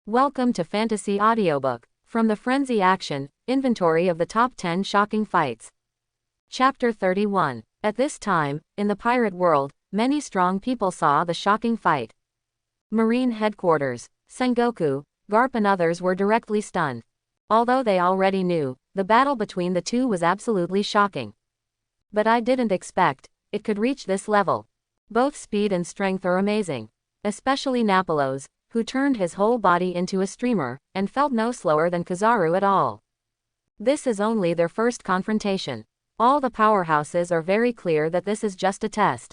Welcome to Fantasy Audiobook. From the Frenzy Action, Inventory of the Top 10 Shocking Fights. Chapter 31. At this time, in the pirate world, many strong people saw the shocking fight. Marine Headquarters, Sengoku, Garp and others were directly stunned. Although they already knew, the battle between the two was absolutely shocking. But I didn't expect it could reach this level. Both speed and strength are amazing. Especially Napolos, who turned his whole body into a streamer, and felt no slower than Kizaru at all. This is only their first confrontation. All the powerhouses are very clear that this is just a test.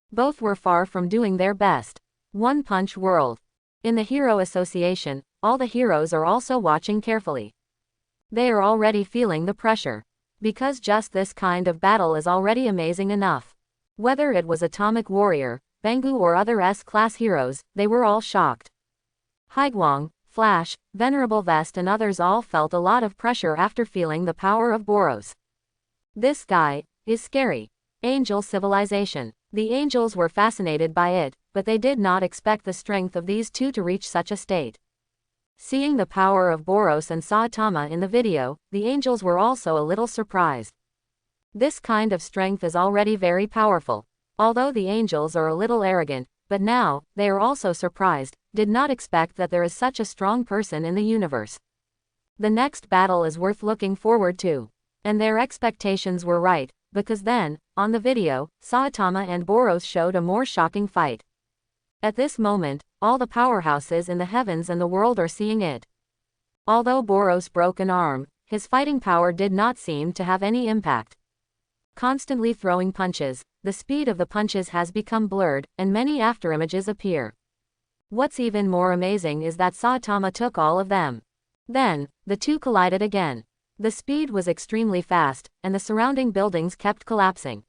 Both were far from doing their best. One Punch World. In the Hero Association, all the heroes are also watching carefully. They are already feeling the pressure. Because just this kind of battle is already amazing enough. Whether it was Atomic Warrior, Bangu or other S-class heroes, they were all shocked. Haiguang, Flash, Venerable Vest and others all felt a lot of pressure after feeling the power of Boros. This guy is scary. Angel Civilization. The angels were fascinated by it, but they did not expect the strength of these two to reach such a state. Seeing the power of Boros and Saitama in the video, the angels were also a little surprised. This kind of strength is already very powerful. Although the angels are a little arrogant, but now, they are also surprised, did not expect that there is such a strong person in the universe. The next battle is worth looking forward to. And their expectations were right, because then, on the video, Saitama and Boros showed a more shocking fight. At this moment, all the powerhouses in the heavens and the world are seeing it. Although Boros broke an arm, his fighting power did not seem to have any impact. Constantly throwing punches, the speed of the punches has become blurred, and many afterimages appear. What's even more amazing is that Saitama took all of them. Then, the two collided again. The speed was extremely fast, and the surrounding buildings kept collapsing.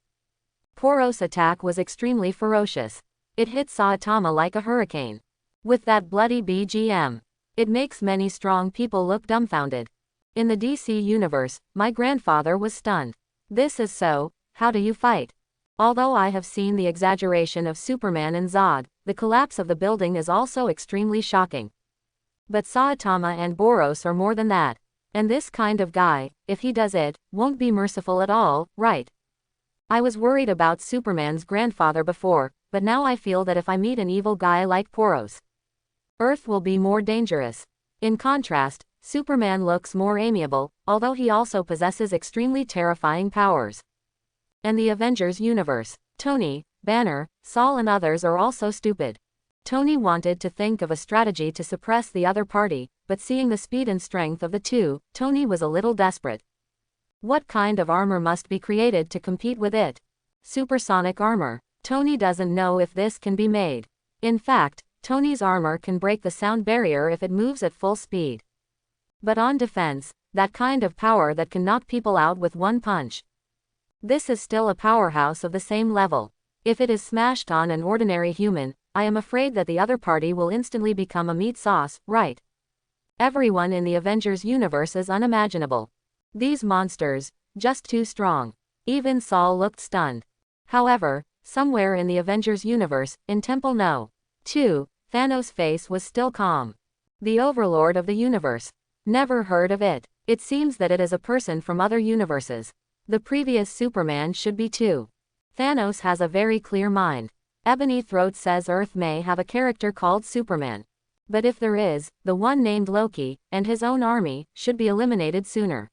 Boros' attack was extremely ferocious. It hit Saitama like a hurricane. With that bloody BGM, it makes many strong people look dumbfounded. In the DC universe, my grandfather was stunned. This is so, how do you fight? Although I have seen the exaggeration of Superman and Zod, the collapse of the building is also extremely shocking. But Saitama and Boros are more than that. And this kind of guy, if he does it, won't be merciful at all, right? I was worried about Superman's grandfather before, but now I feel that if I meet an evil guy like Boros, Earth will be more dangerous. In contrast, Superman looks more amiable, although he also possesses extremely terrifying powers. And the Avengers universe. Tony, Banner, Saul and others are also stupid. Tony wanted to think of a strategy to suppress the other party, but seeing the speed and strength of the two, Tony was a little desperate. What kind of armor must be created to compete with it? Supersonic armor. Tony doesn't know if this can be made. In fact, Tony's armor can break the sound barrier if it moves at full speed. But on defense, that kind of power that can knock people out with one punch. This is still a powerhouse of the same level. If it is smashed on an ordinary human, I am afraid that the other party will instantly become a meat sauce, right? Everyone in the Avengers universe is unimaginable. These monsters, just too strong. Even Saul looked stunned. However, somewhere in the Avengers universe, in Temple No. 2, Thanos' face was still calm. The Overlord of the universe. Never heard of it. It seems that it is a person from other universes. The previous Superman should be too. Thanos has a very clear mind. Ebony Throat says Earth may have a character called Superman. But if there is, the one named Loki, and his own army, should be eliminated sooner.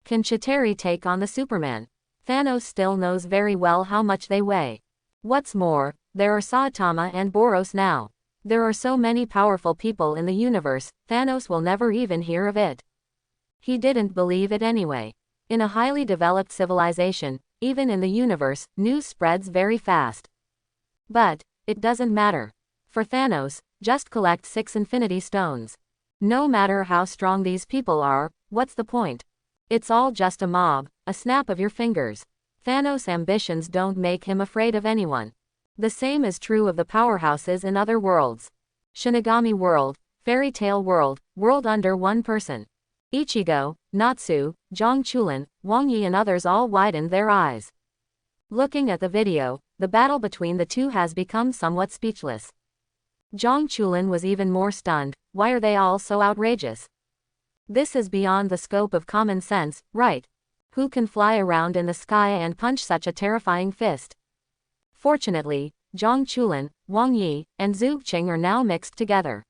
Can Chitauri take on the Superman? Thanos still knows very well how much they weigh. What's more, there are Saitama and Boros now. There are so many powerful people in the universe, Thanos will never even hear of it. He didn't believe it anyway. In a highly developed civilization, even in the universe, news spreads very fast. But it doesn't matter. For Thanos, just collect 6 Infinity Stones. No matter how strong these people are, what's the point? It's all just a mob, a snap of your fingers. Thanos' ambitions don't make him afraid of anyone. The same is true of the powerhouses in other worlds. Shinigami World, Fairy Tale World, World under one person. Ichigo, Natsu, Zhang Chulin, Wang Yi and others all widened their eyes. Looking at the video, the battle between the two has become somewhat speechless. Zhang Chulin was even more stunned, why are they all so outrageous? This is beyond the scope of common sense, right? Who can fly around in the sky and punch such a terrifying fist? Fortunately, Zhang Chulin, Wang Yi, and Zhu Qing are now mixed together.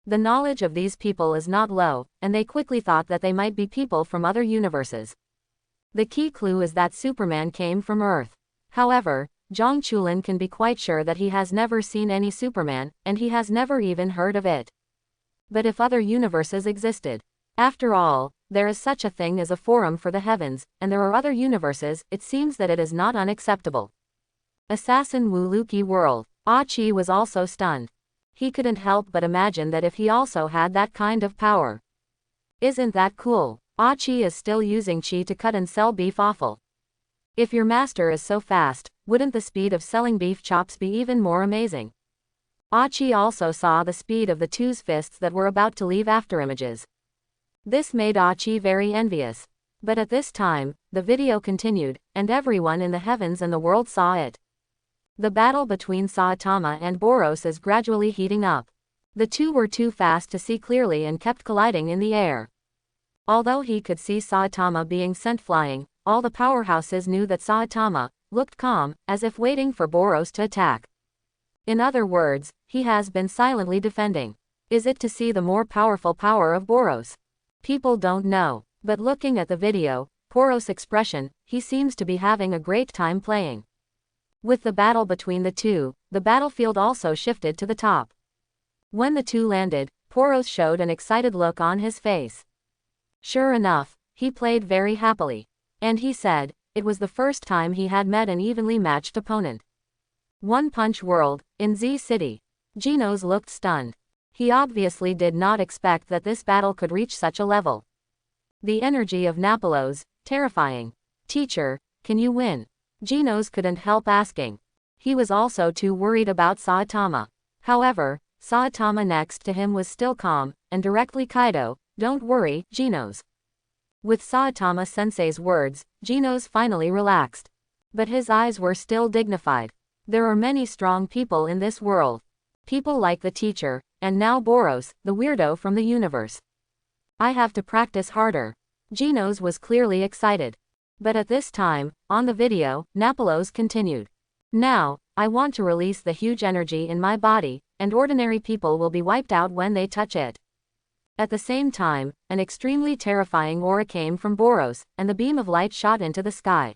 The knowledge of these people is not low, and they quickly thought that they might be people from other universes. The key clue is that Superman came from Earth. However, Zhang Chulin can be quite sure that he has never seen any Superman, and he has never even heard of it. But if other universes existed, after all, there is such a thing as a forum for the heavens, and there are other universes, it seems that it is not unacceptable. Assassin Wu Luki world. Ah Chi was also stunned. He couldn't help but imagine that if he also had that kind of power. Isn't that cool? Ah Chi is still using Chi to cut and sell beef offal. If your master is so fast, wouldn't the speed of selling beef chops be even more amazing? Ah Chi also saw the speed of the two's fists that were about to leave afterimages. This made Ah Chi very envious. But at this time, the video continued, and everyone in the heavens and the world saw it. The battle between Saitama and Boros is gradually heating up. The two were too fast to see clearly and kept colliding in the air. Although he could see Saitama being sent flying, all the powerhouses knew that Saitama looked calm, as if waiting for Boros to attack. In other words, he has been silently defending. Is it to see the more powerful power of Boros? People don't know, but looking at the video, Boros' expression, he seems to be having a great time playing. With the battle between the two, the battlefield also shifted to the top. When the two landed, Boros showed an excited look on his face. Sure enough, he played very happily. And he said, it was the first time he had met an evenly matched opponent. One Punch World, in Z City. Genos looked stunned. He obviously did not expect that this battle could reach such a level. The energy of Napolos, terrifying. Teacher, can you win? Genos couldn't help asking. He was also too worried about Saitama. However, Saitama next to him was still calm, and directly Kaido, don't worry, Genos. With Saitama sensei's words, Genos finally relaxed. But his eyes were still dignified. There are many strong people in this world. People like the teacher, and now Boros, the weirdo from the universe. I have to practice harder. Genos was clearly excited. But at this time, on the video, Napolos continued. Now, I want to release the huge energy in my body, and ordinary people will be wiped out when they touch it. At the same time, an extremely terrifying aura came from Boros, and the beam of light shot into the sky.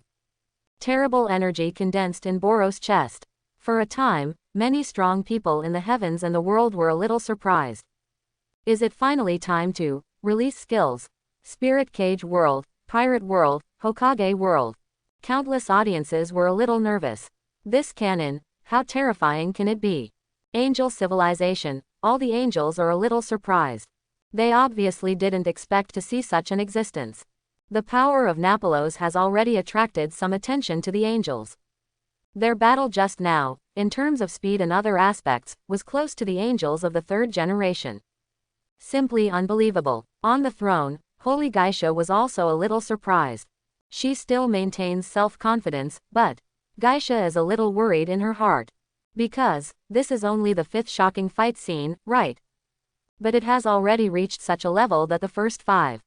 Terrible energy condensed in Boros' chest. For a time, many strong people in the heavens and the world were a little surprised. Is it finally time to release skills? Spirit Cage World, Pirate World, Hokage World. Countless audiences were a little nervous. This canon, how terrifying can it be? Angel civilization, all the angels are a little surprised. They obviously didn't expect to see such an existence. The power of Napolos has already attracted some attention to the angels. Their battle just now, in terms of speed and other aspects, was close to the angels of the third generation. Simply unbelievable. On the throne, Holy Geisha was also a little surprised. She still maintains self-confidence, but Geisha is a little worried in her heart. Because this is only the 5th shocking fight scene, right? But it has already reached such a level that the first 5.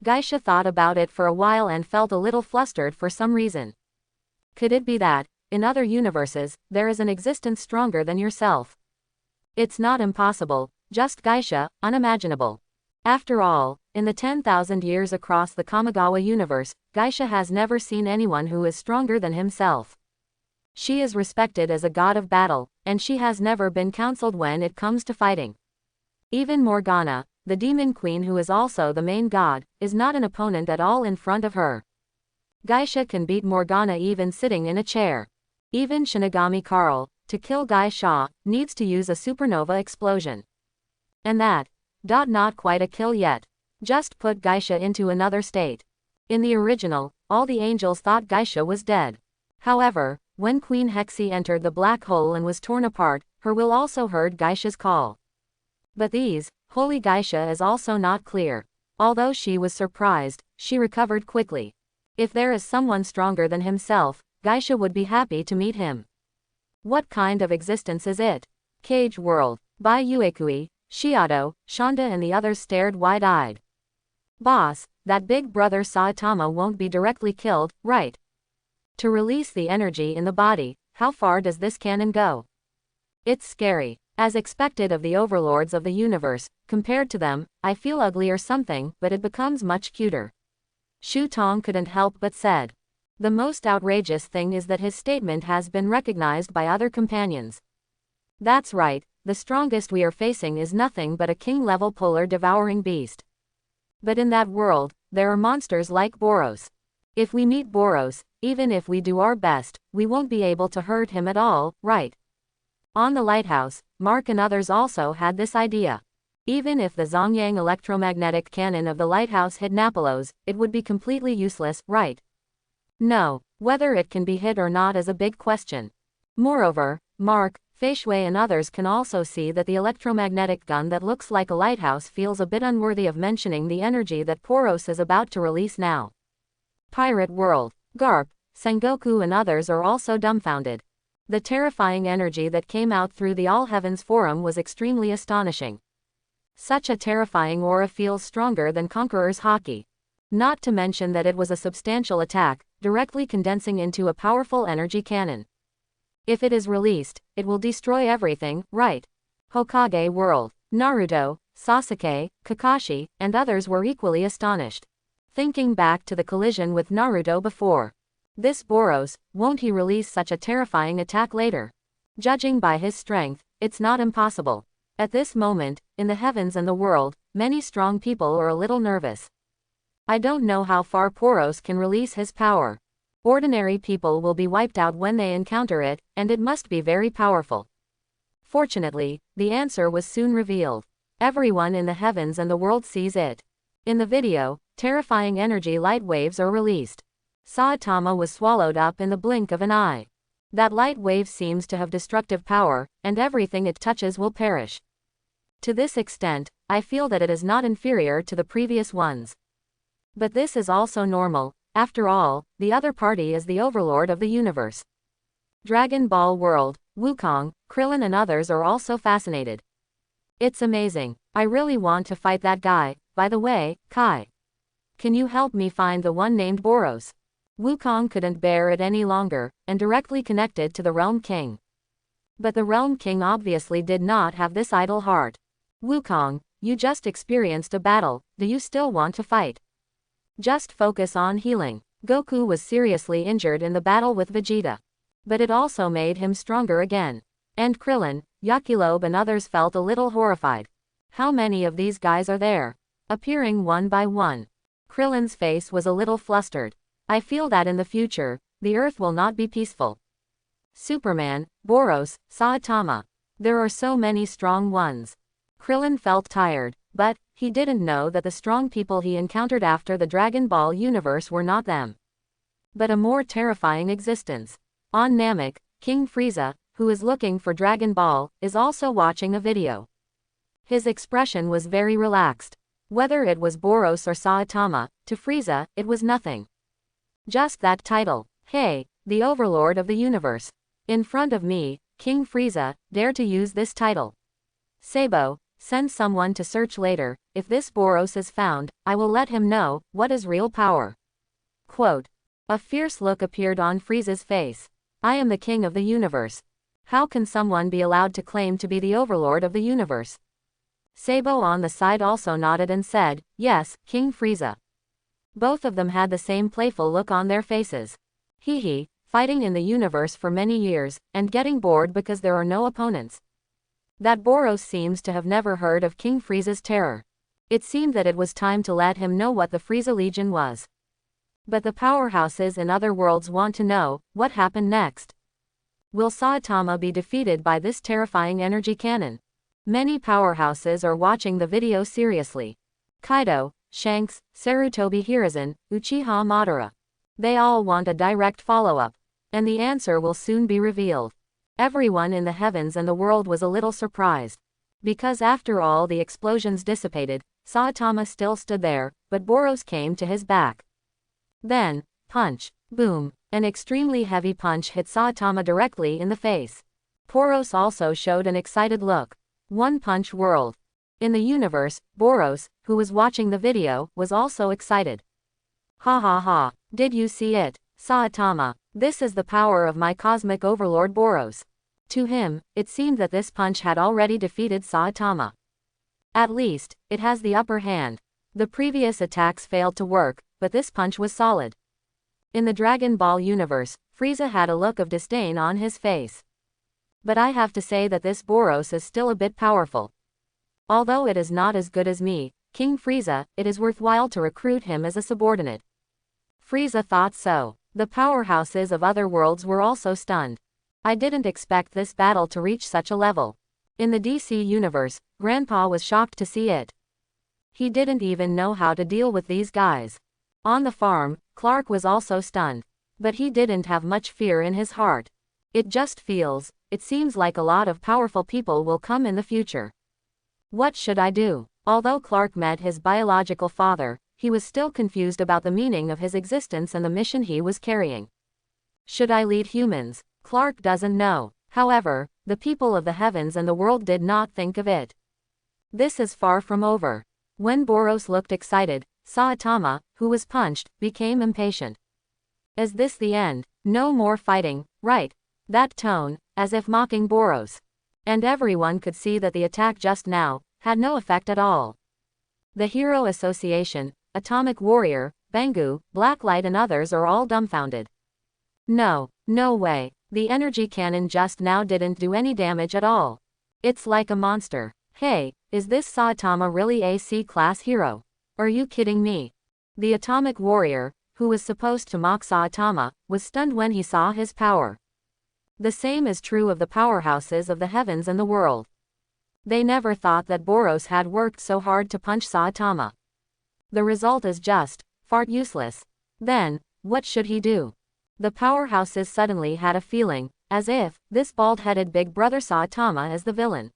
Geisha thought about it for a while and felt a little flustered for some reason. Could it be that, in other universes, there is an existence stronger than yourself? It's not impossible, just Geisha, unimaginable. After all, in the 10,000 years across the Kamigawa universe, Geisha has never seen anyone who is stronger than himself. She is respected as a god of battle, and she has never been counseled when it comes to fighting. Even Morgana, the demon queen who is also the main god, is not an opponent at all in front of her. Geisha can beat Morgana even sitting in a chair. Even Shinigami Carl, to kill Geisha, needs to use a supernova explosion. And that, not quite a kill yet. Just put Geisha into another state. In the original, all the angels thought Geisha was dead. However, when Queen Hexi entered the black hole and was torn apart, her will also heard Geisha's call. But these, Holy Geisha is also not clear. Although she was surprised, she recovered quickly. If there is someone stronger than himself, Geisha would be happy to meet him. What kind of existence is it? Cage World. By Uekui, Shiado, Shonda and the others stared wide-eyed. Boss, that big brother Saitama won't be directly killed, right? To release the energy in the body, how far does this cannon go? It's scary. As expected of the overlords of the universe, compared to them, I feel ugly or something, but it becomes much cuter. Shu Tong couldn't help but said. The most outrageous thing is that his statement has been recognized by other companions. That's right, the strongest we are facing is nothing but a king-level polar devouring beast. But in that world, there are monsters like Boros. If we meet Boros, even if we do our best, we won't be able to hurt him at all, right? On the lighthouse, Mark and others also had this idea. Even if the Zongyang electromagnetic cannon of the lighthouse hit Napolos, it would be completely useless, right? No, whether it can be hit or not is a big question. Moreover, Mark, Fei Shui and others can also see that the electromagnetic gun that looks like a lighthouse feels a bit unworthy of mentioning the energy that Poros is about to release now. Pirate World, Garp, Sengoku and others are also dumbfounded. The terrifying energy that came out through the All Heavens Forum was extremely astonishing. Such a terrifying aura feels stronger than Conqueror's Haki. Not to mention that it was a substantial attack, directly condensing into a powerful energy cannon. If it is released, it will destroy everything, right? Hokage World, Naruto, Sasuke, Kakashi, and others were equally astonished. Thinking back to the collision with Naruto before. This Boros, won't he release such a terrifying attack later? Judging by his strength, it's not impossible. At this moment, in the heavens and the world, many strong people are a little nervous. I don't know how far Poros can release his power. Ordinary people will be wiped out when they encounter it, and it must be very powerful. Fortunately, the answer was soon revealed. Everyone in the heavens and the world sees it. In the video, terrifying energy light waves are released. Saitama was swallowed up in the blink of an eye. That light wave seems to have destructive power, and everything it touches will perish. To this extent, I feel that it is not inferior to the previous ones. But this is also normal. After all, the other party is the overlord of the universe. Dragon Ball World, Wukong, Krillin and others are also fascinated. It's amazing. I really want to fight that guy. By the way, Kai. Can you help me find the one named Boros? Wukong couldn't bear it any longer, and directly connected to the Realm King. But the Realm King obviously did not have this idle heart. Wukong, you just experienced a battle, do you still want to fight? Just focus on healing. Goku was seriously injured in the battle with Vegeta. But it also made him stronger again. And Krillin, Yakilobe and others felt a little horrified. How many of these guys are there? Appearing one by one. Krillin's face was a little flustered. I feel that in the future, the Earth will not be peaceful. Superman, Boros, Saitama. There are so many strong ones. Krillin felt tired, but he didn't know that the strong people he encountered after the Dragon Ball universe were not them, but a more terrifying existence. On Namek, King Frieza, who is looking for Dragon Ball, is also watching a video. His expression was very relaxed. Whether it was Boros or Saitama, to Frieza, it was nothing. Just that title. Hey, the overlord of the universe. In front of me, King Frieza, dare to use this title. Sabo, send someone to search later. If this Boros is found, I will let him know what is real power. Quote. A fierce look appeared on Frieza's face. I am the king of the universe. How can someone be allowed to claim to be the overlord of the universe? Sabo on the side also nodded and said, yes, King Frieza. Both of them had the same playful look on their faces. Hee, fighting in the universe for many years, and getting bored because there are no opponents. That Boros seems to have never heard of King Frieza's terror. It seemed that it was time to let him know what the Frieza Legion was. But the powerhouses in other worlds want to know, what happened next? Will Saitama be defeated by this terrifying energy cannon? Many powerhouses are watching the video seriously. Kaido, Shanks, Sarutobi Hiruzen, Uchiha Madara. They all want a direct follow-up. And the answer will soon be revealed. Everyone in the heavens and the world was a little surprised. Because after all the explosions dissipated, Saitama still stood there, but Boros came to his back. Then, punch, boom, an extremely heavy punch hit Saitama directly in the face. Boros also showed an excited look. One Punch World. In the universe, Boros, who was watching the video, was also excited. Ha ha ha, did you see it, Saitama? This is the power of my cosmic overlord Boros. To him, it seemed that this punch had already defeated Saitama. At least, it has the upper hand. The previous attacks failed to work, but this punch was solid. In the Dragon Ball universe, Frieza had a look of disdain on his face. But I have to say that this Boros is still a bit powerful. Although it is not as good as me, King Frieza, it is worthwhile to recruit him as a subordinate. Frieza thought so. The powerhouses of other worlds were also stunned. I didn't expect this battle to reach such a level. In the DC universe, Grandpa was shocked to see it. He didn't even know how to deal with these guys. On the farm, Clark was also stunned. But he didn't have much fear in his heart. It seems like a lot of powerful people will come in the future. What should I do? Although Clark met his biological father, he was still confused about the meaning of his existence and the mission he was carrying. Should I lead humans? Clark doesn't know. However, the people of the heavens and the world did not think of it. This is far from over. When Boros looked excited, Saitama, who was punched, became impatient. Is this the end? No more fighting, right? That tone, as if mocking Boros. And everyone could see that the attack just now had no effect at all. The Hero Association, Atomic Warrior, Bangu, Blacklight and others are all dumbfounded. No way. The energy cannon just now didn't do any damage at all. It's like a monster. Hey, is this Saitama really a C-class hero? Are you kidding me? The Atomic Warrior, who was supposed to mock Saitama, was stunned when he saw his power. The same is true of the powerhouses of the heavens and the world. They never thought that Boros had worked so hard to punch Saitama. The result is just fart useless. Then, what should he do? The powerhouses suddenly had a feeling, as if this bald-headed big brother Saitama is the villain.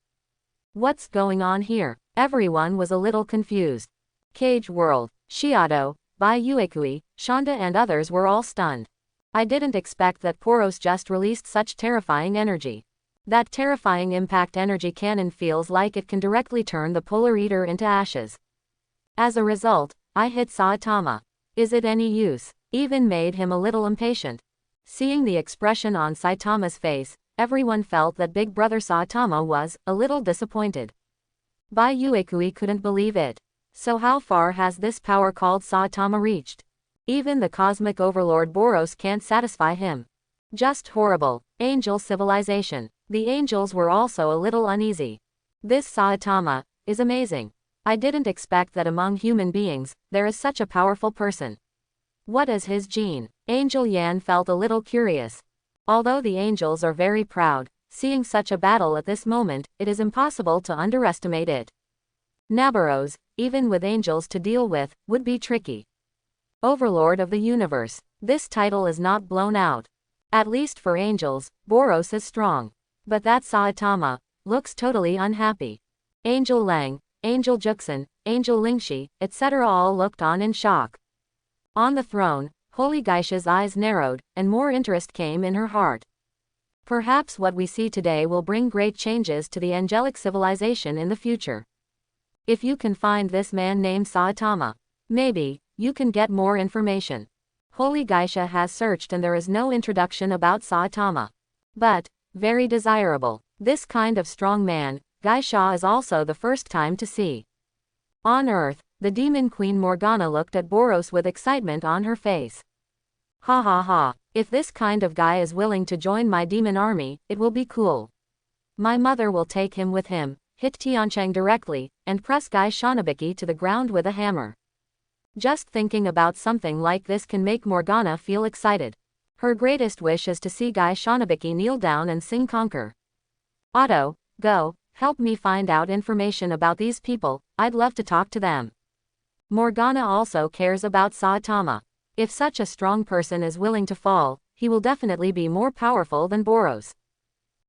What's going on here? Everyone was a little confused. Cage World, Shiado, Bai Uekui, Shonda and others were all stunned. I didn't expect that Boros just released such terrifying energy. That terrifying impact energy cannon feels like it can directly turn the Polar Eater into ashes. As a result, I hit Saitama. Is it any use? Even made him a little impatient. Seeing the expression on Saitama's face, everyone felt that Big Brother Saitama was a little disappointed. Bai Uekui couldn't believe it. So how far has this power called Saitama reached? Even the cosmic overlord Boros can't satisfy him. Just horrible. Angel civilization. The angels were also a little uneasy. This Saitama is amazing. I didn't expect that among human beings, there is such a powerful person. What is his gene? Angel Yan felt a little curious. Although the angels are very proud, seeing such a battle at this moment, it is impossible to underestimate it. Naboros, even with angels to deal with, would be tricky. Overlord of the universe. This title is not blown out. At least for angels, Boros is strong. But that Saitama looks totally unhappy. Angel Lang, Angel Juxin, Angel Lingxi, etc. all looked on in shock. On the throne, Holy Geisha's eyes narrowed, and more interest came in her heart. Perhaps what we see today will bring great changes to the angelic civilization in the future. If you can find this man named Saitama, maybe you can get more information. Holy Geisha has searched and there is no introduction about Saitama. But, very desirable. This kind of strong man, Geisha is also the first time to see. On Earth, the demon queen Morgana looked at Boros with excitement on her face. Ha ha ha, if this kind of guy is willing to join my demon army, it will be cool. My mother will take him with him, hit Tiancheng directly, and press Guy Shanabiki to the ground with a hammer. Just thinking about something like this can make Morgana feel excited. Her greatest wish is to see Guy Shanabiki kneel down and sing Conquer. Otto, go, help me find out information about these people, I'd love to talk to them. Morgana also cares about Saitama. If such a strong person is willing to fall, he will definitely be more powerful than Boros.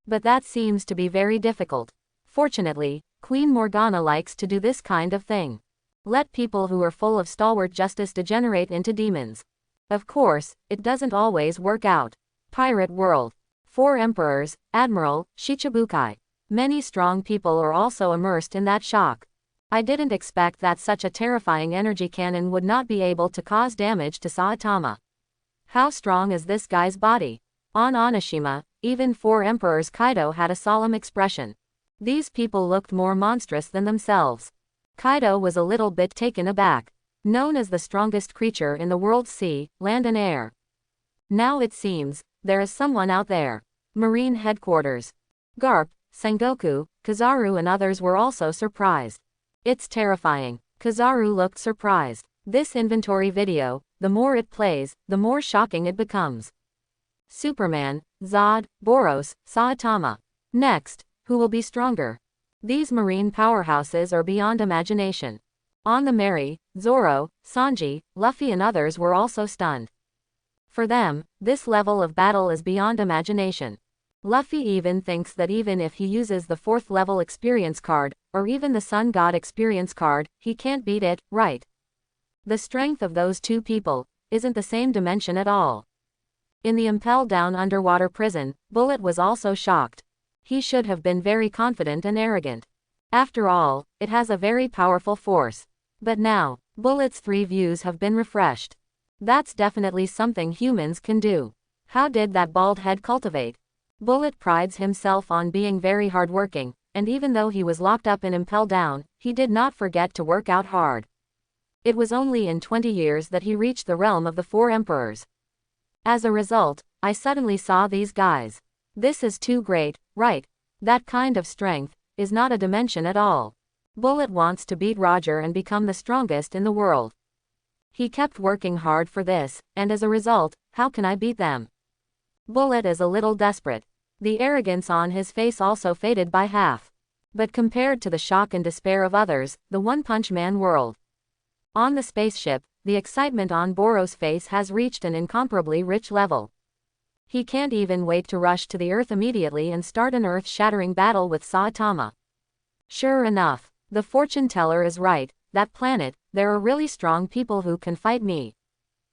But that seems to be very difficult. Fortunately, Queen Morgana likes to do this kind of thing. Let people who are full of stalwart justice degenerate into demons. Of course, it doesn't always work out. Pirate World. 4 emperors, Admiral, Shichibukai. Many strong people are also immersed in that shock. I didn't expect that such a terrifying energy cannon would not be able to cause damage to Saitama. How strong is this guy's body? On Onishima, even 4 emperors Kaido had a solemn expression. These people looked more monstrous than themselves. Kaido was a little bit taken aback. Known as the strongest creature in the world's sea, land and air. Now it seems, there is someone out there. Marine headquarters. Garp, Sengoku, Kizaru and others were also surprised. It's terrifying. Kizaru looked surprised. This inventory video, the more it plays, the more shocking it becomes. Superman, Zod, Boros, Saitama. Next, who will be stronger? These marine powerhouses are beyond imagination. On the Mary, Zoro, Sanji, Luffy and others were also stunned. For them, this level of battle is beyond imagination. Luffy even thinks that even if he uses the 4th level experience card, or even the Sun God experience card, he can't beat it, right? The strength of those two people isn't the same dimension at all. In the impelled down underwater prison, Bullet was also shocked. He should have been very confident and arrogant. After all, it has a very powerful force. But now, Bullet's 3 views have been refreshed. That's definitely something humans can do. How did that bald head cultivate? Bullet prides himself on being very hardworking, and even though he was locked up in Impel Down, he did not forget to work out hard. It was only in 20 years that he reached the realm of the 4 emperors. As a result, I suddenly saw these guys. This is too great, right? That kind of strength is not a dimension at all. Bullet wants to beat Roger and become the strongest in the world. He kept working hard for this, and as a result, how can I beat them? Bullet is a little desperate. The arrogance on his face also faded by half. But compared to the shock and despair of others, the One Punch Man world. On the spaceship, the excitement on Boros' face has reached an incomparably rich level. He can't even wait to rush to the Earth immediately and start an earth-shattering battle with Saitama. Sure enough, the fortune teller is right, that planet, there are really strong people who can fight me.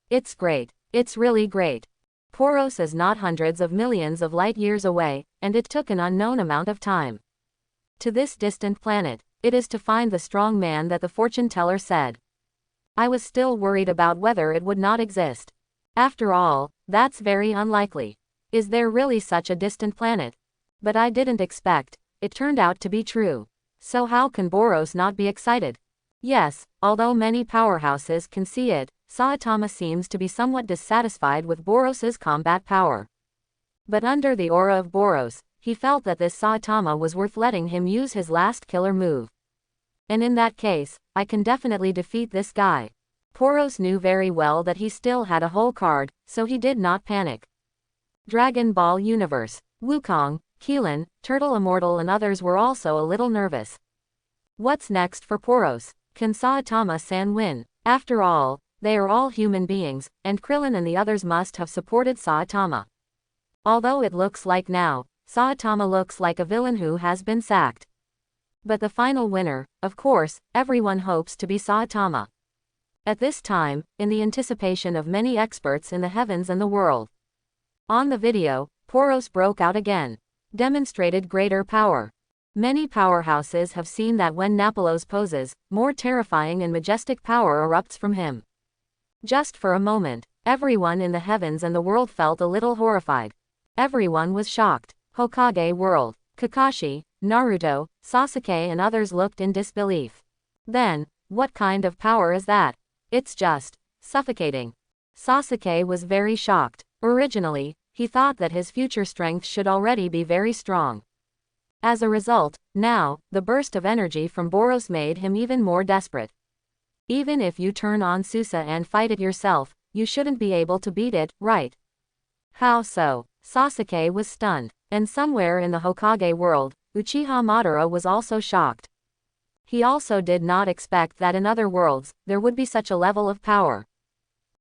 It's great. It's really great. Poros is not hundreds of millions of light years away, and it took an unknown amount of time. To this distant planet, it is to find the strong man that the fortune teller said. I was still worried about whether it would not exist. After all, that's very unlikely. Is there really such a distant planet? But I didn't expect it turned out to be true. So how can Boros not be excited? Yes, although many powerhouses can see it, Saitama seems to be somewhat dissatisfied with Boros's combat power. But under the aura of Boros, he felt that this Saitama was worth letting him use his last killer move. And in that case, I can definitely defeat this guy. Boros knew very well that he still had a whole card, so he did not panic. Dragon Ball Universe. Wukong, Keelan, Turtle Immortal and others were also a little nervous. What's next for Boros? Can Saitama-san win? After all, they are all human beings, and Krillin and the others must have supported Saitama. Although it looks like now, Saitama looks like a villain who has been sacked. But the final winner, of course, everyone hopes to be Saitama. At this time, in the anticipation of many experts in the heavens and the world. On the video, Boros broke out again. Demonstrated greater power. Many powerhouses have seen that when Napolo's poses, more terrifying and majestic power erupts from him. Just for a moment, everyone in the heavens and the world felt a little horrified. Everyone was shocked. Hokage world. Kakashi, Naruto, Sasuke and others looked in disbelief. Then, what kind of power is that? It's just suffocating. Sasuke was very shocked. Originally, he thought that his future strength should already be very strong. As a result, now, the burst of energy from Boros made him even more desperate. Even if you turn on Susa and fight it yourself, you shouldn't be able to beat it, right? How so? Sasuke was stunned. And somewhere in the Hokage world, Uchiha Madara was also shocked. He also did not expect that in other worlds, there would be such a level of power.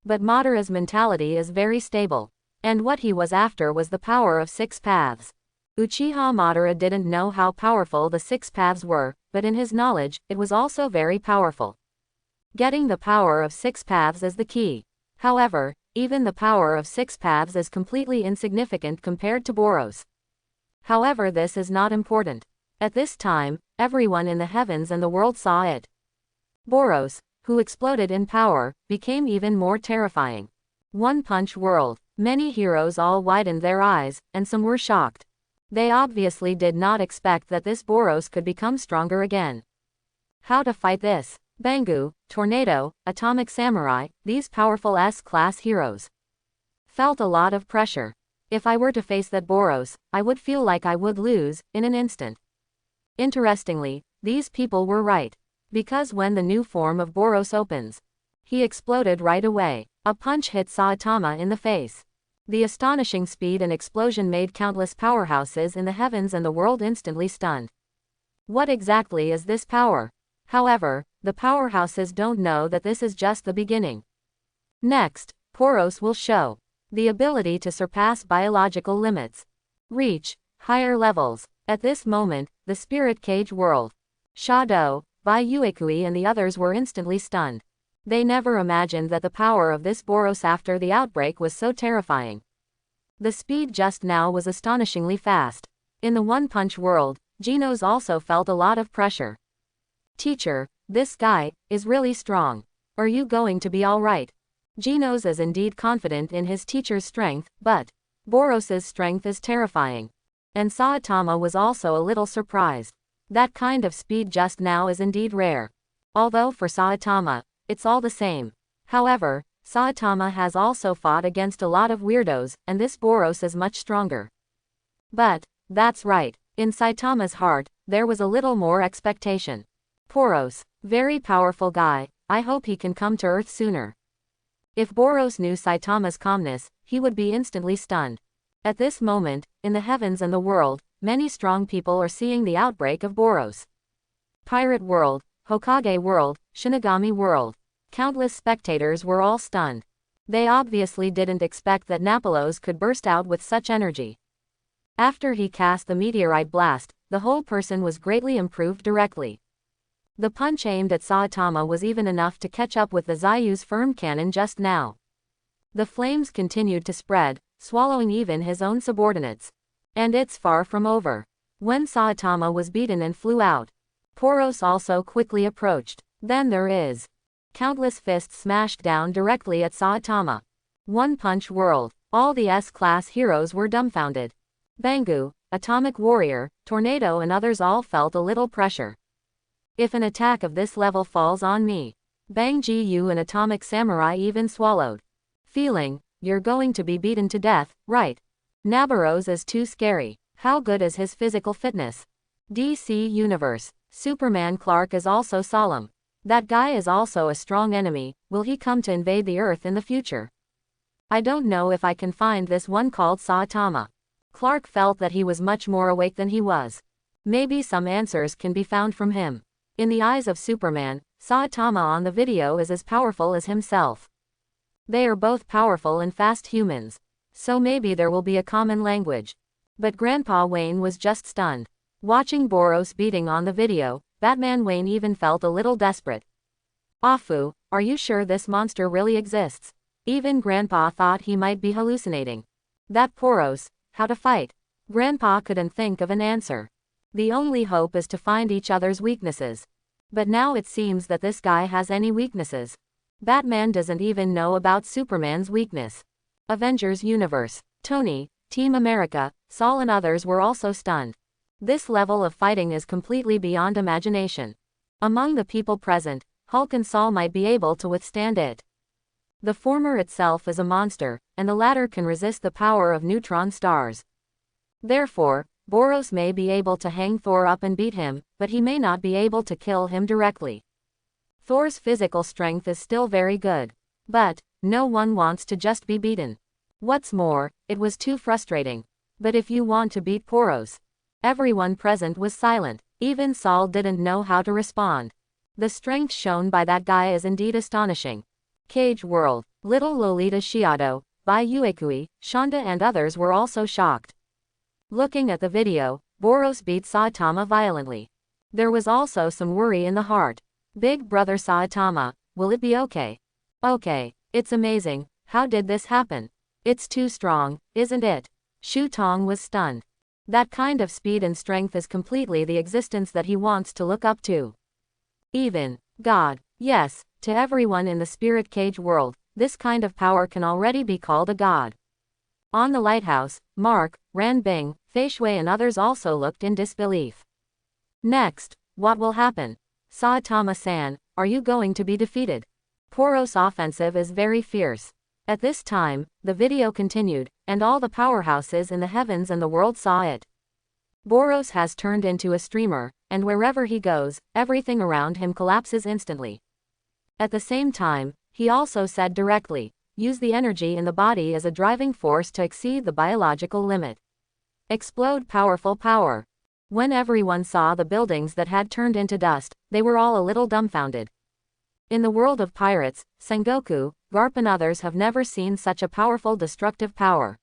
But Madara's mentality is very stable. And what he was after was the power of 6 paths. Uchiha Madara didn't know how powerful the 6 paths were, but in his knowledge, it was also very powerful. Getting the power of 6 paths is the key. However, even the power of 6 paths is completely insignificant compared to Boros. However, this is not important. At this time, Everyone in the heavens and the world saw it. Boros, who exploded in power, became even more terrifying. One Punch World. Many heroes all widened their eyes, and some were shocked. They obviously did not expect that this Boros could become stronger again. How to fight this? Bangu, Tornado, Atomic Samurai, these powerful S-class heroes felt a lot of pressure. If I were to face that Boros, I would feel like I would lose, in an instant. Interestingly, these people were right. Because when the new form of Boros opens, he exploded right away. A punch hit Saitama in the face. The astonishing speed and explosion made countless powerhouses in the heavens and the world instantly stunned. What exactly is this power? However, the powerhouses don't know that this is just the beginning. Next, Boros will show the ability to surpass biological limits. Reach higher levels. At this moment, the spirit cage world, Shadow, Bai Yuekui and the others were instantly stunned. They never imagined that the power of this Boros after the outbreak was so terrifying. The speed just now was astonishingly fast. In the One Punch world, Genos also felt a lot of pressure. Teacher, this guy is really strong. Are you going to be alright? Genos is indeed confident in his teacher's strength, but Boros's strength is terrifying. And Saitama was also a little surprised. That kind of speed just now is indeed rare. Although for Saitama, it's all the same. However, Saitama has also fought against a lot of weirdos, and this Boros is much stronger. But that's right. In Saitama's heart, there was a little more expectation. Boros, very powerful guy, I hope he can come to Earth sooner. If Boros knew Saitama's calmness, he would be instantly stunned. At this moment, in the heavens and the world, many strong people are seeing the outbreak of Boros. Pirate world, Hokage world, Shinigami world. Countless spectators were all stunned. They obviously didn't expect that Napolos could burst out with such energy. After he cast the meteorite blast, the whole person was greatly improved directly. The punch aimed at Saitama was even enough to catch up with the Zayu's firm cannon just now. The flames continued to spread, swallowing even his own subordinates. And it's far from over. When Saitama was beaten and flew out, Boros also quickly approached. Then there is countless fists smashed down directly at Saitama. One Punch world. All the S-class heroes were dumbfounded. Bangu, Atomic Warrior, Tornado and others all felt a little pressure. If an attack of this level falls on me, Bang Gu and Atomic Samurai even swallowed. Feeling, you're going to be beaten to death, right? Naboros is too scary. How good is his physical fitness? DC Universe. Superman Clark is also solemn. That guy is also a strong enemy. Will he come to invade the Earth in the future? I don't know if I can find this one called Saitama. Clark felt that he was much more awake than he was. Maybe some answers can be found from him. In the eyes of Superman, Saitama on the video is as powerful as himself. They are both powerful and fast humans. So maybe there will be a common language. But Grandpa Wayne was just stunned. Watching Boros beating on the video, Batman Wayne even felt a little desperate. Afu, are you sure this monster really exists? Even Grandpa thought he might be hallucinating. That Boros, how to fight? Grandpa couldn't think of an answer. The only hope is to find each other's weaknesses. But now it seems that this guy has any weaknesses. Batman doesn't even know about Superman's weakness. Avengers Universe. Tony, Team America, Saul and others were also stunned. This level of fighting is completely beyond imagination. Among the people present, Hulk and Saul might be able to withstand it. The former itself is a monster, and the latter can resist the power of neutron stars. Therefore, Boros may be able to hang Thor up and beat him, but he may not be able to kill him directly. Thor's physical strength is still very good. But no one wants to just be beaten. What's more, it was too frustrating. But if you want to beat Boros. Everyone present was silent. Even Saul didn't know how to respond. The strength shown by that guy is indeed astonishing. Cage World. Little Lolita Shiado, Bai Yuekui, Shonda and others were also shocked. Looking at the video, Boros beat Saitama violently. There was also some worry in the heart. Big brother Saitama, will it be okay? Okay, it's amazing. How did this happen? It's too strong, isn't it? Shu Tong was stunned. That kind of speed and strength is completely the existence that he wants to look up to. Even God. Yes, to everyone in the spirit cage world, this kind of power can already be called a god. On the lighthouse, Mark, Ran Bing, Fei Shui and others also looked in disbelief. Next, what will happen? Saitama-san, are you going to be defeated? Boros' offensive is very fierce. At this time, the video continued, and all the powerhouses in the heavens and the world saw it. Boros has turned into a streamer, and wherever he goes, everything around him collapses instantly. At the same time, he also said directly, use the energy in the body as a driving force to exceed the biological limit. Explode powerful power. When everyone saw the buildings that had turned into dust, they were all a little dumbfounded. In the world of pirates, Sengoku, Garp and others have never seen such a powerful destructive power.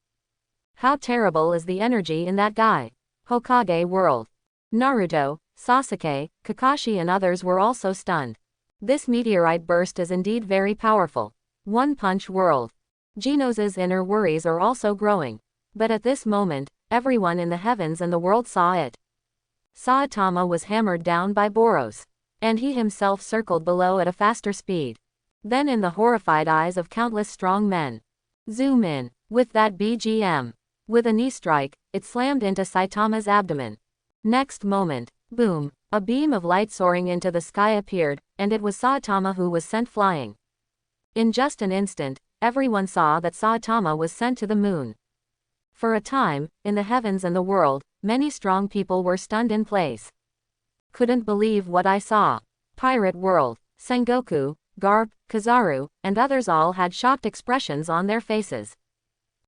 How terrible is the energy in that guy? Hokage world. Naruto, Sasuke, Kakashi and others were also stunned. This meteorite burst is indeed very powerful. One Punch world. Genos's inner worries are also growing. But at this moment, everyone in the heavens and the world saw it. Saitama was hammered down by Boros. And he himself circled below at a faster speed. Then in the horrified eyes of countless strong men. Zoom in. With that BGM. With a knee strike, it slammed into Saitama's abdomen. Next moment, boom, a beam of light soaring into the sky appeared, and it was Saitama who was sent flying. In just an instant, everyone saw that Saitama was sent to the moon. For a time, in the heavens and the world, many strong people were stunned in place. Couldn't believe what I saw. Pirate world, Sengoku, Garp, Kizaru, and others all had shocked expressions on their faces.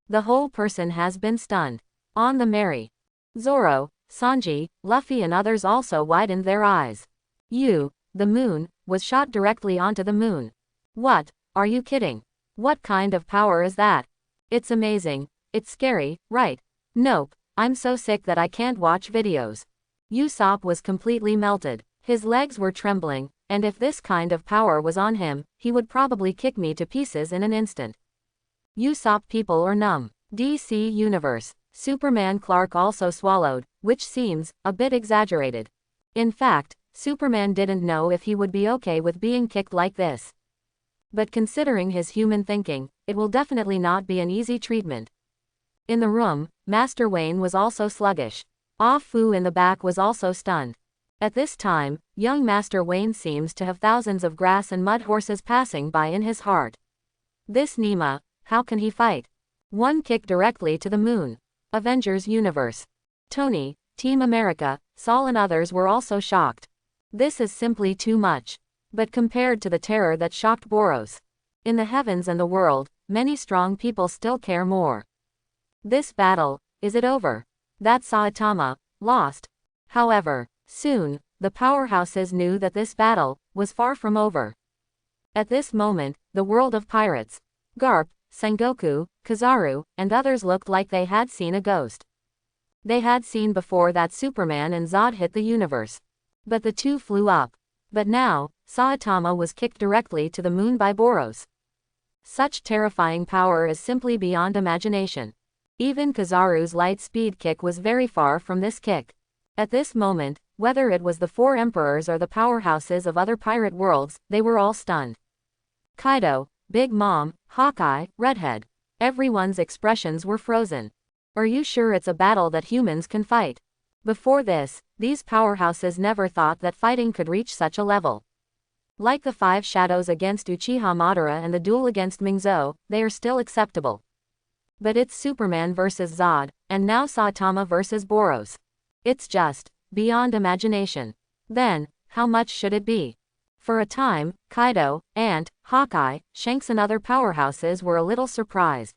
The whole person has been stunned. On the Mary. Zoro, Sanji, Luffy and others also widened their eyes. The moon, was shot directly onto the moon. What? Are you kidding? What kind of power is that? It's amazing. It's scary, right? Nope, I'm so sick that I can't watch videos. Usopp was completely melted. His legs were trembling, and if this kind of power was on him, he would probably kick me to pieces in an instant. Usopp people are numb. DC Universe. Superman Clark also swallowed, which seems a bit exaggerated. In fact, Superman didn't know if he would be okay with being kicked like this. But considering his human thinking, it will definitely not be an easy treatment. In the room, Master Wayne was also sluggish. Ah Fu in the back was also stunned. At this time, young Master Wayne seems to have thousands of grass and mud horses passing by in his heart. This Nima, how can he fight? One kick directly to the moon. Avengers Universe. Tony, Team America, Saul and others were also shocked. This is simply too much. But compared to the terror that shocked Boros. In the heavens and the world, many strong people still care more. This battle, is it over? That Saitama, lost. However, soon, the powerhouses knew that this battle, was far from over. At this moment, the world of pirates, Garp, Sengoku, Kizaru, and others looked like they had seen a ghost. They had seen before that Superman and Zod hit the universe. But the two flew up. But now, Saitama was kicked directly to the moon by Boros. Such terrifying power is simply beyond imagination. Even Kizaru's light speed kick was very far from this kick. At this moment, whether it was the four emperors or the powerhouses of other pirate worlds, they were all stunned. Kaido, Big Mom, Hawkeye, Redhead. Everyone's expressions were frozen. Are you sure it's a battle that humans can fight? Before this, these powerhouses never thought that fighting could reach such a level. Like the 5 shadows against Uchiha Madara and the duel against Mingzou, they are still acceptable. But it's Superman versus Zod, and now Saitama versus Boros. It's just beyond imagination. Then, how much should it be? For a time, Kaido, Ant, Hawkeye, Shanks and other powerhouses were a little surprised.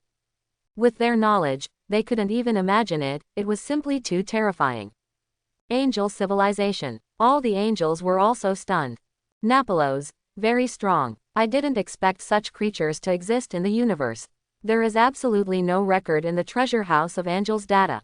With their knowledge, they couldn't even imagine it, it was simply too terrifying. Angel civilization. All the angels were also stunned. Napolos, very strong. I didn't expect such creatures to exist in the universe. There is absolutely no record in the treasure house of Angel's data.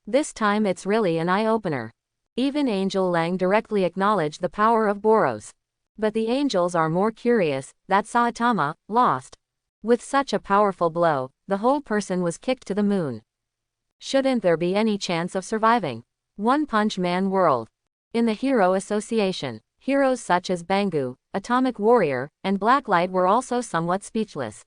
This time it's really an eye-opener. Even Angel Lang directly acknowledged the power of Boros. But the angels are more curious, that Saitama, lost. With such a powerful blow, the whole person was kicked to the moon. Shouldn't there be any chance of surviving? One Punch Man world. In the Hero Association, heroes such as Bangu, Atomic Warrior, and Blacklight were also somewhat speechless.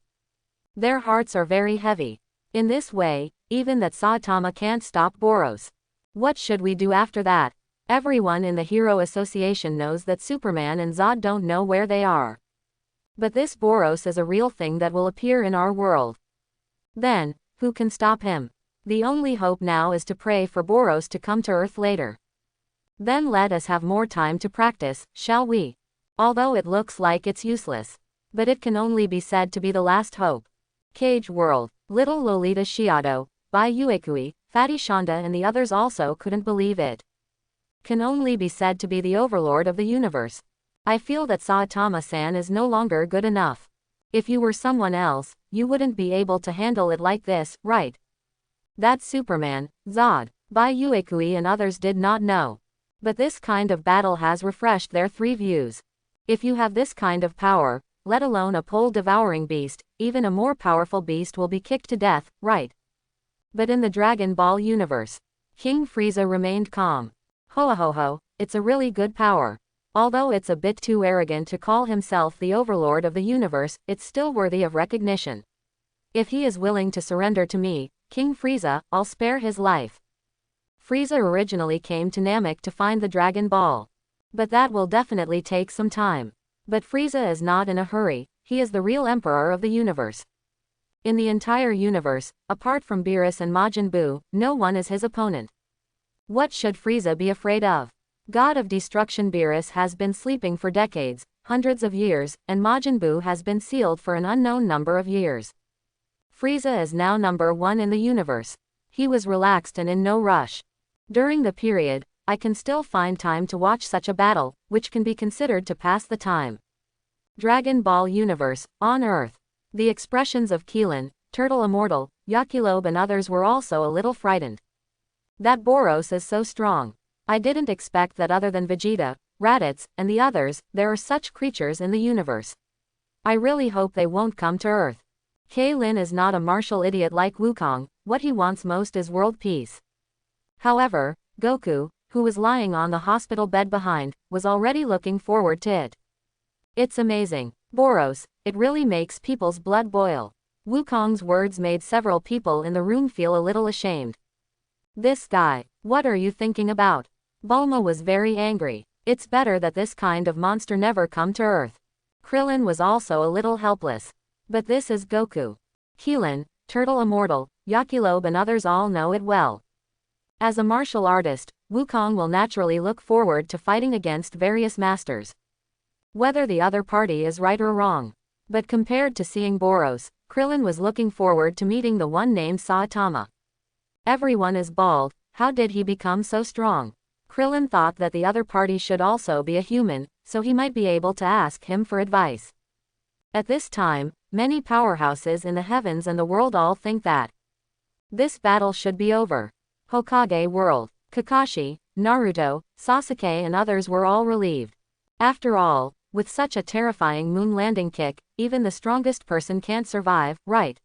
Their hearts are very heavy. In this way, even that Saitama can't stop Boros. What should we do after that? Everyone in the Hero Association knows that Superman and Zod don't know where they are. But this Boros is a real thing that will appear in our world. Then, who can stop him? The only hope now is to pray for Boros to come to Earth later. Then let us have more time to practice, shall we? Although it looks like it's useless. But it can only be said to be the last hope. Cage World. Little Lolita Shiado, Bai Uekui, Fatty Shonda and the others also couldn't believe it. Can only be said to be the overlord of the universe. I feel that Saitama-san is no longer good enough. If you were someone else, you wouldn't be able to handle it like this, right? That's Superman, Zod, Bai Uekui and others did not know. But this kind of battle has refreshed their three views. If you have this kind of power, let alone a pole-devouring beast, even a more powerful beast will be kicked to death, right? But in the Dragon Ball universe, King Frieza remained calm. Ho, it's a really good power. Although it's a bit too arrogant to call himself the overlord of the universe, it's still worthy of recognition. If he is willing to surrender to me, King Frieza, I'll spare his life. Frieza originally came to Namek to find the Dragon Ball. But that will definitely take some time. But Frieza is not in a hurry, he is the real emperor of the universe. In the entire universe, apart from Beerus and Majin Buu, no one is his opponent. What should Frieza be afraid of? God of Destruction Beerus has been sleeping for decades, hundreds of years, and Majin Buu has been sealed for an unknown number of years. Frieza is now number one in the universe. He was relaxed and in no rush. During the period, I can still find time to watch such a battle, which can be considered to pass the time. Dragon Ball Universe, on Earth. The expressions of Keelan, Turtle Immortal, Yakilobe and others were also a little frightened. That Boros is so strong. I didn't expect that other than Vegeta, Raditz, and the others, there are such creatures in the universe. I really hope they won't come to Earth. K-Lin is not a martial idiot like Wukong, what he wants most is world peace. However, Goku, who was lying on the hospital bed behind, was already looking forward to it. It's amazing. Boros, it really makes people's blood boil. Wukong's words made several people in the room feel a little ashamed. This guy, what are you thinking about? Bulma was very angry. It's better that this kind of monster never come to Earth. Krillin was also a little helpless. But this is Goku. Keelan, Turtle Immortal, Yakilobe and others all know it well. As a martial artist, Wukong will naturally look forward to fighting against various masters. Whether the other party is right or wrong. But compared to seeing Boros, Krillin was looking forward to meeting the one named Saitama. Everyone is bald, how did he become so strong? Krillin thought that the other party should also be a human, so he might be able to ask him for advice. At this time, many powerhouses in the heavens and the world all think that this battle should be over. Hokage World, Kakashi, Naruto, Sasuke and others were all relieved. After all, with such a terrifying moon landing kick, even the strongest person can't survive, right?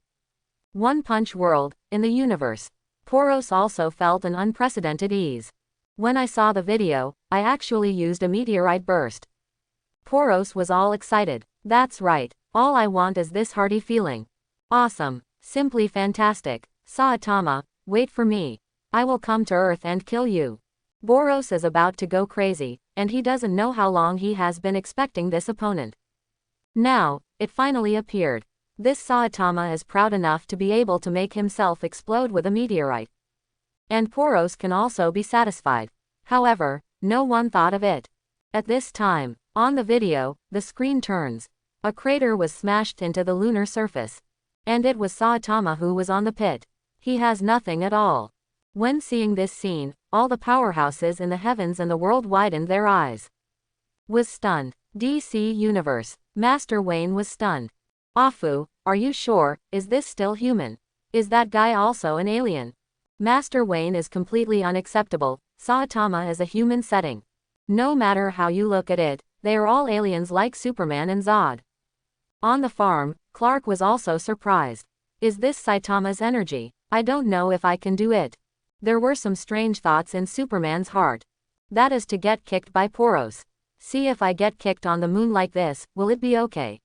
One Punch World, in the universe. Poros also felt an unprecedented ease. When I saw the video, I actually used a meteorite burst. Poros was all excited. That's right, all I want is this hearty feeling. Awesome, simply fantastic. Saitama, wait for me. I will come to Earth and kill you. Boros is about to go crazy, and he doesn't know how long he has been expecting this opponent. Now, it finally appeared. This Saitama is proud enough to be able to make himself explode with a meteorite. And Poros can also be satisfied. However, no one thought of it. At this time, on the video, the screen turns. A crater was smashed into the lunar surface. And it was Saitama who was on the pit. He has nothing at all. When seeing this scene, all the powerhouses in the heavens and the world widened their eyes. Was stunned. DC Universe. Master Wayne was stunned. Afu, are you sure, is this still human? Is that guy also an alien? Master Wayne is completely unacceptable, Saitama is a human setting. No matter how you look at it, they are all aliens like Superman and Zod. On the farm, Clark was also surprised. Is this Saitama's energy? I don't know if I can do it. There were some strange thoughts in Superman's heart. That is to get kicked by Poros. See, if I get kicked on the moon like this, will it be okay?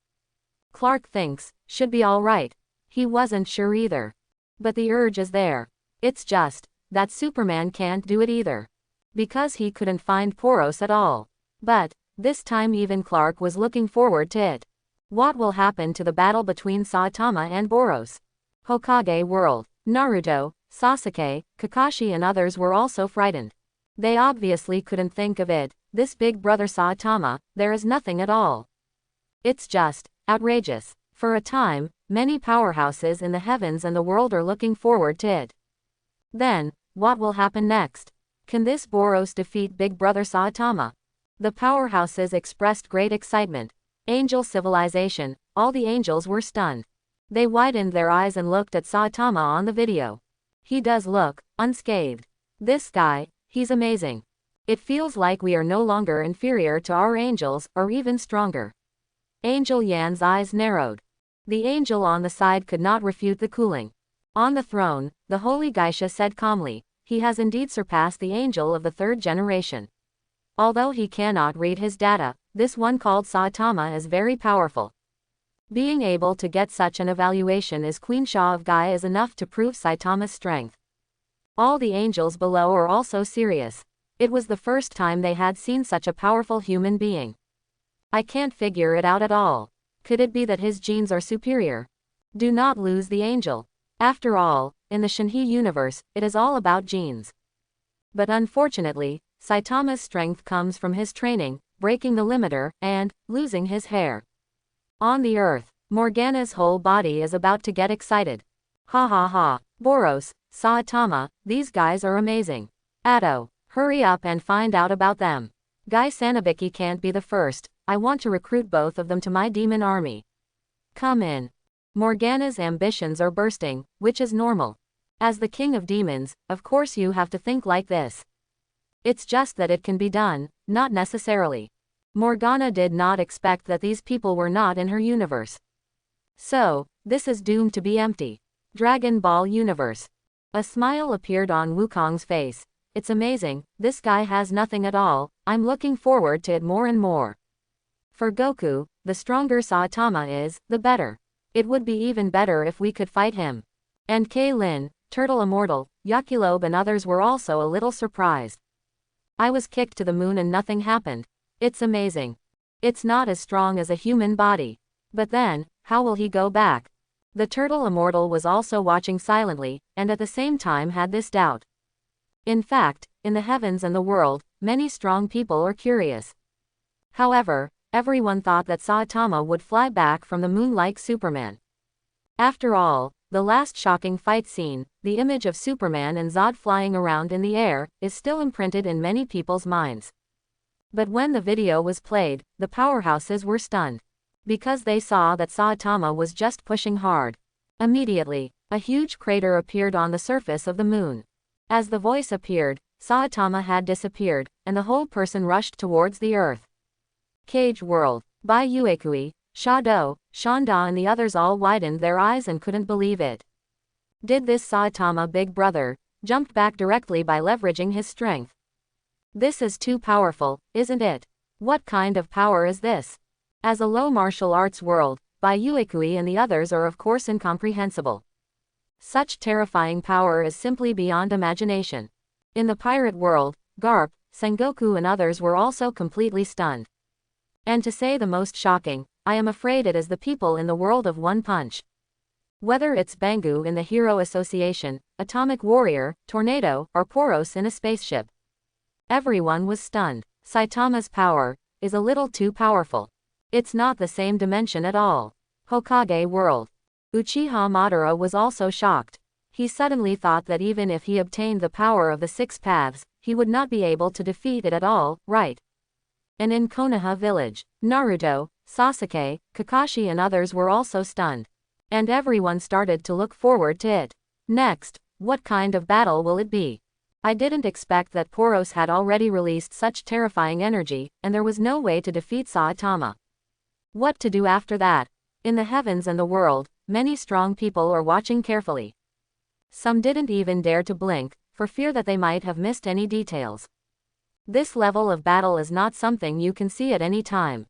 Clark thinks, should be alright. He wasn't sure either. But the urge is there. It's just that Superman can't do it either. Because he couldn't find Poros at all. But this time even Clark was looking forward to it. What will happen to the battle between Saitama and Boros? Hokage World. Naruto, Sasuke, Kakashi and others were also frightened. They obviously couldn't think of it. This big brother Saitama, there is nothing at all. It's just outrageous. For a time, many powerhouses in the heavens and the world are looking forward to it. Then, what will happen next? Can this Boros defeat big brother Saitama? The powerhouses expressed great excitement. Angel civilization, all the angels were stunned. They widened their eyes and looked at Saitama on the video. He does look unscathed. This guy, he's amazing. It feels like we are no longer inferior to our angels, or even stronger. Angel Yan's eyes narrowed. The angel on the side could not refute the cooling. On the throne, the holy Geisha said calmly, he has indeed surpassed the angel of the third generation. Although he cannot read his data, this one called Saitama is very powerful. Being able to get such an evaluation as Queen Shah of Gaia is enough to prove Saitama's strength. All the angels below are also serious. It was the first time they had seen such a powerful human being. I can't figure it out at all. Could it be that his genes are superior? Do not lose the angel. After all, in the Shinhei universe, it is all about genes. But unfortunately, Saitama's strength comes from his training, breaking the limiter, and losing his hair. On the earth, Morgana's whole body is about to get excited. Ha ha ha. Boros, Saitama, these guys are amazing. Atto, hurry up and find out about them. Guy Sanabiki can't be the first. I want to recruit both of them to my demon army. Come in. Morgana's ambitions are bursting, which is normal. As the king of demons, of course you have to think like this. It's just that it can be done, not necessarily. Morgana did not expect that these people were not in her universe. So, this is doomed to be empty. Dragon Ball Universe. A smile appeared on Wukong's face. It's amazing, this guy has nothing at all, I'm looking forward to it more and more. For Goku, the stronger Saitama is, the better. It would be even better if we could fight him. And K-Lin, Turtle Immortal, Yakilobe and others were also a little surprised. I was kicked to the moon and nothing happened. It's amazing. It's not as strong as a human body. But then, how will he go back? The Turtle Immortal was also watching silently, and at the same time had this doubt. In fact, in the heavens and the world, many strong people are curious. However, everyone thought that Saitama would fly back from the moon like Superman. After all, the last shocking fight scene, the image of Superman and Zod flying around in the air, is still imprinted in many people's minds. But when the video was played, the powerhouses were stunned. Because they saw that Saitama was just pushing hard. Immediately, a huge crater appeared on the surface of the moon. As the voice appeared, Saitama had disappeared, and the whole person rushed towards the earth. Cage World. Bai Uekui, Shado, Shanda and the others all widened their eyes and couldn't believe it. Did this Saitama big brother jumped back directly by leveraging his strength? This is too powerful, isn't it? What kind of power is this? As a low martial arts world, Bai Uekui and the others are of course incomprehensible. Such terrifying power is simply beyond imagination. In the pirate world, Garp, Sengoku and others were also completely stunned. And to say the most shocking, I am afraid it is the people in the world of One Punch. Whether it's Bangu in the Hero Association, Atomic Warrior, Tornado, or Poros in a spaceship. Everyone was stunned. Saitama's power is a little too powerful. It's not the same dimension at all. Hokage World. Uchiha Madara was also shocked. He suddenly thought that even if he obtained the power of the six paths, he would not be able to defeat it at all, right? And in Konoha village, Naruto, Sasuke, Kakashi and others were also stunned. And everyone started to look forward to it. Next, what kind of battle will it be? I didn't expect that Poros had already released such terrifying energy, and there was no way to defeat Saitama. What to do after that? In the heavens and the world, many strong people are watching carefully. Some didn't even dare to blink, for fear that they might have missed any details. This level of battle is not something you can see at any time.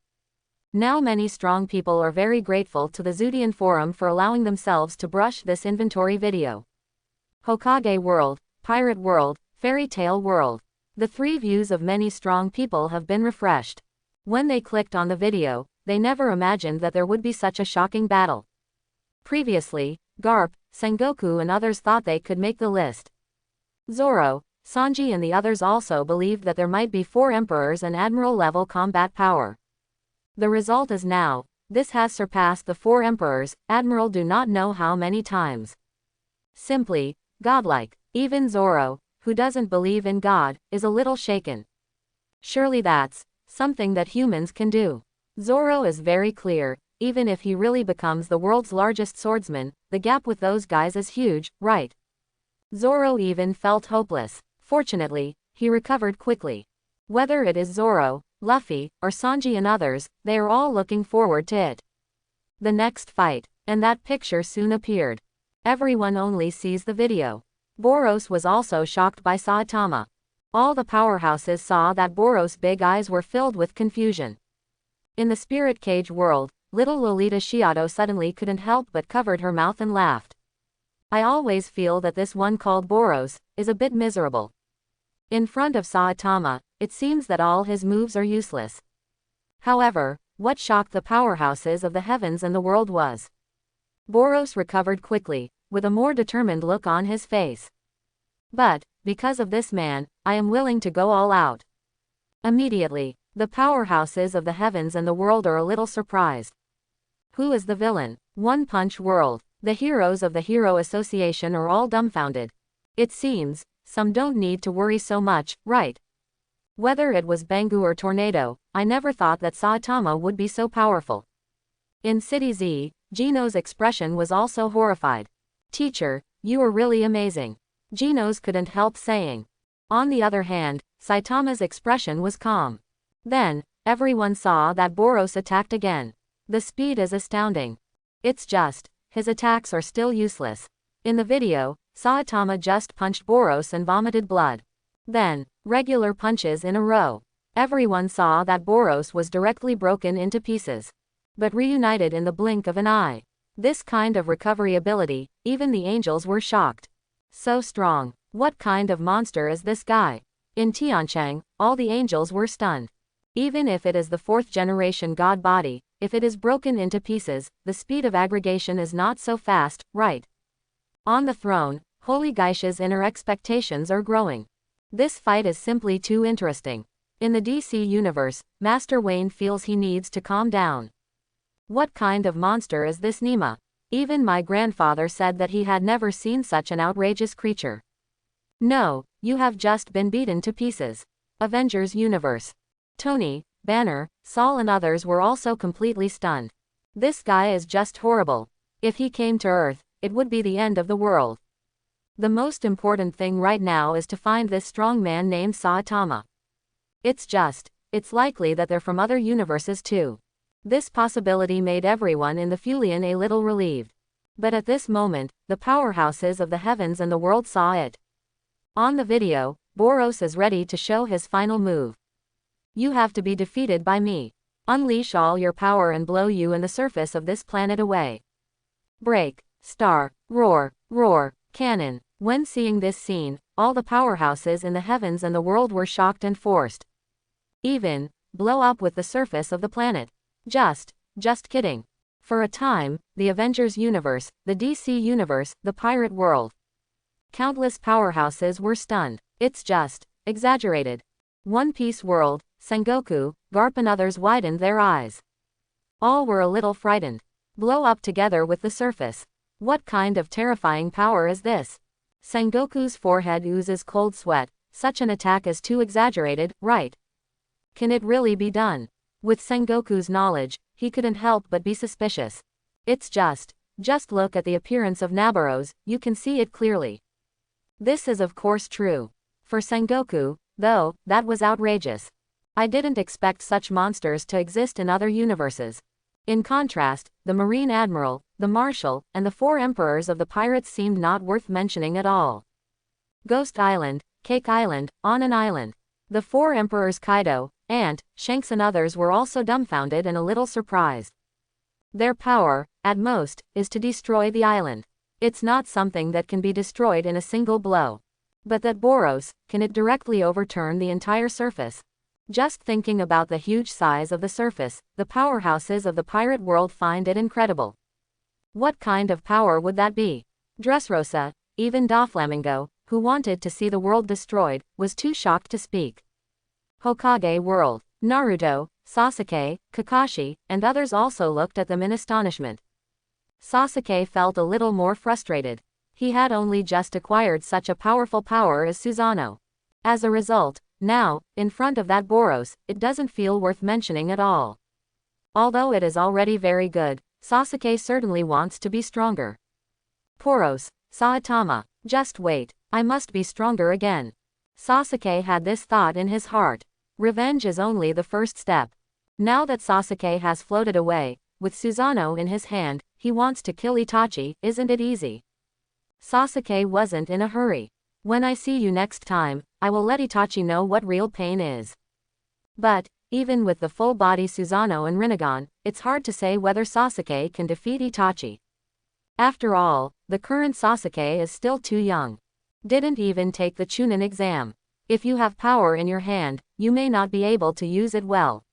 Now many strong people are very grateful to the Zudian forum for allowing themselves to brush this inventory video. Hokage World, Pirate World, Fairy Tale World. The three views of many strong people have been refreshed. When they clicked on the video, they never imagined that there would be such a shocking battle. Previously, Garp, Sengoku and others thought they could make the list. Zoro, Sanji and the others also believed that there might be 4 emperors and admiral-level combat power. The result is now, this has surpassed the 4 emperors, admiral do not know how many times. Simply, godlike. Even Zoro, who doesn't believe in God, is a little shaken. Surely that's something that humans can do. Zoro is very clear, even if he really becomes the world's largest swordsman, the gap with those guys is huge, right? Zoro even felt hopeless. Fortunately, he recovered quickly. Whether it is Zoro, Luffy, or Sanji and others, they are all looking forward to it. The next fight, and that picture soon appeared. Everyone only sees the video. Boros was also shocked by Saitama. All the powerhouses saw that Boros' big eyes were filled with confusion. In the spirit cage world, little Lolita Shiado suddenly couldn't help but covered her mouth and laughed. I always feel that this one called Boros is a bit miserable. In front of Saitama, it seems that all his moves are useless. However, what shocked the powerhouses of the heavens and the world was Boros recovered quickly, with a more determined look on his face. But, because of this man, I am willing to go all out. Immediately, the powerhouses of the heavens and the world are a little surprised. Who is the villain? One Punch World. The heroes of the Hero Association are all dumbfounded. It seems, some don't need to worry so much, right? Whether it was Bangu or Tornado, I never thought that Saitama would be so powerful. In City Z, Geno's expression was also horrified. Teacher, you are really amazing. Geno's couldn't help saying. On the other hand, Saitama's expression was calm. Then, everyone saw that Boros attacked again. The speed is astounding. It's just, his attacks are still useless. In the video, Saitama just punched Boros and vomited blood. Then, regular punches in a row. Everyone saw that Boros was directly broken into pieces, but reunited in the blink of an eye. This kind of recovery ability, even the angels were shocked. So strong. What kind of monster is this guy? In Tianchang, all the angels were stunned. Even if it is the 4th generation god body, if it is broken into pieces, the speed of aggregation is not so fast, right? On the throne, Holy Geisha's inner expectations are growing. This fight is simply too interesting. In the DC universe, Master Wayne feels he needs to calm down. What kind of monster is this Nima? Even my grandfather said that he had never seen such an outrageous creature. No, you have just been beaten to pieces. Avengers Universe. Tony, Banner, Saul and others were also completely stunned. This guy is just horrible. If he came to Earth, it would be the end of the world. The most important thing right now is to find this strong man named Saitama. It's likely that they're from other universes too. This possibility made everyone in the Fulian a little relieved. But at this moment, the powerhouses of the heavens and the world saw it. On the video, Boros is ready to show his final move. You have to be defeated by me. Unleash all your power and blow you and the surface of this planet away. Break, star, roar, roar, cannon. When seeing this scene, all the powerhouses in the heavens and the world were shocked and forced. Even, blow up with the surface of the planet. Just kidding. For a time, the Avengers universe, the DC universe, the pirate world. Countless powerhouses were stunned. It's just exaggerated. One Piece world, Sengoku, Garp and others widened their eyes. All were a little frightened. Blow up together with the surface. What kind of terrifying power is this? Sengoku's forehead oozes cold sweat. Such an attack is too exaggerated, right? Can it really be done? With Sengoku's knowledge, he couldn't help but be suspicious. It's just look at the appearance of Naboros, you can see it clearly. This is of course true. For Sengoku, though, that was outrageous. I didn't expect such monsters to exist in other universes. In contrast, the Marine Admiral, the Marshal, and the 4 Emperors of the Pirates seemed not worth mentioning at all. Ghost Island, Cake Island, on an island. The four emperors Kaido, Ant, Shanks and others were also dumbfounded and a little surprised. Their power, at most, is to destroy the island. It's not something that can be destroyed in a single blow. But that Boros, can it directly overturn the entire surface? Just thinking about the huge size of the surface, the powerhouses of the pirate world find it incredible. What kind of power would that be? Dressrosa, even Doflamingo, who wanted to see the world destroyed, was too shocked to speak. Hokage world. Naruto, Sasuke, Kakashi, and others also looked at them in astonishment. Sasuke felt a little more frustrated. He had only just acquired such a powerful power as Susanoo. As a result, now, in front of that Boros, it doesn't feel worth mentioning at all. Although it is already very good, Sasuke certainly wants to be stronger. Poros, Saitama, just wait, I must be stronger again. Sasuke had this thought in his heart. Revenge is only the first step. Now that Sasuke has floated away, with Susanoo in his hand, he wants to kill Itachi, isn't it easy? Sasuke wasn't in a hurry. When I see you next time, I will let Itachi know what real pain is. But, even with the full-body Susanoo and Rinnegan, it's hard to say whether Sasuke can defeat Itachi. After all, the current Sasuke is still too young. Didn't even take the Chunin exam. If you have power in your hand, you may not be able to use it well.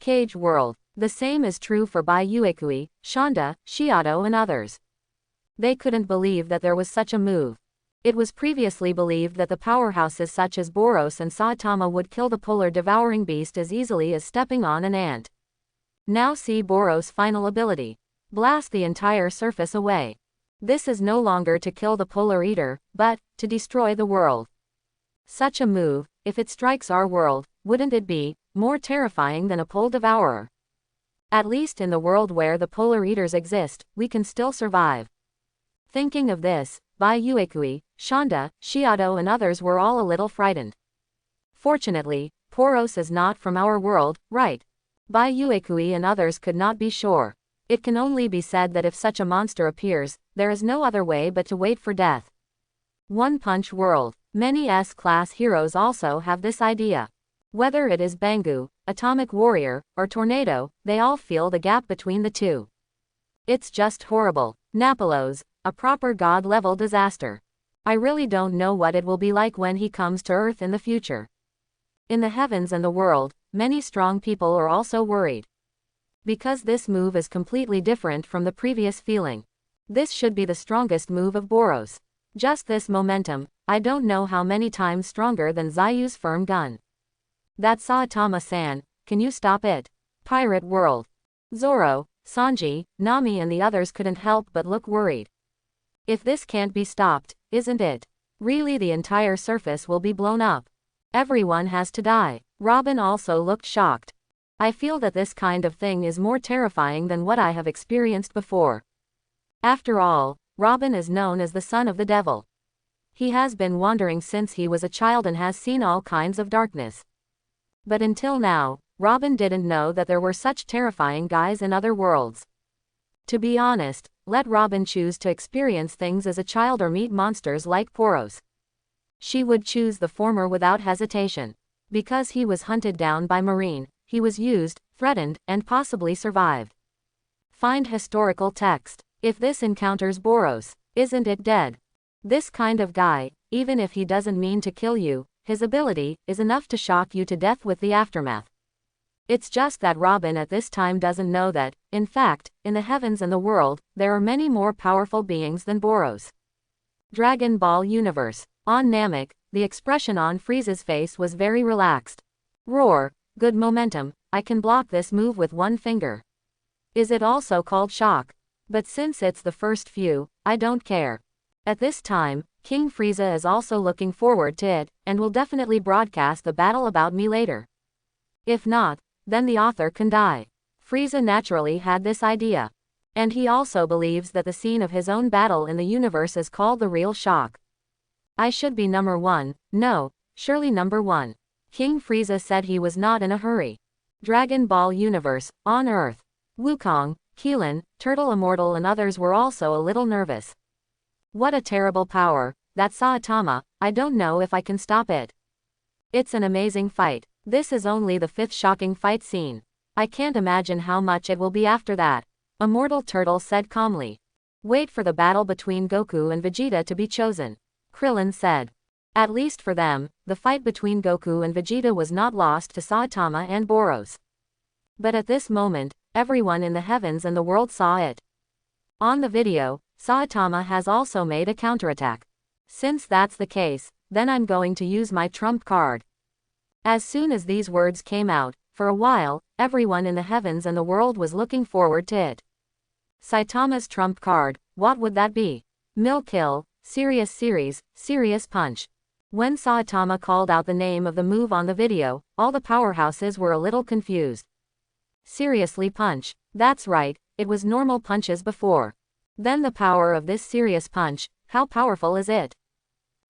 Cage World. The same is true for Bai Uekui, Shonda, Shiado and others. They couldn't believe that there was such a move. It was previously believed that the powerhouses such as Boros and Saitama would kill the polar devouring beast as easily as stepping on an ant. Now see Boros' final ability. Blast the entire surface away. This is no longer to kill the polar eater, but to destroy the world. Such a move, if it strikes our world, wouldn't it be more terrifying than a pole devourer? At least in the world where the polar eaters exist, we can still survive. Thinking of this, Bai Uekui, Shonda, Shiado and others were all a little frightened. Fortunately, Boros is not from our world, right? Bai Uekui and others could not be sure. It can only be said that if such a monster appears, there is no other way but to wait for death. One Punch World. Many S-class heroes also have this idea. Whether it is Bangu, Atomic Warrior, or Tornado, they all feel the gap between the two. It's just horrible. Napolos, a proper god-level disaster. I really don't know what it will be like when he comes to Earth in the future. In the heavens and the world, many strong people are also worried. Because this move is completely different from the previous feeling. This should be the strongest move of Boros. Just this momentum, I don't know how many times stronger than Zayu's firm gun. That Saitama-san, can you stop it? Pirate World. Zoro, Sanji, Nami and the others couldn't help but look worried. If this can't be stopped, isn't it? Really the entire surface will be blown up. Everyone has to die. Robin also looked shocked. I feel that this kind of thing is more terrifying than what I have experienced before. After all, Robin is known as the son of the devil. He has been wandering since he was a child and has seen all kinds of darkness. But until now, Robin didn't know that there were such terrifying guys in other worlds. To be honest, let Robin choose to experience things as a child or meet monsters like Boros. She would choose the former without hesitation. Because he was hunted down by Marine, he was used, threatened, and possibly survived. Find historical text. If this encounters Boros, isn't it dead? This kind of guy, even if he doesn't mean to kill you, his ability is enough to shock you to death with the aftermath. It's just that Robin at this time doesn't know that, in fact, in the heavens and the world, there are many more powerful beings than Boros. Dragon Ball Universe. On Namek, the expression on Frieza's face was very relaxed. Roar, good momentum, I can block this move with one finger. Is it also called shock? But since it's the first few, I don't care. At this time, King Frieza is also looking forward to it, and will definitely broadcast the battle about me later. If not, then the author can die. Frieza naturally had this idea. And he also believes that the scene of his own battle in the universe is called the real shock. I should be number one, no, surely number one. King Frieza said he was not in a hurry. Dragon Ball Universe, on Earth. Wukong, Keelan, Turtle Immortal and others were also a little nervous. What a terrible power, that Saitama, I don't know if I can stop it. It's an amazing fight. This is only the 5th shocking fight scene. I can't imagine how much it will be after that. Immortal Turtle said calmly. Wait for the battle between Goku and Vegeta to be chosen. Krillin said. At least for them, the fight between Goku and Vegeta was not lost to Saitama and Boros. But at this moment, everyone in the heavens and the world saw it. On the video, Saitama has also made a counterattack. Since that's the case, then I'm going to use my trump card. As soon as these words came out, for a while, everyone in the heavens and the world was looking forward to it. Saitama's trump card, what would that be? Mill Kill, Serious Series, Serious Punch. When Saitama called out the name of the move on the video, all the powerhouses were a little confused. Seriously Punch. That's right, it was normal punches before. Then the power of this serious punch, how powerful is it?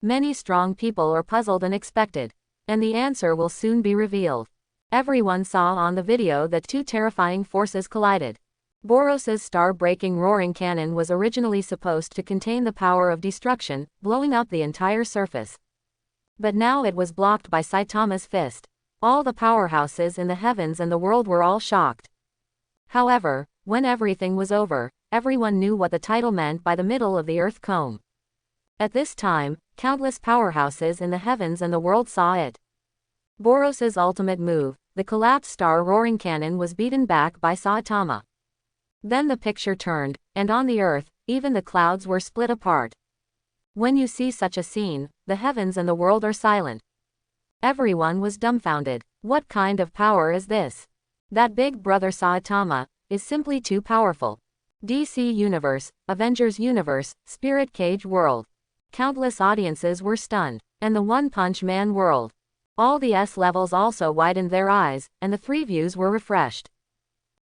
Many strong people are puzzled and expected. And the answer will soon be revealed. Everyone saw on the video that 2 terrifying forces collided. Boros's star-breaking roaring cannon was originally supposed to contain the power of destruction, blowing up the entire surface. But now it was blocked by Saitama's fist. All the powerhouses in the heavens and the world were all shocked. However, when everything was over, everyone knew what the title meant by the middle of the earth comb. At this time, countless powerhouses in the heavens and the world saw it. Boros's ultimate move, the collapsed star roaring cannon, was beaten back by Saitama. Then the picture turned, and on the earth, even the clouds were split apart. When you see such a scene, the heavens and the world are silent. Everyone was dumbfounded. What kind of power is this? That big brother Saitama is simply too powerful. DC Universe, Avengers Universe, Spirit Cage World. Countless audiences were stunned. And the One Punch Man world. All the S levels also widened their eyes, and the 3 views were refreshed.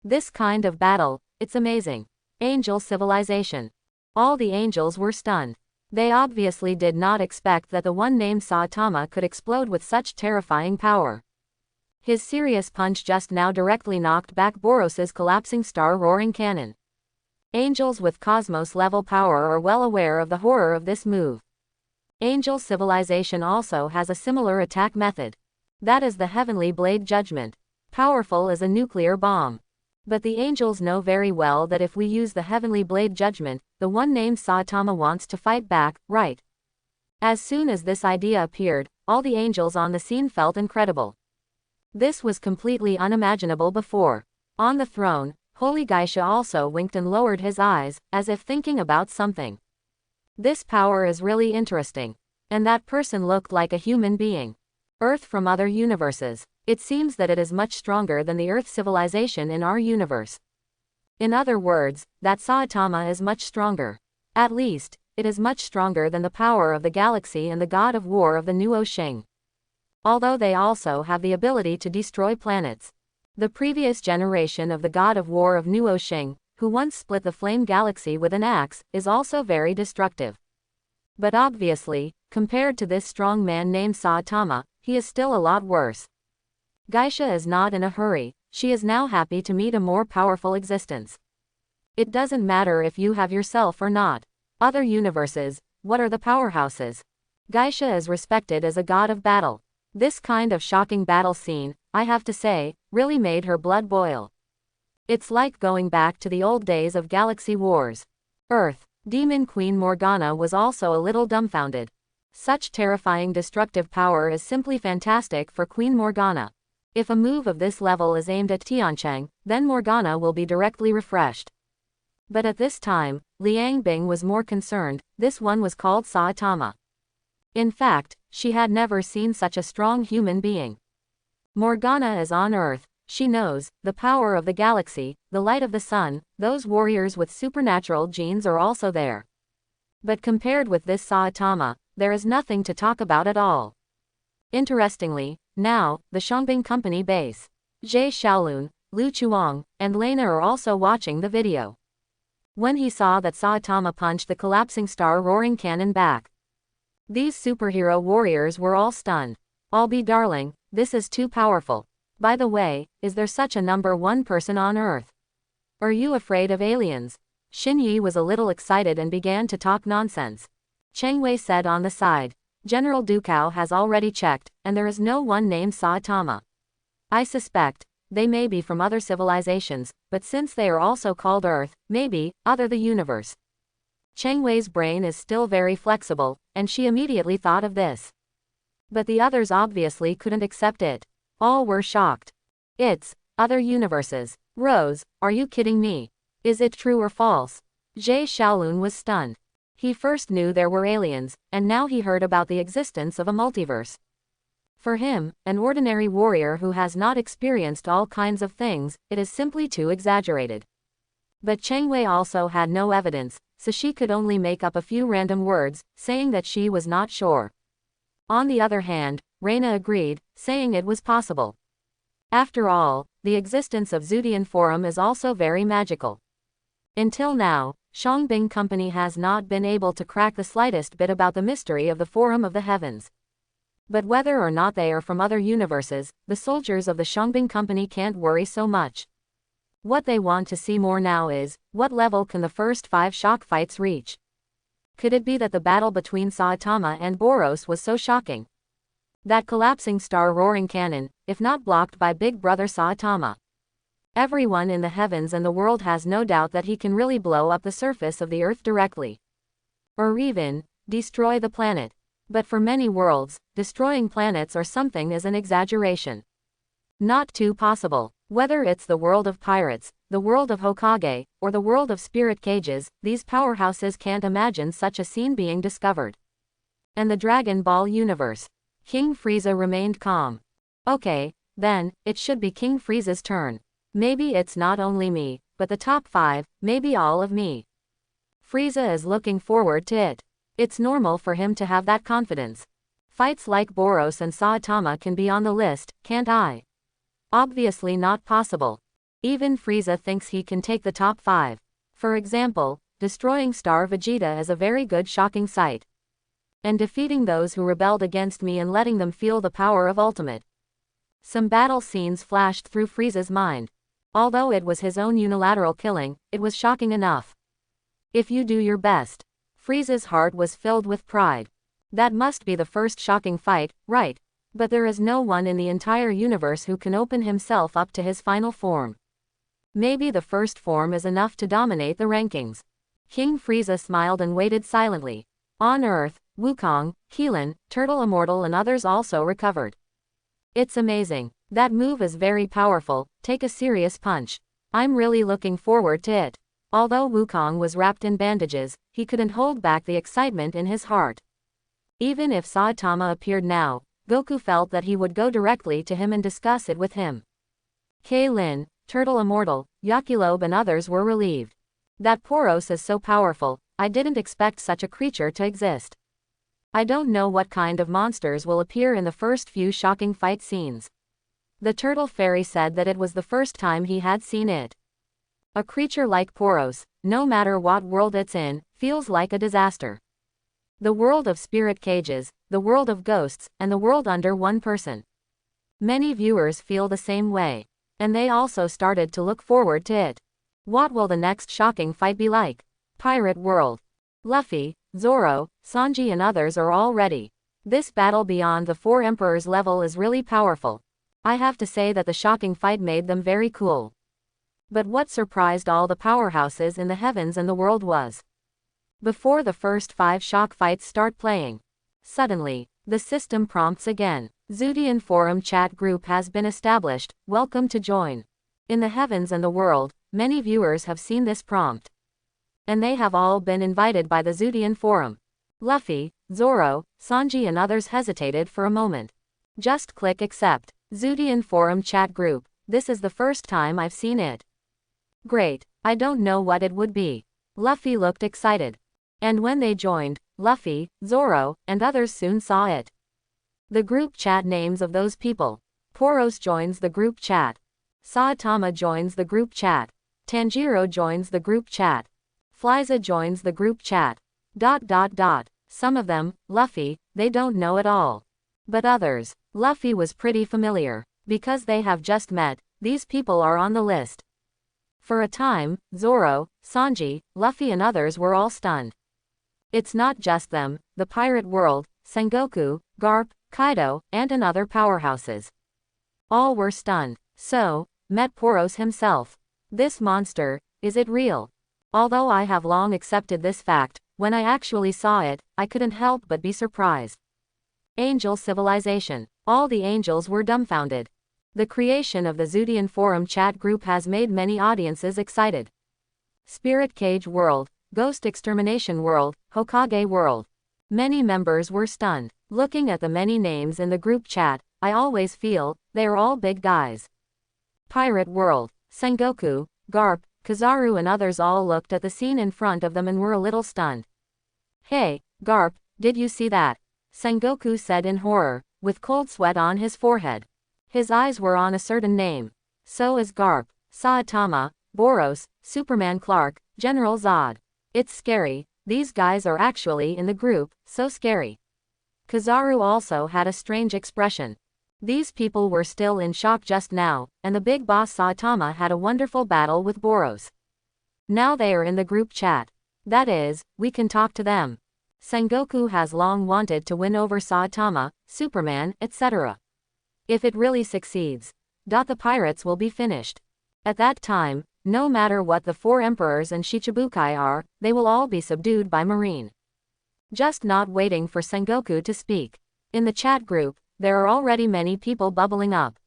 This kind of battle, it's amazing. Angel civilization. All the angels were stunned. They obviously did not expect that the one named Saitama could explode with such terrifying power. His serious punch just now directly knocked back Boros's collapsing star roaring cannon. Angels with cosmos level power are well aware of the horror of this move. Angel civilization also has a similar attack method. That is the Heavenly Blade Judgment. Powerful as a nuclear bomb. But the angels know very well that if we use the Heavenly Blade Judgment, the one named Saitama wants to fight back, right? As soon as this idea appeared, all the angels on the scene felt incredible. This was completely unimaginable before. On the throne, Holy Geisha also winked and lowered his eyes, as if thinking about something. This power is really interesting. And that person looked like a human being. Earth from other universes. It seems that it is much stronger than the Earth civilization in our universe. In other words, that Saitama is much stronger. At least, it is much stronger than the power of the galaxy and the god of war of the Nuo Shing. Although they also have the ability to destroy planets. The previous generation of the god of war of Nuo Shing, who once split the flame galaxy with an axe, is also very destructive. But obviously, compared to this strong man named Saitama, he is still a lot worse. Geisha is not in a hurry, she is now happy to meet a more powerful existence. It doesn't matter if you have yourself or not. Other universes, what are the powerhouses? Geisha is respected as a god of battle. This kind of shocking battle scene, I have to say, really made her blood boil. It's like going back to the old days of galaxy wars. Earth, Demon Queen Morgana was also a little dumbfounded. Such terrifying destructive power is simply fantastic for Queen Morgana. If a move of this level is aimed at Tiancheng, then Morgana will be directly refreshed. But at this time, Liang Bing was more concerned. This one was called Saitama. In fact, she had never seen such a strong human being. Morgana is on Earth, she knows, the power of the galaxy, the light of the sun, those warriors with supernatural genes are also there. But compared with this Saitama, there is nothing to talk about at all. Interestingly, now, the Shangbing Company base. Jie Xiaolun, Lu Chuang, and Lena are also watching the video. When he saw that Saitama punched the collapsing star roaring cannon back. These superhero warriors were all stunned. I'll be darling, this is too powerful. By the way, is there such a number one person on Earth? Are you afraid of aliens? Xinyi was a little excited and began to talk nonsense. Chang Wei said on the side. General Dukao has already checked, and there is no one named Saitama. I suspect they may be from other civilizations, but since they are also called Earth, maybe other the universe. Chang Wei's brain is still very flexible, and she immediately thought of this. But the others obviously couldn't accept it. All were shocked. It's other universes. Rose, are you kidding me? Is it true or false? Jie Shaolun was stunned. He first knew there were aliens, and now he heard about the existence of a multiverse. For him, an ordinary warrior who has not experienced all kinds of things, it is simply too exaggerated. But Chang Wei also had no evidence, so she could only make up a few random words, saying that she was not sure. On the other hand, Reina agreed, saying it was possible. After all, the existence of Zudian Forum is also very magical. Until now, Shongbing Company has not been able to crack the slightest bit about the mystery of the Forum of the Heavens. But whether or not they are from other universes, the soldiers of the Shongbing Company can't worry so much. What they want to see more now is, what level can the first 5 shock fights reach? Could it be that the battle between Saitama and Boros was so shocking? That collapsing star roaring cannon, if not blocked by Big Brother Saitama. Everyone in the heavens and the world has no doubt that he can really blow up the surface of the earth directly. Or even, destroy the planet. But for many worlds, destroying planets or something is an exaggeration. Not too possible. Whether it's the world of pirates, the world of Hokage, or the world of spirit cages, these powerhouses can't imagine such a scene being discovered. And the Dragon Ball universe. King Frieza remained calm. Okay, then, it should be King Frieza's turn. Maybe it's not only me, but the top 5, maybe all of me. Frieza is looking forward to it. It's normal for him to have that confidence. Fights like Boros and Saitama can be on the list, can't I? Obviously not possible. Even Frieza thinks he can take the top 5. For example, destroying Star Vegeta is a very good shocking sight. And defeating those who rebelled against me and letting them feel the power of Ultimate. Some battle scenes flashed through Frieza's mind. Although it was his own unilateral killing, it was shocking enough. If you do your best. Frieza's heart was filled with pride. That must be the first shocking fight, right? But there is no one in the entire universe who can open himself up to his final form. Maybe the first form is enough to dominate the rankings. King Frieza smiled and waited silently. On Earth, Wukong, Keelan, Turtle Immortal and others also recovered. It's amazing. That move is very powerful, take a serious punch. I'm really looking forward to it. Although Wukong was wrapped in bandages, he couldn't hold back the excitement in his heart. Even if Saitama appeared now, Goku felt that he would go directly to him and discuss it with him. Lin, Turtle Immortal, Yakilobe and others were relieved. That Poros is so powerful, I didn't expect such a creature to exist. I don't know what kind of monsters will appear in the first few shocking fight scenes. The Turtle Fairy said that it was the first time he had seen it. A creature like Poros, no matter what world it's in, feels like a disaster. The world of spirit cages, the world of ghosts, and the world under one person. Many viewers feel the same way. And they also started to look forward to it. What will the next shocking fight be like? Pirate World. Luffy, Zoro, Sanji and others are all ready. This battle beyond the 4 Emperors level is really powerful. I have to say that the shocking fight made them very cool. But what surprised all the powerhouses in the heavens and the world was, before the first 5 shock fights start playing, suddenly, the system prompts again. Zudian Forum chat group has been established, welcome to join. In the heavens and the world, many viewers have seen this prompt. And they have all been invited by the Zudian Forum. Luffy, Zoro, Sanji and others hesitated for a moment. Just click accept. Zudian Forum chat group, this is the first time I've seen it. Great, I don't know what it would be. Luffy looked excited. And when they joined, Luffy, Zoro, and others soon saw it. The group chat names of those people. Poros joins the group chat. Saitama joins the group chat. Tanjiro joins the group chat. Frieza joins the group chat. ... Some of them, Luffy, they don't know at all. But others, Luffy was pretty familiar. Because they have just met, these people are on the list. For a time, Zoro, Sanji, Luffy and others were all stunned. It's not just them, the pirate world, Sengoku, Garp, Kaido, and another powerhouses. All were stunned. So, met Boros himself. This monster, is it real? Although I have long accepted this fact, when I actually saw it, I couldn't help but be surprised. Angel civilization. All the angels were dumbfounded. The creation of the Zudian forum chat group has made many audiences excited. Spirit Cage World, Ghost Extermination World, Hokage World. Many members were stunned. Looking at the many names in the group chat, I always feel, they are all big guys. Pirate World, Sengoku, Garp, Kizaru and others all looked at the scene in front of them and were a little stunned. Hey, Garp, did you see that? Sengoku said in horror, with cold sweat on his forehead. His eyes were on a certain name. So is Garp, Saitama, Boros, Superman Clark, General Zod. It's scary, these guys are actually in the group, so scary. Kizaru also had a strange expression. These people were still in shock just now, and the big boss Saitama had a wonderful battle with Boros. Now they are in the group chat. That is, we can talk to them. Sengoku has long wanted to win over Saitama, Superman, etc. If it really succeeds, the pirates will be finished. At that time, no matter what the four emperors and Shichibukai are, they will all be subdued by Marine. Just not waiting for Sengoku to speak. In the chat group, there are already many people bubbling up.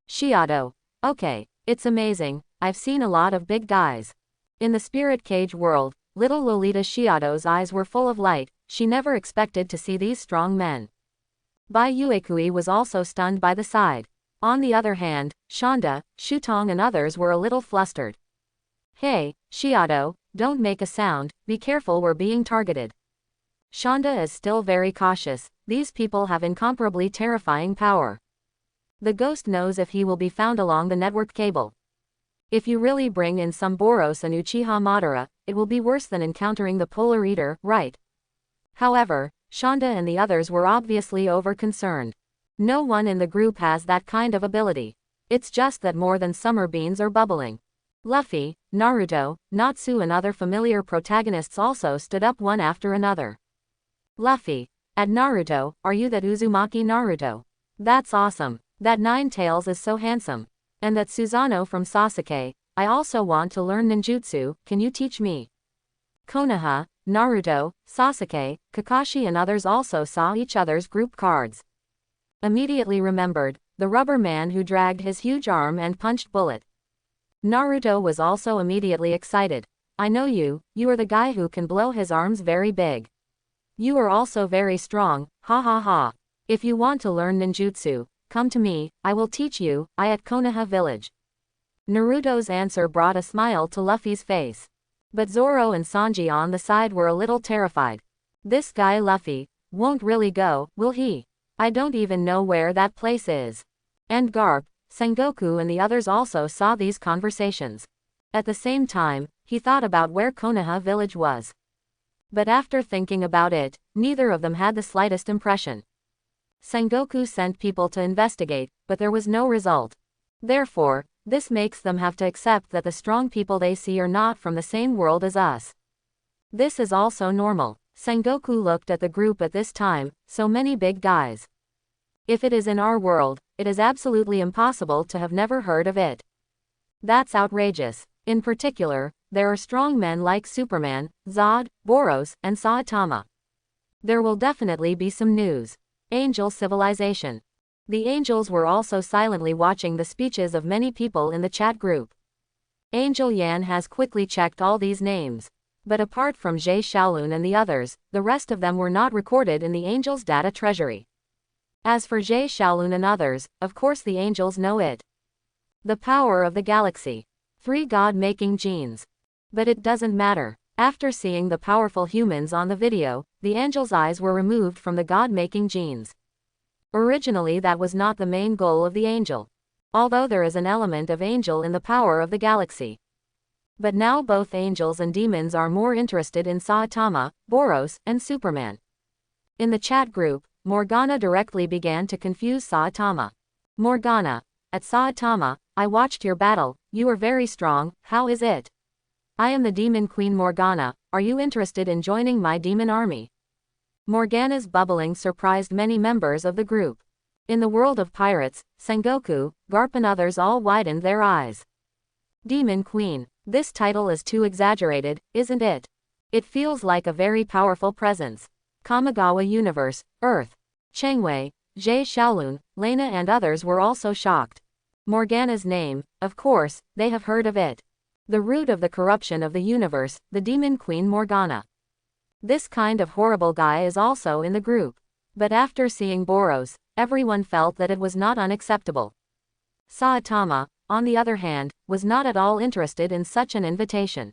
Shiado. Okay, it's amazing, I've seen a lot of big guys. In the Spirit Cage world, little Lolita Shiado's eyes were full of light, she never expected to see these strong men. Bai Uekui was also stunned by the sight. On the other hand, Shonda, Shutong and others were a little flustered. Hey, Shiado, don't make a sound, be careful, we're being targeted. Shonda is still very cautious, these people have incomparably terrifying power. The ghost knows if he will be found along the network cable. If you really bring in some Boros and Uchiha Madara, it will be worse than encountering the Polar Eater, right? However, Shonda and the others were obviously over-concerned. No one in the group has that kind of ability. It's just that more than summer beans are bubbling. Luffy, Naruto, Natsu and other familiar protagonists also stood up one after another. Luffy. At Naruto, are you that Uzumaki Naruto? That's awesome. That Ninetales is so handsome. And that Susanoo from Sasuke, I also want to learn ninjutsu, can you teach me? Konoha, Naruto, Sasuke, Kakashi and others also saw each other's group cards. Immediately remembered, the rubber man who dragged his huge arm and punched Bullet. Naruto was also immediately excited. I know you, you are the guy who can blow his arms very big. You are also very strong, ha ha ha. If you want to learn ninjutsu, come to me, I will teach you, I at Konoha village. Naruto's answer brought a smile to Luffy's face. But Zoro and Sanji on the side were a little terrified. This guy Luffy, won't really go, will he? I don't even know where that place is. And Garp, Sengoku and the others also saw these conversations. At the same time, he thought about where Konoha village was. But after thinking about it, neither of them had the slightest impression. Sengoku sent people to investigate, but there was no result. Therefore, this makes them have to accept that the strong people they see are not from the same world as us. This is also normal. Sengoku looked at the group at this time, so many big guys. If it is in our world, it is absolutely impossible to have never heard of it. That's outrageous. In particular, there are strong men like Superman, Zod, Boros, and Saitama. There will definitely be some news. Angel civilization. The angels were also silently watching the speeches of many people in the chat group. Angel Yan has quickly checked all these names. But apart from Jay Shaolun and the others, the rest of them were not recorded in the angels' data treasury. As for Jay Shaolun and others, of course the angels know it. The power of the galaxy. 3 god-making genes. But it doesn't matter. After seeing the powerful humans on the video, the angel's eyes were removed from the god-making genes. Originally that was not the main goal of the angel. Although there is an element of angel in the power of the galaxy. But now both angels and demons are more interested in Saitama, Boros, and Superman. In the chat group, Morgana directly began to confuse Saitama. Morgana. At Saitama, I watched your battle, you are very strong, how is it? I am the Demon Queen Morgana, are you interested in joining my demon army? Morgana's bubbling surprised many members of the group. In the world of pirates, Sengoku, Garp and others all widened their eyes. Demon Queen. This title is too exaggerated, isn't it? It feels like a very powerful presence. Kamigawa Universe, Earth. Chengwei, Jie Shaolun, Lena and others were also shocked. Morgana's name, of course, they have heard of it. The root of the corruption of the universe, the Demon Queen Morgana. This kind of horrible guy is also in the group. But after seeing Boros, everyone felt that it was not unacceptable. Saitama, on the other hand, was not at all interested in such an invitation.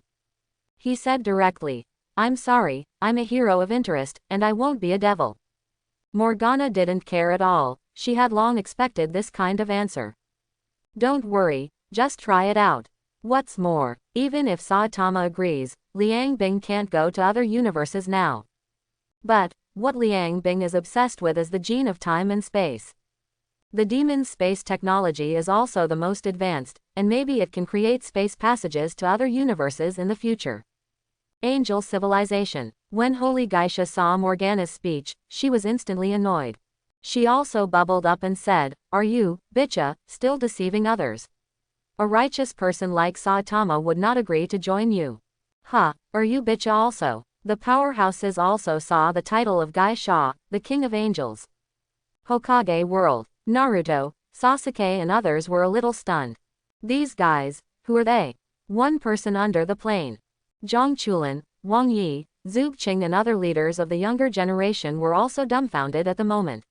He said directly, I'm sorry, I'm a hero of interest, and I won't be a devil. Morgana didn't care at all, she had long expected this kind of answer. Don't worry, just try it out. What's more, even if Saitama agrees, Liang Bing can't go to other universes now. But, what Liang Bing is obsessed with is the gene of time and space. The demon's space technology is also the most advanced, and maybe it can create space passages to other universes in the future. Angel civilization. When Holy Geisha saw Morgana's speech, she was instantly annoyed. She also bubbled up and said, are you, bitcha, still deceiving others? A righteous person like Saitama would not agree to join you. Huh, are you bitcha also? The Powerhouses also saw the title of Geisha, the King of Angels. Hokage World. Naruto, Sasuke and others were a little stunned. These guys, who are they? One person under the plane. Zhang Chulin, Wang Yi, Zhuge Qing and other leaders of the younger generation were also dumbfounded at the moment.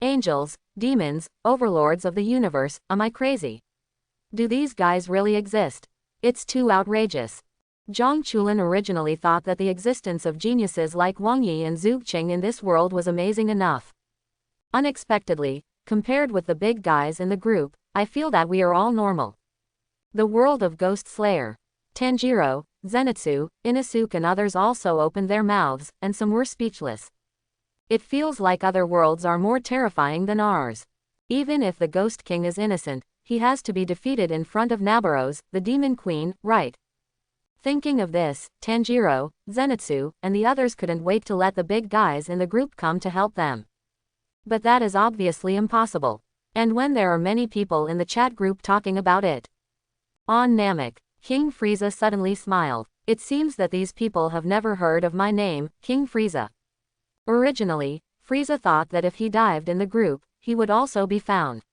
Angels, demons, overlords of the universe, am I crazy? Do these guys really exist? It's too outrageous. Zhang Chulin originally thought that the existence of geniuses like Wang Yi and Zhuge Qing in this world was amazing enough. Unexpectedly, compared with the big guys in the group, I feel that we are all normal. The world of Ghost Slayer. Tanjiro, Zenitsu, Inosuke and others also opened their mouths, and some were speechless. It feels like other worlds are more terrifying than ours. Even if the Ghost King is innocent, he has to be defeated in front of Naboros, the Demon Queen, right? Thinking of this, Tanjiro, Zenitsu, and the others couldn't wait to let the big guys in the group come to help them. But that is obviously impossible. And when there are many people in the chat group talking about it. On Namek, King Frieza suddenly smiled. It seems that these people have never heard of my name, King Frieza. Originally, Frieza thought that if he dived in the group, he would also be found.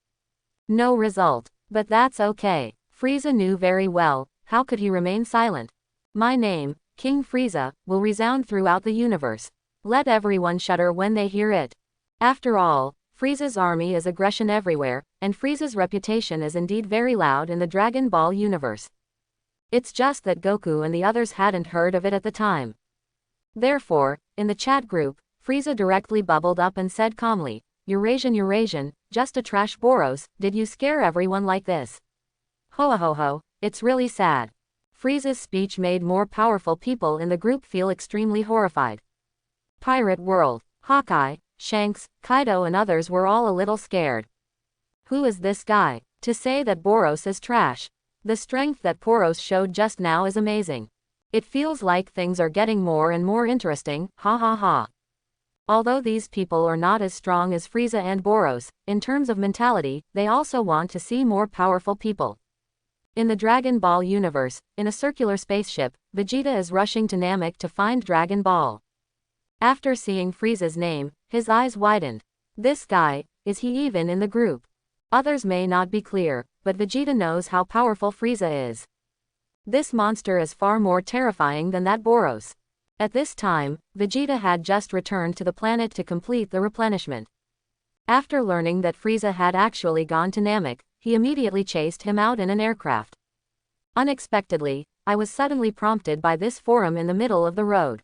No result. But that's okay. Frieza knew very well, how could he remain silent? My name, King Frieza, will resound throughout the universe. Let everyone shudder when they hear it. After all, Frieza's army is aggression everywhere, and Frieza's reputation is indeed very loud in the Dragon Ball universe. It's just that Goku and the others hadn't heard of it at the time. Therefore, in the chat group, Frieza directly bubbled up and said calmly, Eurasian, just a trash Boros, did you scare everyone like this? Ho, it's really sad. Frieza's speech made more powerful people in the group feel extremely horrified. Pirate World. Hawkeye, Shanks, Kaido and others were all a little scared. Who is this guy? To say that Boros is trash. The strength that Boros showed just now is amazing. It feels like things are getting more and more interesting, ha. Although these people are not as strong as Frieza and Boros, in terms of mentality, they also want to see more powerful people. In the Dragon Ball universe, in a circular spaceship, Vegeta is rushing to Namek to find Dragon Ball. After seeing Frieza's name, his eyes widened. This guy, is he even in the group? Others may not be clear, but Vegeta knows how powerful Frieza is. This monster is far more terrifying than that Boros. At this time, Vegeta had just returned to the planet to complete the replenishment. After learning that Frieza had actually gone to Namek, he immediately chased him out in an aircraft. Unexpectedly, I was suddenly prompted by this forum in the middle of the road.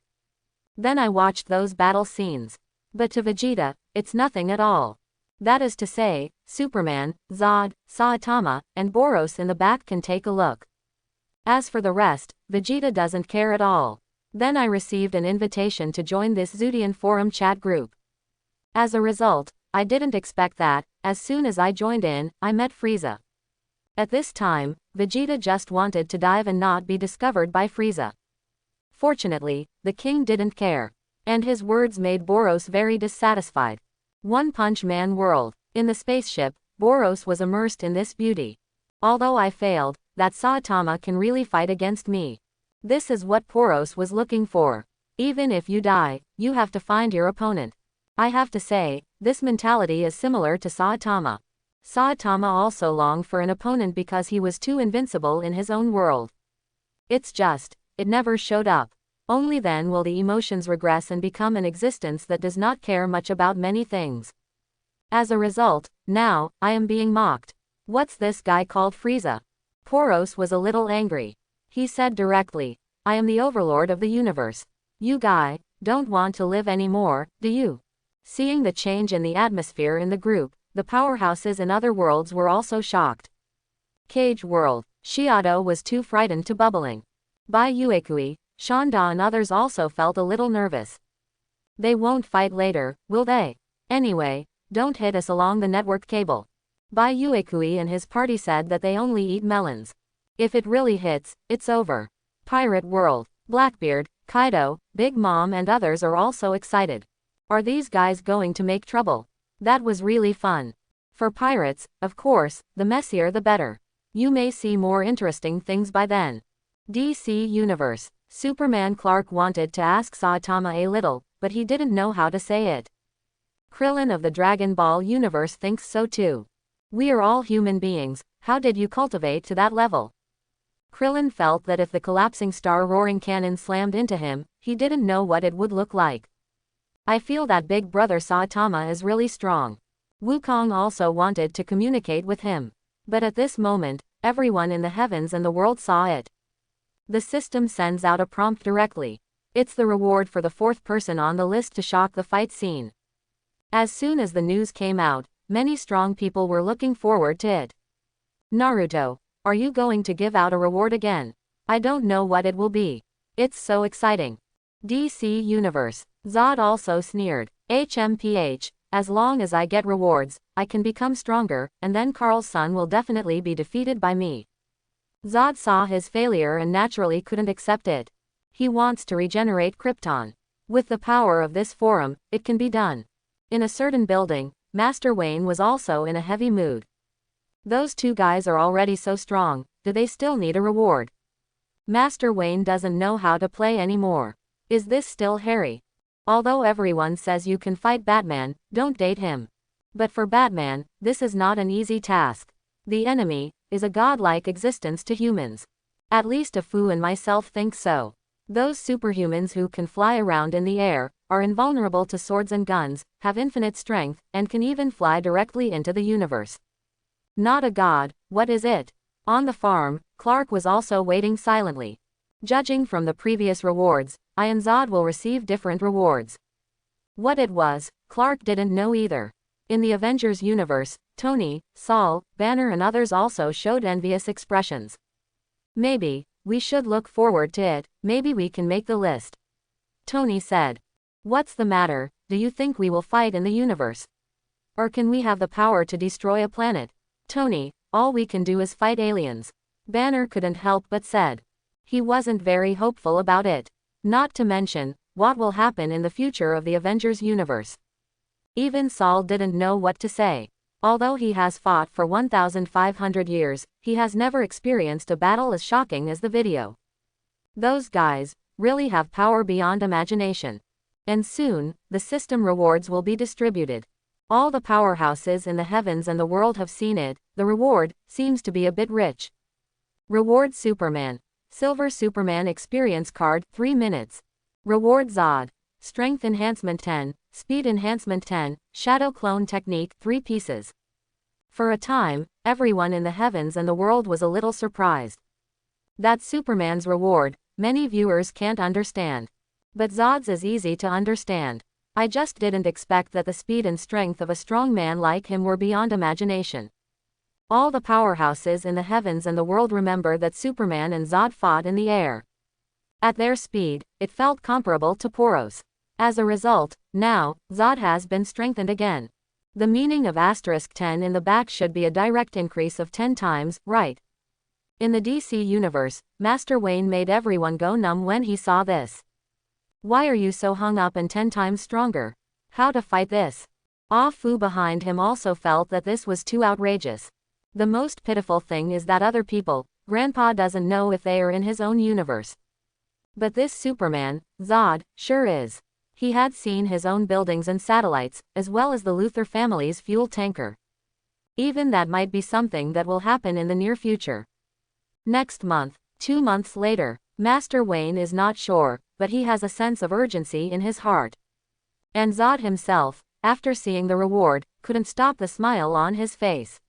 Then I watched those battle scenes. But to Vegeta, it's nothing at all. That is to say, Superman, Zod, Saitama, and Boros in the back can take a look. As for the rest, Vegeta doesn't care at all. Then I received an invitation to join this Zudian forum chat group. As a result, I didn't expect that, as soon as I joined in, I met Frieza. At this time, Vegeta just wanted to dive and not be discovered by Frieza. Fortunately, the king didn't care. And his words made Boros very dissatisfied. One Punch Man world. In the spaceship, Boros was immersed in this beauty. Although I failed, that Saitama can really fight against me. This is what Boros was looking for. Even if you die, you have to find your opponent. I have to say, this mentality is similar to Saitama. Saitama also longed for an opponent because he was too invincible in his own world. It's just, it never showed up. Only then will the emotions regress and become an existence that does not care much about many things. As a result, now, I am being mocked. What's this guy called Frieza? Boros was a little angry. He said directly, I am the overlord of the universe. You guy, don't want to live anymore, do you? Seeing the change in the atmosphere in the group, the powerhouses in other worlds were also shocked. Cage World. Shiado was too frightened to bubbling. Bai Uekui, Shanda and others also felt a little nervous. They won't fight later, will they? Anyway, don't hit us along the network cable. Bai Uekui and his party said that they only eat melons. If it really hits, it's over. Pirate World. Blackbeard, Kaido, Big Mom and others are also excited. Are these guys going to make trouble? That was really fun. For pirates, of course, the messier the better. You may see more interesting things by then. DC Universe. Superman Clark wanted to ask Saitama a little, but he didn't know how to say it. Krillin of the Dragon Ball universe thinks so too. We are all human beings, how did you cultivate to that level? Krillin felt that if the collapsing star roaring cannon slammed into him, he didn't know what it would look like. I feel that Big Brother Saitama is really strong. Wukong also wanted to communicate with him. But at this moment, everyone in the heavens and the world saw it. The system sends out a prompt directly. It's the reward for the fourth person on the list to shock the fight scene. As soon as the news came out, many strong people were looking forward to it. Naruto, are you going to give out a reward again? I don't know what it will be. It's so exciting. DC Universe. Zod also sneered. HMPH, as long as I get rewards, I can become stronger, and then Carl's son will definitely be defeated by me. Zod saw his failure and naturally couldn't accept it. He wants to regenerate Krypton. With the power of this forum, it can be done. In a certain building, Master Wayne was also in a heavy mood. Those two guys are already so strong, do they still need a reward? Master Wayne doesn't know how to play anymore. Is this still Harry? Although everyone says you can fight Batman, don't date him. But for Batman, this is not an easy task. The enemy is a godlike existence to humans. At least Afu and myself think so. Those superhumans who can fly around in the air, are invulnerable to swords and guns, have infinite strength, and can even fly directly into the universe. Not a god, what is it? On the farm, Clark was also waiting silently. Judging from the previous rewards, I and Zod will receive different rewards. What it was, Clark didn't know either. In the Avengers universe, Tony, Saul, Banner and others also showed envious expressions. Maybe, we should look forward to it, maybe we can make the list. Tony said. What's the matter, do you think we will fight in the universe? Or can we have the power to destroy a planet? Tony, all we can do is fight aliens. Banner couldn't help but said. He wasn't very hopeful about it. Not to mention, what will happen in the future of the Avengers universe. Even Saul didn't know what to say. Although he has fought for 1,500 years, he has never experienced a battle as shocking as the video. Those guys really have power beyond imagination. And soon, the system rewards will be distributed. All the powerhouses in the heavens and the world have seen it, the reward seems to be a bit rich. Reward Superman. Silver Superman Experience Card 3 minutes. Reward Zod. Strength Enhancement 10, Speed Enhancement 10, Shadow Clone Technique 3 pieces. For a time, everyone in the heavens and the world was a little surprised. That's Superman's reward, many viewers can't understand. But Zod's is easy to understand. I just didn't expect that the speed and strength of a strong man like him were beyond imagination. All the powerhouses in the heavens and the world remember that Superman and Zod fought in the air. At their speed, it felt comparable to Boros. As a result, now, Zod has been strengthened again. The meaning of *10 in the back should be a direct increase of 10 times, right? In the DC universe, Master Wayne made everyone go numb when he saw this. Why are you so hung up and 10 times stronger? How to fight this? Ah Fu behind him also felt that this was too outrageous. The most pitiful thing is that other people, Grandpa doesn't know if they are in his own universe. But this Superman, Zod, sure is. He had seen his own buildings and satellites, as well as the Luthor family's fuel tanker. Even that might be something that will happen in the near future. Next month, 2 months later, Master Wayne is not sure, but he has a sense of urgency in his heart. And Zod himself, after seeing the reward, couldn't stop the smile on his face.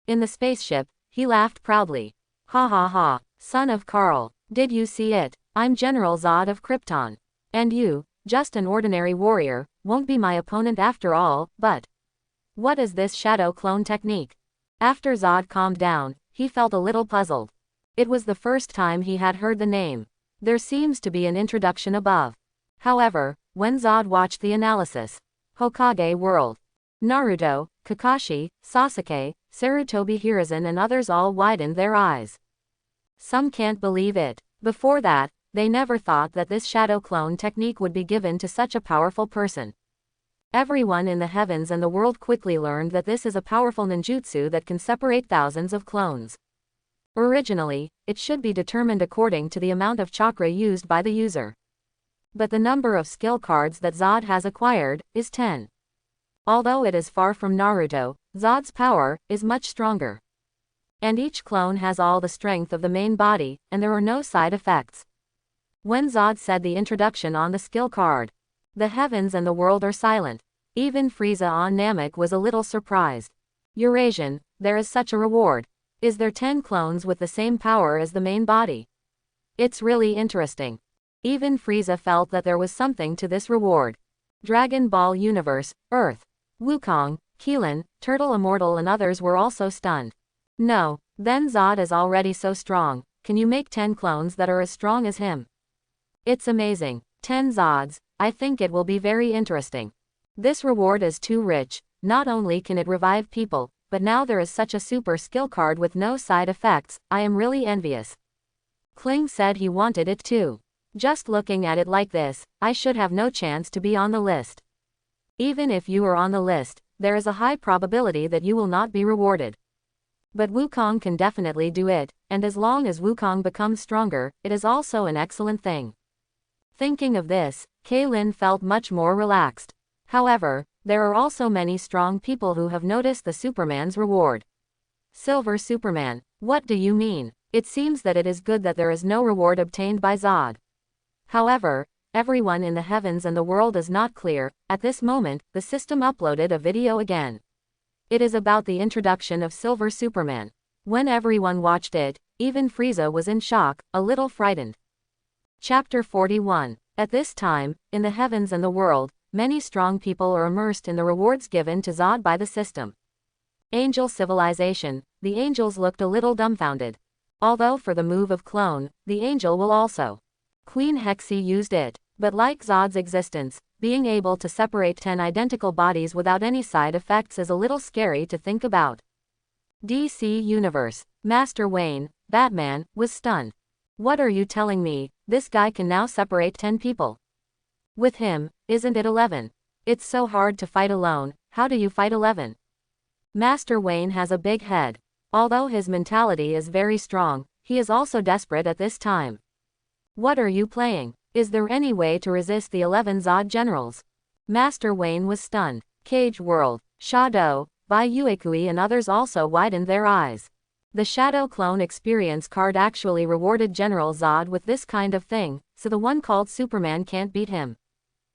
In the spaceship, he laughed proudly. Ha ha ha, son of Karl, did you see it? I'm General Zod of Krypton. And you, just an ordinary warrior, won't be my opponent after all, but what is this shadow clone technique? After Zod calmed down, he felt a little puzzled. It was the first time he had heard the name. There seems to be an introduction above. However, when Zod watched the analysis, Hokage World, Naruto, Kakashi, Sasuke, Sarutobi Hiruzen and others all widened their eyes. Some can't believe it. Before that, they never thought that this shadow clone technique would be given to such a powerful person. Everyone in the heavens and the world quickly learned that this is a powerful ninjutsu that can separate thousands of clones. Originally, it should be determined according to the amount of chakra used by the user. But the number of skill cards that Zod has acquired is 10. Although it is far from Naruto, Zod's power is much stronger. And each clone has all the strength of the main body, and there are no side effects. When Zod said the introduction on the skill card, the heavens and the world are silent. Even Frieza on Namek was a little surprised. Eurasian, there is such a reward. Is there 10 clones with the same power as the main body? It's really interesting. Even Frieza felt that there was something to this reward. Dragon Ball Universe, Earth. Wukong, Keelan, Turtle Immortal and others were also stunned. No, then Zod is already so strong. Can you make 10 clones that are as strong as him? It's amazing. 10 Zods, I think it will be very interesting. This reward is too rich. Not only can it revive people, but now there is such a super skill card with no side effects. I am really envious. Kling said he wanted it too. Just looking at it like this, I should have no chance to be on the list. Even if you are on the list, there is a high probability that you will not be rewarded. But Wukong can definitely do it, and as long as Wukong becomes stronger, it is also an excellent thing. Thinking of this, Kaylin felt much more relaxed. However, there are also many strong people who have noticed the Superman's reward. Silver Superman, what do you mean? It seems that it is good that there is no reward obtained by Zod. However, everyone in the heavens and the world is not clear. At this moment, the system uploaded a video again. It is about the introduction of Silver Superman. When everyone watched it, even Frieza was in shock, a little frightened. Chapter 41. At this time, in the heavens and the world, many strong people are immersed in the rewards given to Zod by the system. Angel Civilization, the angels looked a little dumbfounded. Although for the move of clone, the angel will also. Queen Hexie used it, but like Zod's existence, being able to separate 10 identical bodies without any side effects is a little scary to think about. DC Universe, Master Wayne, Batman, was stunned. What are you telling me? This guy can now separate 10 people. With him, isn't it 11? It's so hard to fight alone. How do you fight 11? Master Wayne has a big head. Although his mentality is very strong, he is also desperate at this time. What are you playing? Is there any way to resist the 11 Zod generals? Master Wayne was stunned. Cage World, Shadow, Bai Yuekui and others also widened their eyes. The Shadow Clone Experience card actually rewarded General Zod with this kind of thing, so the one called Superman can't beat him.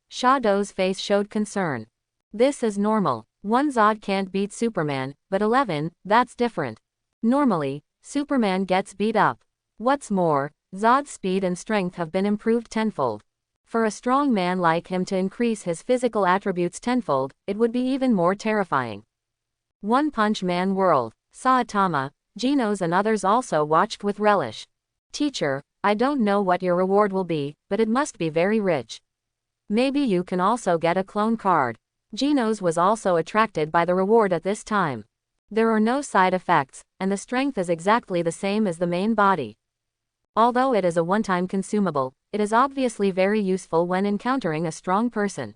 Shadow's face showed concern. This is normal. One Zod can't beat Superman, but 11, that's different. Normally, Superman gets beat up. What's more, Zod's speed and strength have been improved tenfold. For a strong man like him to increase his physical attributes tenfold, it would be even more terrifying. One Punch Man World, Saitama, Genos and others also watched with relish. Teacher, I don't know what your reward will be, but it must be very rich. Maybe you can also get a clone card. Genos was also attracted by the reward at this time. There are no side effects, and the strength is exactly the same as the main body. Although it is a one-time consumable, it is obviously very useful when encountering a strong person.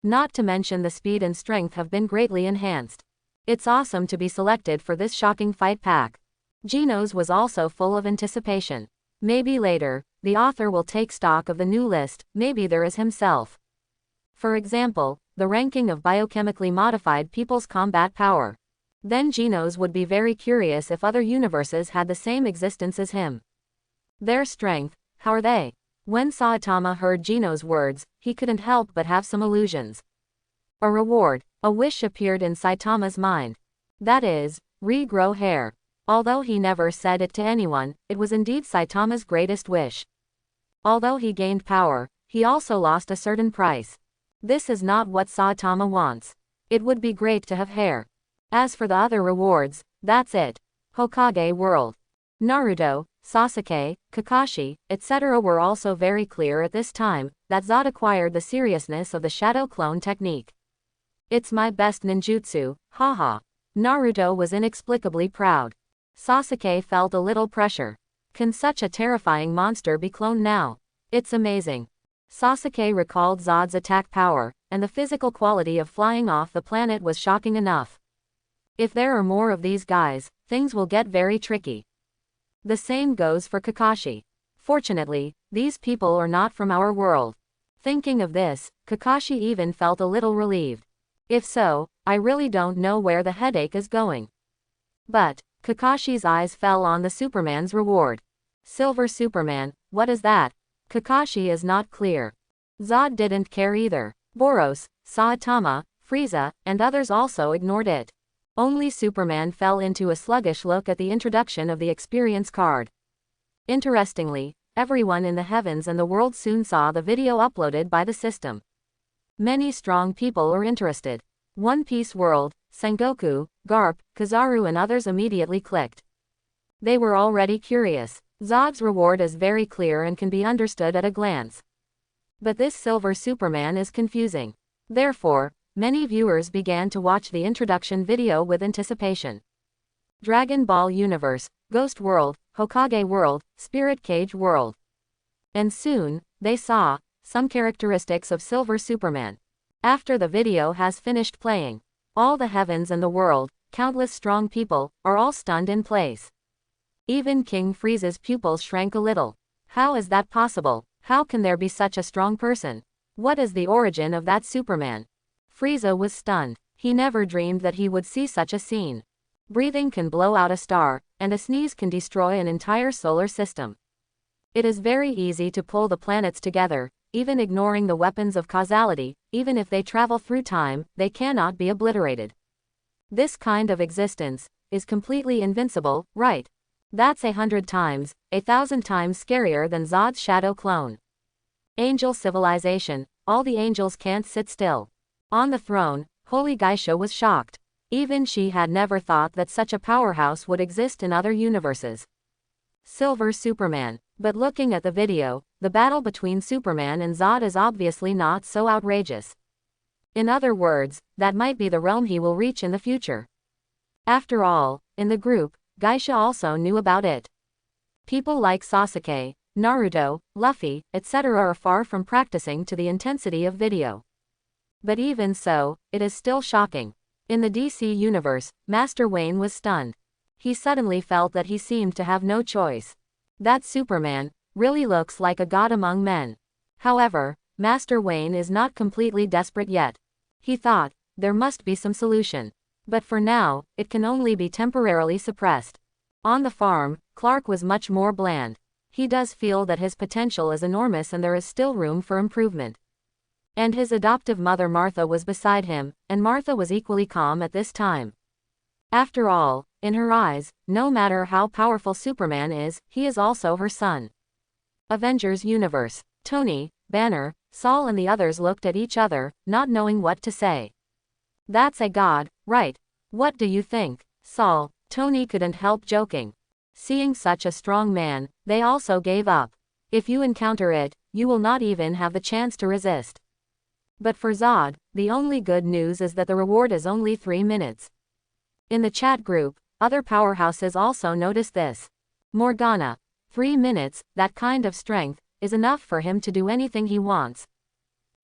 Not to mention the speed and strength have been greatly enhanced. It's awesome to be selected for this shocking fight pack. Genos was also full of anticipation. Maybe later, the author will take stock of the new list, maybe there is himself. For example, the ranking of biochemically modified people's combat power. Then Genos would be very curious if other universes had the same existence as him. Their strength, how are they? When Saitama heard Genos' words, he couldn't help but have some illusions. A reward, a wish appeared in Saitama's mind. That is, regrow hair. Although he never said it to anyone, it was indeed Saitama's greatest wish. Although he gained power, he also lost a certain price. This is not what Saitama wants. It would be great to have hair. As for the other rewards, that's it. Hokage world. Naruto, Sasuke, Kakashi, etc. were also very clear at this time that Zod acquired the seriousness of the shadow clone technique. It's my best ninjutsu, haha. Naruto was inexplicably proud. Sasuke felt a little pressure. Can such a terrifying monster be cloned now? It's amazing. Sasuke recalled Zod's attack power, and the physical quality of flying off the planet was shocking enough. If there are more of these guys, things will get very tricky. The same goes for Kakashi. Fortunately, these people are not from our world. Thinking of this, Kakashi even felt a little relieved. If so, I really don't know where the headache is going. But, Kakashi's eyes fell on the Superman's reward. Silver Superman, what is that? Kakashi is not clear. Zod didn't care either. Boros, Saitama, Frieza, and others also ignored it. Only Superman fell into a sluggish look at the introduction of the experience card. Interestingly, everyone in the heavens and the world soon saw the video uploaded by the system. Many strong people are interested. One Piece World, Sengoku, Garp, Kizaru and others immediately clicked. They were already curious. Zod's reward is very clear and can be understood at a glance. But this Silver Superman is confusing. Therefore, many viewers began to watch the introduction video with anticipation. Dragon Ball Universe, Ghost World, Hokage World, Spirit Cage World. And soon, they saw some characteristics of Silver Superman. After the video has finished playing, all the heavens and the world, countless strong people, are all stunned in place. Even King Frieza's pupils shrank a little. How is that possible? How can there be such a strong person? What is the origin of that Superman? Frieza was stunned. He never dreamed that he would see such a scene. Breathing can blow out a star, and a sneeze can destroy an entire solar system. It is very easy to pull the planets together, even ignoring the weapons of causality. Even if they travel through time, they cannot be obliterated. This kind of existence is completely invincible, right? That's 100 times, 1,000 times scarier than Zod's shadow clone. Angel civilization, all the angels can't sit still. On the throne, Holy Geisha was shocked. Even she had never thought that such a powerhouse would exist in other universes. Silver Superman. But looking at the video, the battle between Superman and Zod is obviously not so outrageous. In other words, that might be the realm he will reach in the future. After all, in the group, Geisha also knew about it. People like Sasuke, Naruto, Luffy, etc. are far from practicing to the intensity of video. But even so, it is still shocking. In the DC universe, Master Wayne was stunned. He suddenly felt that he seemed to have no choice. That Superman really looks like a god among men. However, Master Wayne is not completely desperate yet. He thought, there must be some solution. But for now, it can only be temporarily suppressed. On the farm, Clark was much more bland. He does feel that his potential is enormous and there is still room for improvement. And his adoptive mother Martha was beside him, and Martha was equally calm at this time. After all, in her eyes, no matter how powerful Superman is, he is also her son. Avengers Universe. Tony, Banner, Saul and the others looked at each other, not knowing what to say. That's a god, right? What do you think, Saul? Tony couldn't help joking. Seeing such a strong man, they also gave up. If you encounter it, you will not even have the chance to resist. But for Zod, the only good news is that the reward is only 3 minutes. In the chat group, other powerhouses also noticed this. Morgana. 3 minutes, that kind of strength, is enough for him to do anything he wants.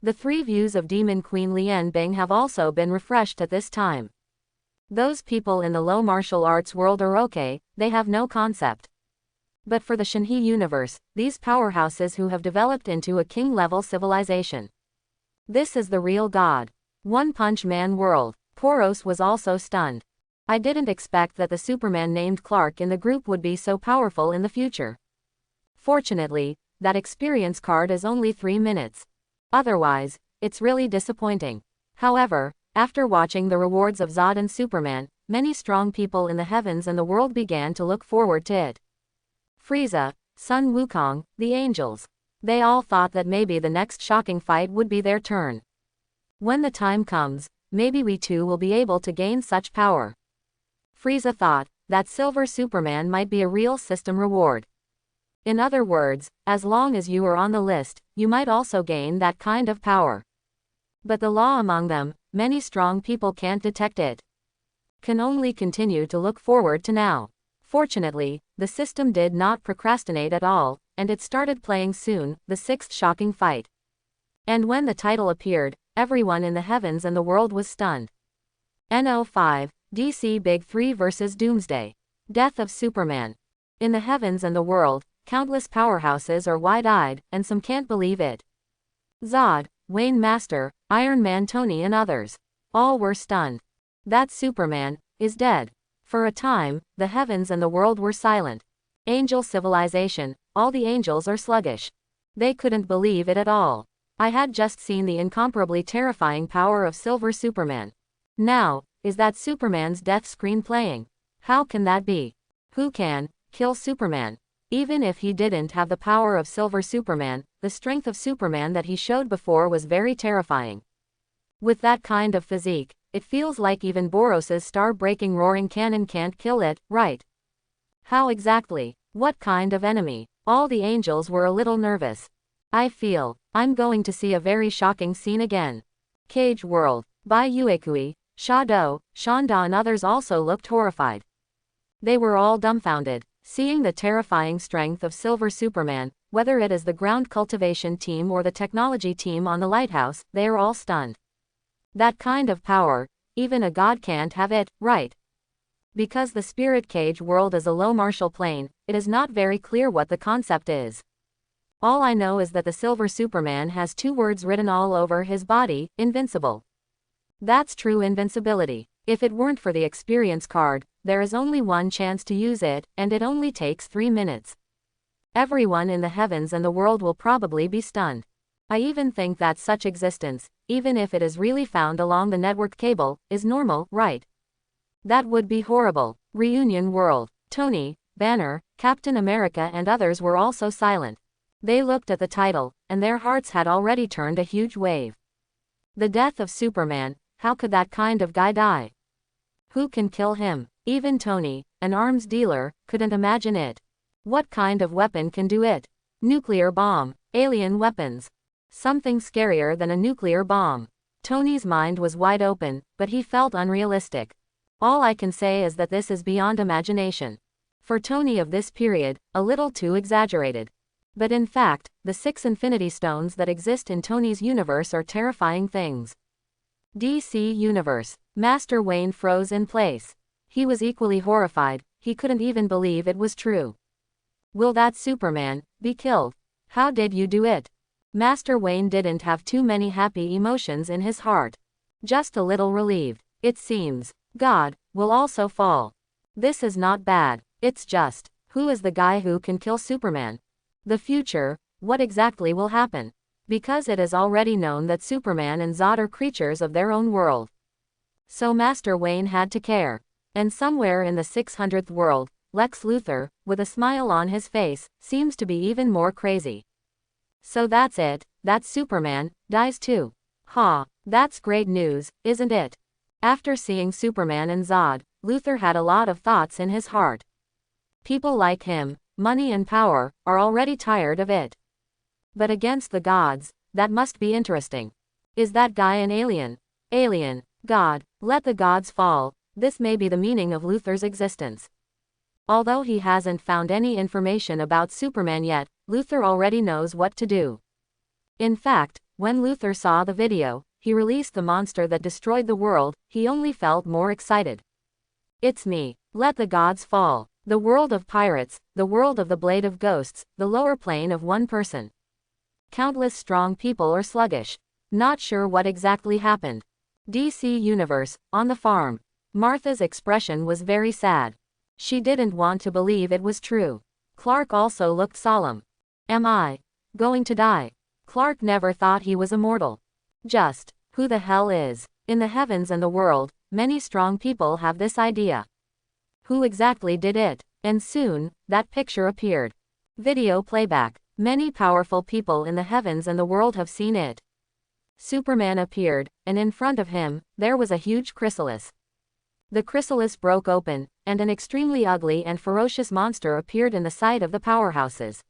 The 3 views of Demon Queen Lian Bing have also been refreshed at this time. Those people in the low martial arts world are okay, they have no concept. But for the Shinhee universe, these powerhouses who have developed into a king-level civilization. This is the real god. One Punch Man world. Boros was also stunned. I didn't expect that the Superman named Clark in the group would be so powerful in the future. Fortunately, that experience card is only 3 minutes. Otherwise, it's really disappointing. However, after watching the rewards of Zod and Superman, many strong people in the heavens and the world began to look forward to it. Frieza, Sun Wukong, the angels. They all thought that maybe the next shocking fight would be their turn. When the time comes, maybe we too will be able to gain such power. Frieza thought that Silver Superman might be a real system reward. In other words, as long as you are on the list, you might also gain that kind of power. But the law among them, many strong people can't detect it. Can only continue to look forward to now. Fortunately, the system did not procrastinate at all, and it started playing soon, the 6th shocking fight. And when the title appeared, everyone in the heavens and the world was stunned. NO5, DC Big 3 vs Doomsday. Death of Superman. In the heavens and the world, countless powerhouses are wide-eyed, and some can't believe it. Zod, Wayne Master, Iron Man Tony and others. All were stunned. That Superman is dead. For a time, the heavens and the world were silent. Angel civilization, all the angels are sluggish. They couldn't believe it at all. I had just seen the incomparably terrifying power of Silver Superman. Now, is that Superman's death screen playing? How can that be? Who can kill Superman? Even if he didn't have the power of Silver Superman, the strength of Superman that he showed before was very terrifying. With that kind of physique, it feels like even Boros's star-breaking roaring cannon can't kill it, right? How exactly? What kind of enemy? All the angels were a little nervous. I feel I'm going to see a very shocking scene again. Cage World. Bai Yuekui, Shadow, Shanda and others also looked horrified. They were all dumbfounded, seeing the terrifying strength of Silver Superman, whether it is the ground cultivation team or the technology team on the lighthouse, they are all stunned. That kind of power, even a god can't have it, right? Because the spirit cage world is a low martial plane, it is not very clear what the concept is. All I know is that the Silver Superman has 2 words written all over his body, invincible. That's true invincibility. If it weren't for the experience card, there is only one chance to use it, and it only takes 3 minutes. Everyone in the heavens and the world will probably be stunned. I even think that such existence, even if it is really found along the network cable, is normal, right? That would be horrible. Reunion World. Tony, Banner, Captain America and others were also silent. They looked at the title, and their hearts had already turned a huge wave. The death of Superman, how could that kind of guy die? Who can kill him? Even Tony, an arms dealer, couldn't imagine it. What kind of weapon can do it? Nuclear bomb, alien weapons. Something scarier than a nuclear bomb. Tony's mind was wide open, but he felt unrealistic. All I can say is that this is beyond imagination. For Tony of this period, a little too exaggerated. But in fact, the 6 Infinity Stones that exist in Tony's universe are terrifying things. DC Universe. Master Wayne froze in place. He was equally horrified, he couldn't even believe it was true. Will that Superman be killed? How did you do it? Master Wayne didn't have too many happy emotions in his heart. Just a little relieved. It seems God will also fall. This is not bad. It's just, who is the guy who can kill Superman? The future, what exactly will happen? Because it is already known that Superman and Zod are creatures of their own world. So Master Wayne had to care. And somewhere in the 600th world, Lex Luthor, with a smile on his face, seems to be even more crazy. So that's it, that Superman dies too. Ha, that's great news, isn't it? After seeing Superman and Zod, Luthor had a lot of thoughts in his heart. People like him, money and power, are already tired of it. But against the gods, that must be interesting. Is that guy an alien? Alien, God, let the gods fall, This may be the meaning of Luthor's existence. Although he hasn't found any information about Superman yet, Luthor already knows what to do. In fact, when Luthor saw the video, he released the monster that destroyed the world, he only felt more excited. It's me. Let the gods fall. The world of pirates, the world of the blade of ghosts, the lower plane of one person. Countless strong people are sluggish. Not sure what exactly happened. DC Universe, on the farm. Martha's expression was very sad. She didn't want to believe it was true. Clark also looked solemn. Am I going to die? Clark never thought he was immortal. Just, who the hell is? In the heavens and the world, many strong people have this idea. Who exactly did it? And soon, that picture appeared. Video playback. Many powerful people in the heavens and the world have seen it. Superman appeared, and in front of him, there was a huge chrysalis. The chrysalis broke open, and an extremely ugly and ferocious monster appeared in the sight of the Powerhouses.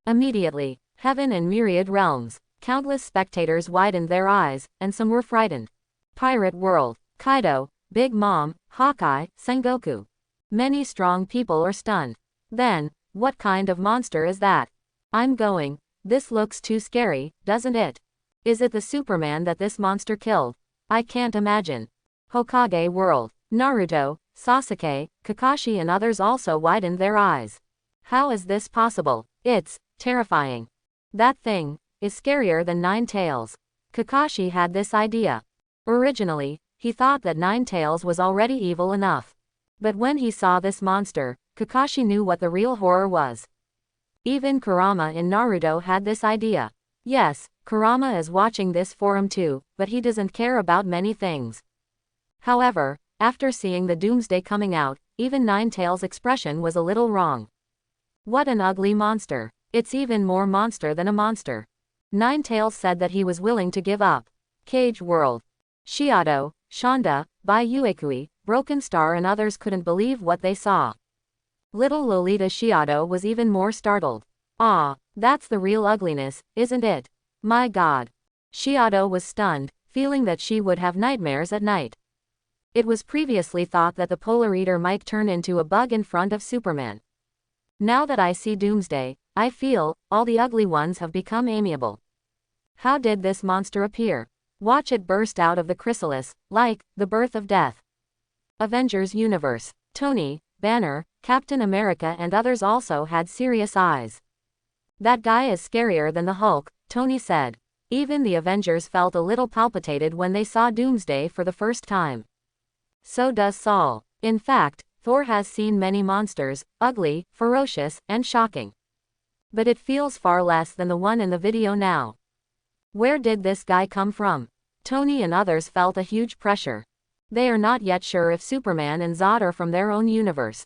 Immediately, heaven and myriad realms, countless spectators widened their eyes, and some were frightened. Pirate world, Kaido, Big Mom, Hawkeye, Sengoku. Many strong people are stunned. Then, what kind of monster is that? I'm going. This looks too scary, doesn't it? Is it the Superman that this monster killed? I can't imagine. Hokage world. Naruto, Sasuke, Kakashi and others also widened their eyes. How is this possible? It's terrifying. That thing is scarier than Nine Tails. Kakashi had this idea. Originally, he thought that Nine Tails was already evil enough. But when he saw this monster, Kakashi knew what the real horror was. Even Kurama in Naruto had this idea. Yes, Kurama is watching this forum too, but he doesn't care about many things. However, after seeing the Doomsday coming out, even Nine Tails' expression was a little wrong. What an ugly monster. It's even more monster than a monster. Nine Tails said that he was willing to give up. Cage world. Shiado, Shonda, Bai Uekui, Broken Star and others couldn't believe what they saw. Little Lolita Shiado was even more startled. Ah, that's the real ugliness, isn't it? My God. Shiado was stunned, feeling that she would have nightmares at night. It was previously thought that the Polar Eater might turn into a bug in front of Superman. Now that I see Doomsday, I feel all the ugly ones have become amiable. How did this monster appear? Watch it burst out of the chrysalis, like the birth of death. Avengers Universe. Tony, Banner, Captain America and others also had serious eyes. That guy is scarier than the Hulk, Tony said. Even the Avengers felt a little palpitated when they saw Doomsday for the first time. So does Saul. In fact, Thor has seen many monsters, ugly, ferocious, and shocking. But it feels far less than the one in the video now. Where did this guy come from? Tony and others felt a huge pressure. They are not yet sure if Superman and Zod are from their own universe.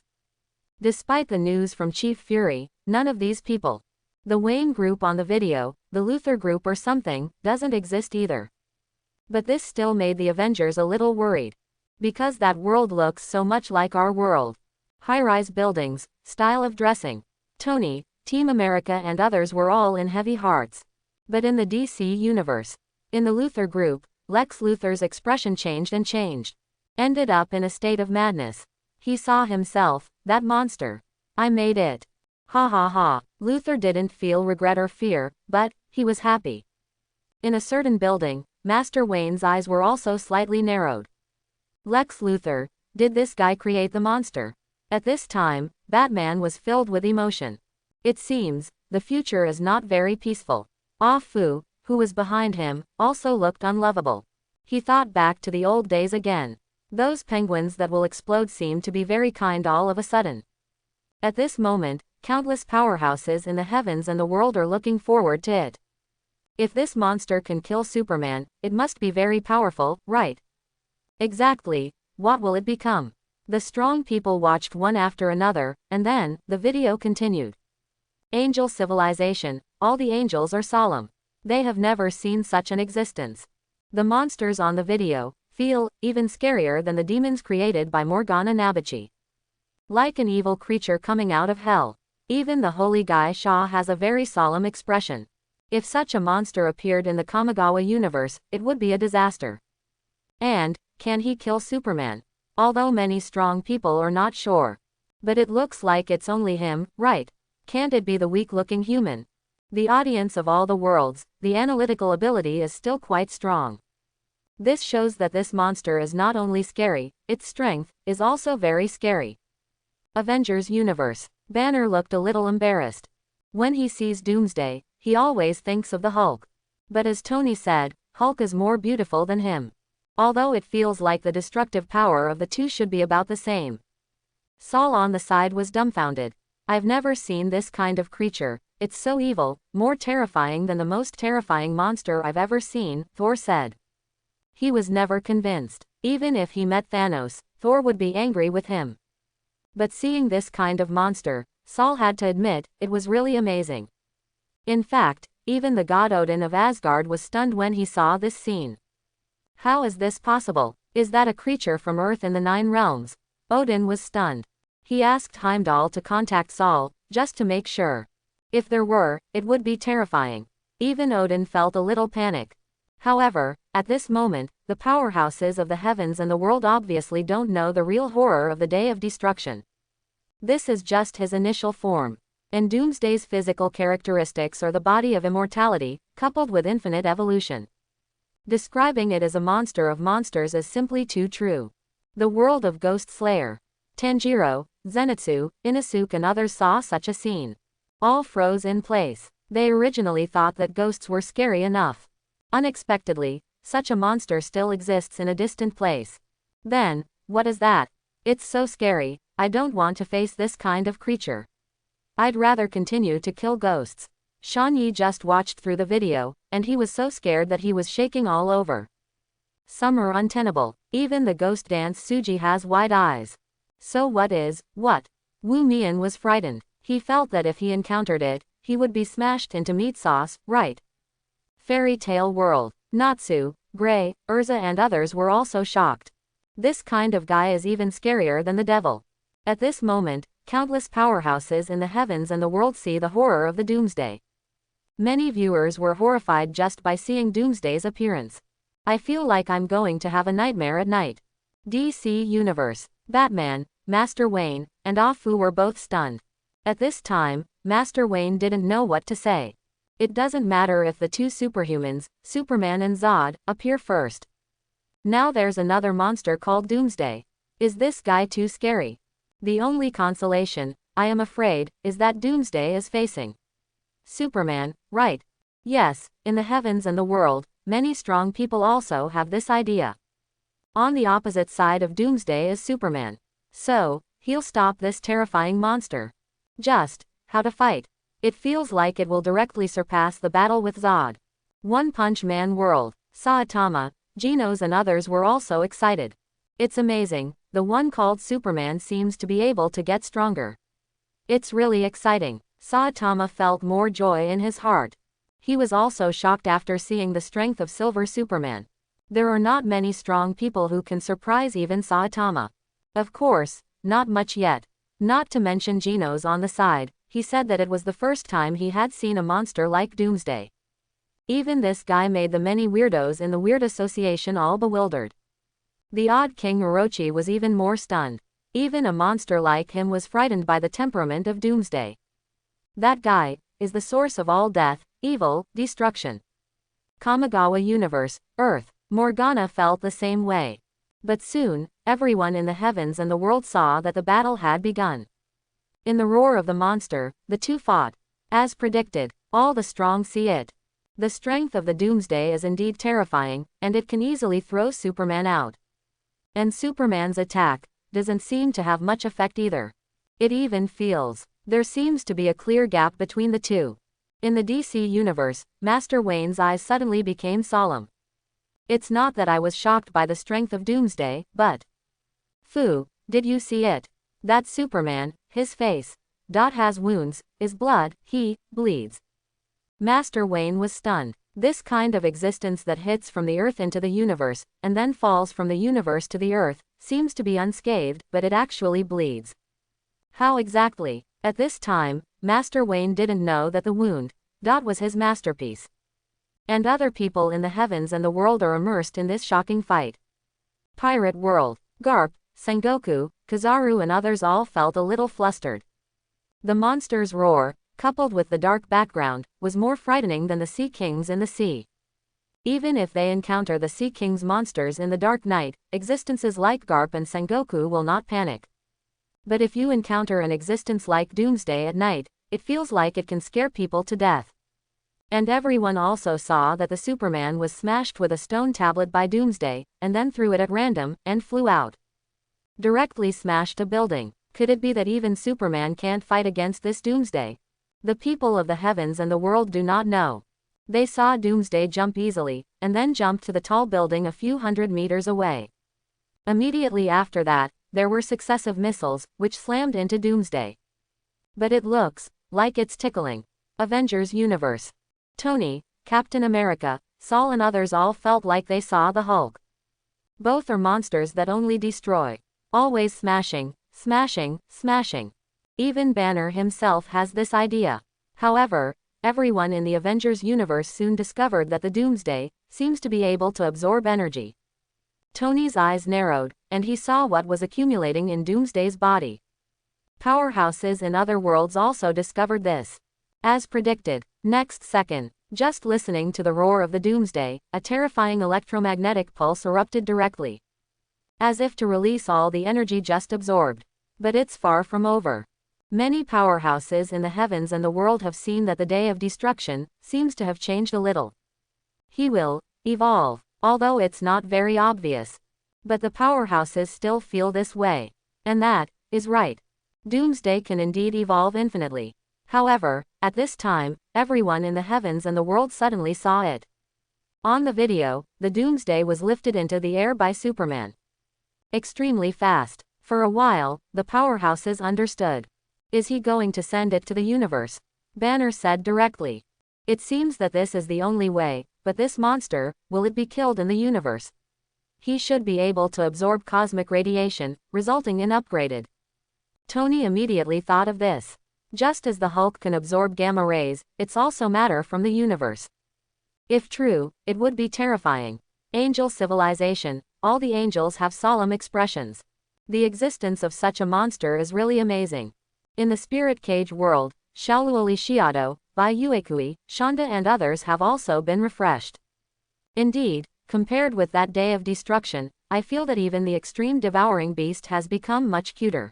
Despite the news from Chief Fury, none of these people, the Wayne group on the video, the Luthor group or something, doesn't exist either. But this still made the Avengers a little worried. Because that world looks so much like our world. High-rise buildings, style of dressing. Tony, Team America and others were all in heavy hearts. But in the DC universe, in the Luthor group, Lex Luthor's expression changed and changed. Ended up in a state of madness. He saw himself, that monster. I made it. Ha ha ha. Luthor didn't feel regret or fear, but he was happy. In a certain building, Master Wayne's eyes were also slightly narrowed. Lex Luthor, did this guy create the monster? At this time, Batman was filled with emotion. It seems, the future is not very peaceful. Ah Fu, who was behind him, also looked unlovable. He thought back to the old days again. Those penguins that will explode seemed to be very kind all of a sudden. At this moment, countless powerhouses in the heavens and the world are looking forward to it. If this monster can kill Superman, it must be very powerful, right? Exactly, what will it become? The strong people watched one after another, and then, the video continued. Angel civilization, all the angels are solemn. They have never seen such an existence. The monsters on the video feel even scarier than the demons created by Morgana Nabuchi. Like an evil creature coming out of hell. Even the holy guy Shaw has a very solemn expression. If such a monster appeared in the Kamigawa universe, it would be a disaster. And, can he kill Superman? Although many strong people are not sure. But it looks like it's only him, right? Can't it be the weak-looking human? The audience of all the worlds, the analytical ability is still quite strong. This shows that this monster is not only scary, its strength is also very scary. Avengers Universe. Banner looked a little embarrassed. When he sees Doomsday, he always thinks of the Hulk. But as Tony said, Hulk is more beautiful than him. Although it feels like the destructive power of the two should be about the same. Saul on the side was dumbfounded. I've never seen this kind of creature, it's so evil, more terrifying than the most terrifying monster I've ever seen, Thor said. He was never convinced. Even if he met Thanos, Thor would be angry with him. But seeing this kind of monster, Saul had to admit, it was really amazing. In fact, even the god Odin of Asgard was stunned when he saw this scene. How is this possible? Is that a creature from Earth in the Nine Realms? Odin was stunned. He asked Heimdall to contact Saul, just to make sure. If there were, it would be terrifying. Even Odin felt a little panic. However, at this moment, the powerhouses of the heavens and the world obviously don't know the real horror of the day of destruction. This is just his initial form. And Doomsday's physical characteristics are the body of immortality, coupled with infinite evolution. Describing it as a monster of monsters is simply too true. The world of Ghost Slayer. Tanjiro, Zenitsu, Inosuke and others saw such a scene. All froze in place. They originally thought that ghosts were scary enough. Unexpectedly, such a monster still exists in a distant place. Then, what is that? It's so scary, I don't want to face this kind of creature. I'd rather continue to kill ghosts. Shanyi just watched through the video, and he was so scared that he was shaking all over. Some are untenable. Even the ghost dance Suji has wide eyes. So what? Wu Mian was frightened. He felt that if he encountered it, he would be smashed into meat sauce, right? Fairy Tale World. Natsu, Gray, Urza and others were also shocked. This kind of guy is even scarier than the devil. At this moment, countless powerhouses in the heavens and the world see the horror of the Doomsday. Many viewers were horrified just by seeing Doomsday's appearance. I feel like I'm going to have a nightmare at night. DC Universe. Batman, Master Wayne, and Afu were both stunned. At this time, Master Wayne didn't know what to say. It doesn't matter if the two superhumans, Superman and Zod, appear first. Now there's another monster called Doomsday. Is this guy too scary? The only consolation, I am afraid, is that Doomsday is facing Superman, right? Yes, in the heavens and the world, many strong people also have this idea. On the opposite side of Doomsday is Superman. So, he'll stop this terrifying monster. Just, how to fight. It feels like it will directly surpass the battle with Zod. One Punch Man World. Saitama, Genos and others were also excited. It's amazing, the one called Superman seems to be able to get stronger. It's really exciting. Saitama felt more joy in his heart. He was also shocked after seeing the strength of Silver Superman. There are not many strong people who can surprise even Saitama. Of course, not much yet. Not to mention Genos on the side, he said that it was the first time he had seen a monster like Doomsday. Even this guy made the many weirdos in the Weird Association all bewildered. The odd King Orochi was even more stunned. Even a monster like him was frightened by the temperament of Doomsday. That guy is the source of all death, evil, destruction. Kamigawa Universe, Earth. Morgana felt the same way. But soon, everyone in the heavens and the world saw that the battle had begun. In the roar of the monster, the two fought. As predicted, all the strong see it. The strength of the Doomsday is indeed terrifying, and it can easily throw Superman out. And Superman's attack doesn't seem to have much effect either. It even feels there seems to be a clear gap between the two. In the DC universe, Master Wayne's eyes suddenly became solemn. It's not that I was shocked by the strength of Doomsday, but... Fu, did you see it? That Superman, his face, has wounds, is blood, he bleeds. Master Wayne was stunned. This kind of existence that hits from the earth into the universe, and then falls from the universe to the earth, seems to be unscathed, but it actually bleeds. How exactly? At this time, Master Wayne didn't know that the wound was his masterpiece. And other people in the heavens and the world are immersed in this shocking fight. Pirate World. Garp, Sengoku, Kizaru and others all felt a little flustered. The monster's roar, coupled with the dark background, was more frightening than the Sea Kings in the sea. Even if they encounter the Sea King's monsters in the dark night, existences like Garp and Sengoku will not panic. But if you encounter an existence like Doomsday at night, it feels like it can scare people to death. And everyone also saw that the Superman was smashed with a stone tablet by Doomsday, and then threw it at random, and flew out. Directly smashed a building. Could it be that even Superman can't fight against this Doomsday? The people of the heavens and the world do not know. They saw Doomsday jump easily, and then jumped to the tall building a few hundred meters away. Immediately after that, there were successive missiles, which slammed into Doomsday. But it looks like it's tickling. Avengers Universe. Tony, Captain America, Saul and others all felt like they saw the Hulk. Both are monsters that only destroy. Always smashing, smashing, smashing. Even Banner himself has this idea. However, everyone in the Avengers universe soon discovered that the Doomsday seems to be able to absorb energy. Tony's eyes narrowed, and he saw what was accumulating in Doomsday's body. Powerhouses in other worlds also discovered this. As predicted, next second, just listening to the roar of the Doomsday, a terrifying electromagnetic pulse erupted directly. As if to release all the energy just absorbed. But it's far from over. Many powerhouses in the heavens and the world have seen that the day of destruction seems to have changed a little. He will evolve, although it's not very obvious. But the powerhouses still feel this way. And that is right. Doomsday can indeed evolve infinitely. However, at this time, everyone in the heavens and the world suddenly saw it. On the video, the Doomsday was lifted into the air by Superman. Extremely fast. For a while, the powerhouses understood. Is he going to send it to the universe? Banner said directly. It seems that this is the only way, but this monster, will it be killed in the universe? He should be able to absorb cosmic radiation, resulting in upgraded. Tony immediately thought of this. Just as the Hulk can absorb gamma rays, it's also matter from the universe. If true, it would be terrifying. Angel civilization, all the angels have solemn expressions. The existence of such a monster is really amazing. In the Spirit Cage world, Shaluoli Shiado, Bai Uekui, Shonda and others have also been refreshed. Indeed, compared with that day of destruction, I feel that even the extreme devouring beast has become much cuter.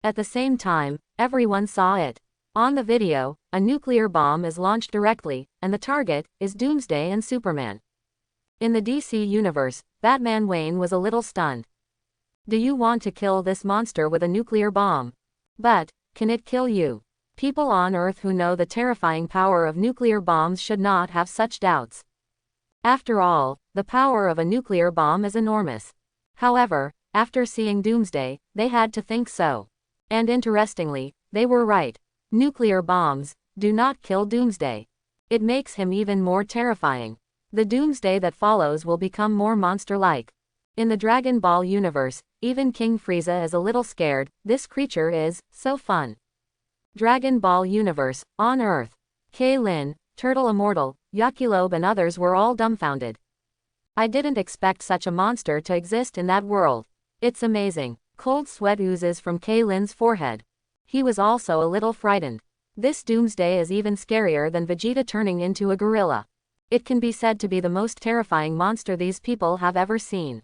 At the same time, everyone saw it. On the video, a nuclear bomb is launched directly, and the target is Doomsday and Superman. In the DC universe, Batman Wayne was a little stunned. Do you want to kill this monster with a nuclear bomb? But, can it kill you? People on Earth who know the terrifying power of nuclear bombs should not have such doubts. After all, the power of a nuclear bomb is enormous. However, after seeing Doomsday, they had to think so. And interestingly, they were right. Nuclear bombs do not kill Doomsday. It makes him even more terrifying. The Doomsday that follows will become more monster-like. In the Dragon Ball universe, even King Frieza is a little scared. This creature is so fun. Dragon Ball universe, on Earth. K-Lin, Turtle Immortal, Yakilobe and others were all dumbfounded. I didn't expect such a monster to exist in that world. It's amazing. Cold sweat oozes from K-Lin's forehead. He was also a little frightened. This Doomsday is even scarier than Vegeta turning into a gorilla. It can be said to be the most terrifying monster these people have ever seen.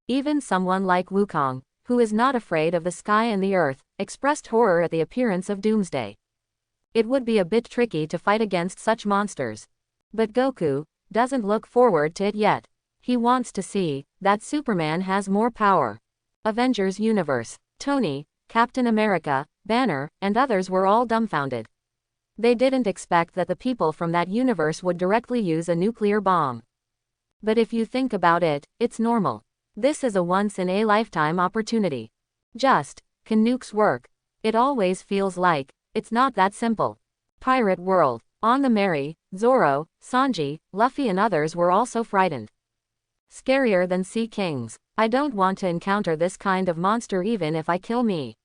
Even someone like Wukong, who is not afraid of the sky and the earth, expressed horror at the appearance of Doomsday. It would be a bit tricky to fight against such monsters. But Goku doesn't look forward to it yet. He wants to see that Superman has more power. Avengers Universe. Tony, Captain America, Banner, and others were all dumbfounded. They didn't expect that the people from that universe would directly use a nuclear bomb. But if you think about it, it's normal. This is a once-in-a-lifetime opportunity. Just, can nukes work? It always feels like it's not that simple. Pirate World. On the Mary, Zoro, Sanji, Luffy and others were also frightened. Scarier than Sea Kings. I don't want to encounter this kind of monster even if I kill me.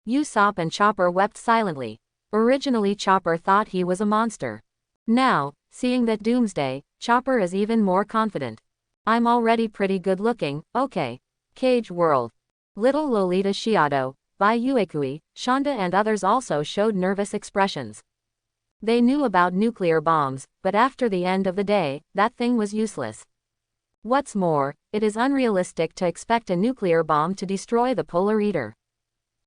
Usopp and Chopper wept silently. Originally Chopper thought he was a monster. Now, seeing that Doomsday, Chopper is even more confident. I'm already pretty good looking, okay. Cage World. Little Lolita Shiado, Bai Uekui, Shonda and others also showed nervous expressions. They knew about nuclear bombs, but after the end of the day, that thing was useless. What's more, it is unrealistic to expect a nuclear bomb to destroy the Polar Eater.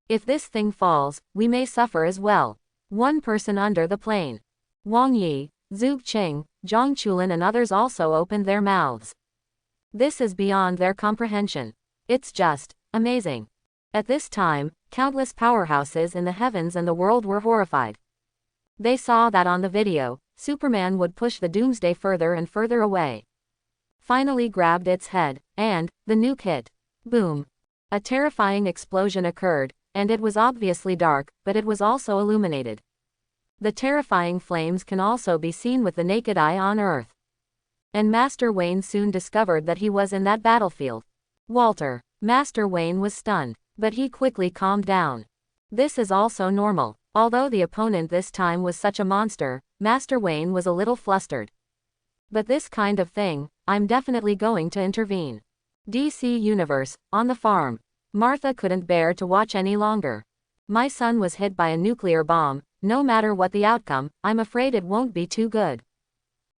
If this thing falls, we may suffer as well. One person under the plane. Wang Yi, Zhu Qing, Zhang Chulin and others also opened their mouths. This is beyond their comprehension. It's just amazing. At this time, countless powerhouses in the heavens and the world were horrified. They saw that on the video, Superman would push the Doomsday further and further away. Finally grabbed its head, and the nuke hit. Boom. A terrifying explosion occurred, and it was obviously dark, but it was also illuminated. The terrifying flames can also be seen with the naked eye on Earth. And Master Wayne soon discovered that he was in that battlefield. Walter. Master Wayne was stunned, but he quickly calmed down. This is also normal. Although the opponent this time was such a monster, Master Wayne was a little flustered. But this kind of thing, I'm definitely going to intervene. DC Universe, on the farm. Martha couldn't bear to watch any longer. My son was hit by a nuclear bomb, no matter what the outcome, I'm afraid it won't be too good.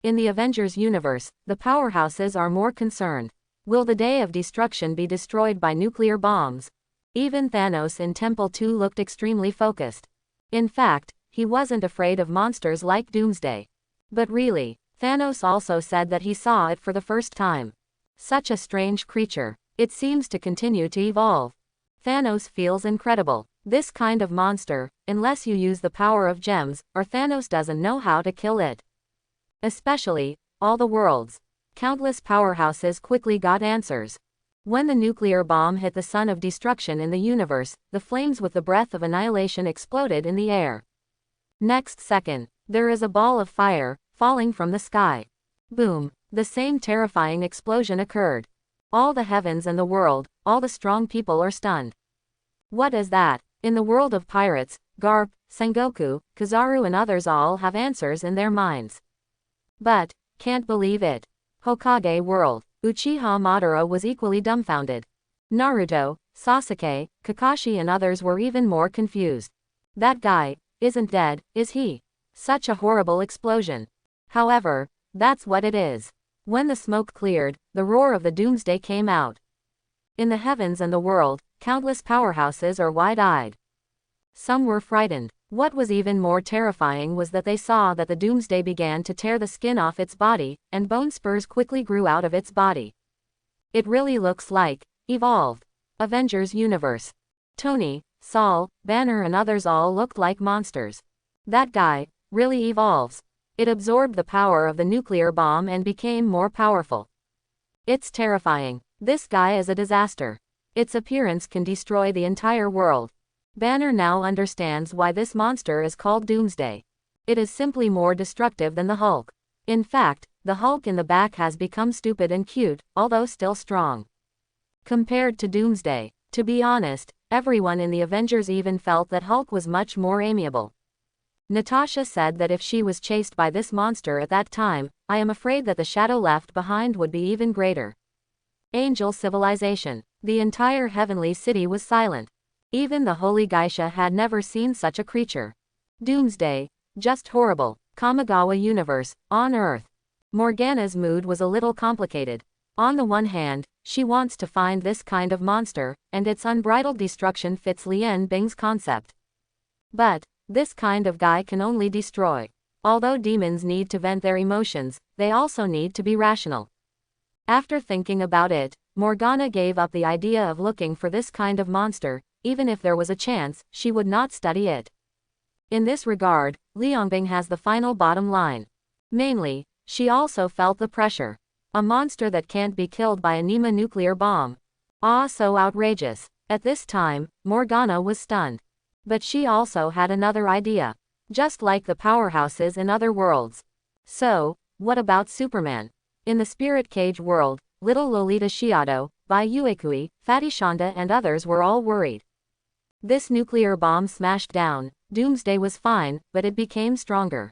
In the Avengers universe, the powerhouses are more concerned. Will the day of destruction be destroyed by nuclear bombs? Even Thanos in Temple 2 looked extremely focused. In fact, he wasn't afraid of monsters like Doomsday. But really, Thanos also said that he saw it for the first time. Such a strange creature. It seems to continue to evolve. Thanos feels incredible. This kind of monster, unless you use the power of gems, or Thanos doesn't know how to kill it. Especially, all the worlds. Countless powerhouses quickly got answers. When the nuclear bomb hit the sun of destruction in the universe, the flames with the breath of annihilation exploded in the air. Next second, there is a ball of fire, falling from the sky. Boom, the same terrifying explosion occurred. All the heavens and the world, all the strong people are stunned. What is that? In the world of pirates, Garp, Sengoku, Kizaru and others all have answers in their minds. But, can't believe it. Hokage world. Uchiha Madara was equally dumbfounded. Naruto, Sasuke, Kakashi and others were even more confused. That guy isn't dead, is he? Such a horrible explosion. However, that's what it is. When the smoke cleared, the roar of the Doomsday came out. In the heavens and the world, countless powerhouses are wide-eyed. Some were frightened. What was even more terrifying was that they saw that the Doomsday began to tear the skin off its body, and bone spurs quickly grew out of its body. It really looks like evolved. Avengers universe. Tony, Saul, Banner and others all looked like monsters. That guy really evolves. It absorbed the power of the nuclear bomb and became more powerful. It's terrifying. This guy is a disaster. Its appearance can destroy the entire world. Banner now understands why this monster is called Doomsday. It is simply more destructive than the Hulk. In fact, the Hulk in the back has become stupid and cute, although still strong. Compared to Doomsday, to be honest, everyone in the Avengers even felt that Hulk was much more amiable. Natasha said that if she was chased by this monster at that time, I am afraid that the shadow left behind would be even greater. Angel civilization. The entire heavenly city was silent. Even the Holy Geisha had never seen such a creature. Doomsday. Just horrible. Kamigawa universe, on Earth. Morgana's mood was a little complicated. On the one hand, she wants to find this kind of monster, and its unbridled destruction fits Lian Bing's concept. But, this kind of guy can only destroy. Although demons need to vent their emotions, they also need to be rational. After thinking about it, Morgana gave up the idea of looking for this kind of monster. Even if there was a chance, she would not study it. In this regard, Liangbing has the final bottom line. Mainly, she also felt the pressure. A monster that can't be killed by a NEMA nuclear bomb. Ah, so outrageous. At this time, Morgana was stunned. But she also had another idea. Just like the powerhouses in other worlds. So, what about Superman? In the Spirit Cage world, little Lolita Shiado, Bai Uekui, Fatty Shonda and others were all worried. This nuclear bomb smashed down. Doomsday was fine, but it became stronger.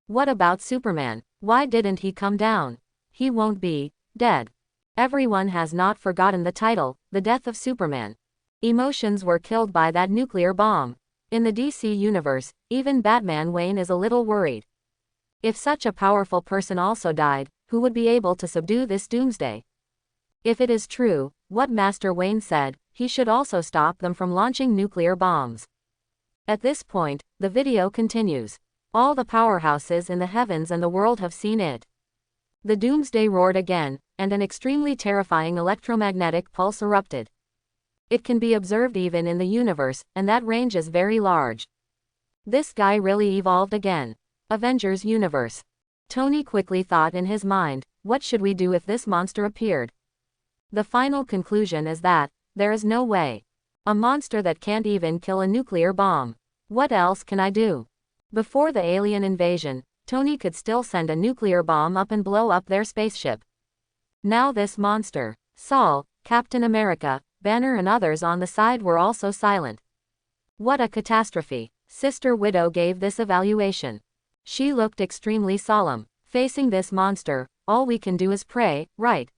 What about Superman? Why didn't he come down? He won't be dead. Everyone has not forgotten the title, The Death of Superman. Emotions were killed by that nuclear bomb. In the DC universe, even Batman Wayne is a little worried. If such a powerful person also died, who would be able to subdue this Doomsday? If it is true, what Master Wayne said, he should also stop them from launching nuclear bombs. At this point, the video continues. All the powerhouses in the heavens and the world have seen it. The Doomsday roared again, and an extremely terrifying electromagnetic pulse erupted. It can be observed even in the universe, and that range is very large. This guy really evolved again. Avengers universe. Tony quickly thought in his mind, what should we do if this monster appeared? The final conclusion is that, there is no way. A monster that can't even kill a nuclear bomb. What else can I do? Before the alien invasion, Tony could still send a nuclear bomb up and blow up their spaceship. Now this monster. Saul, Captain America, Banner and others on the side were also silent. What a catastrophe. Sister Widow gave this evaluation. She looked extremely solemn. Facing this monster, all we can do is pray, right?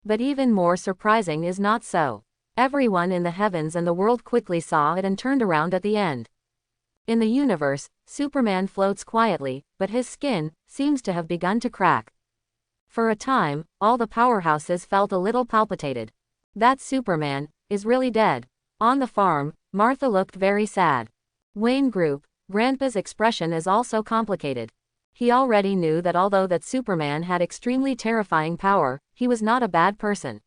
But even more surprising is not so. Everyone in the heavens and the world quickly saw it and turned around at the end. In the universe, Superman floats quietly, but his skin seems to have begun to crack. For a time, all the powerhouses felt a little palpitated. That Superman is really dead. On the farm, Martha looked very sad. Wayne Group, Grandpa's expression is also complicated. He already knew that although that Superman had extremely terrifying power, he was not a bad person.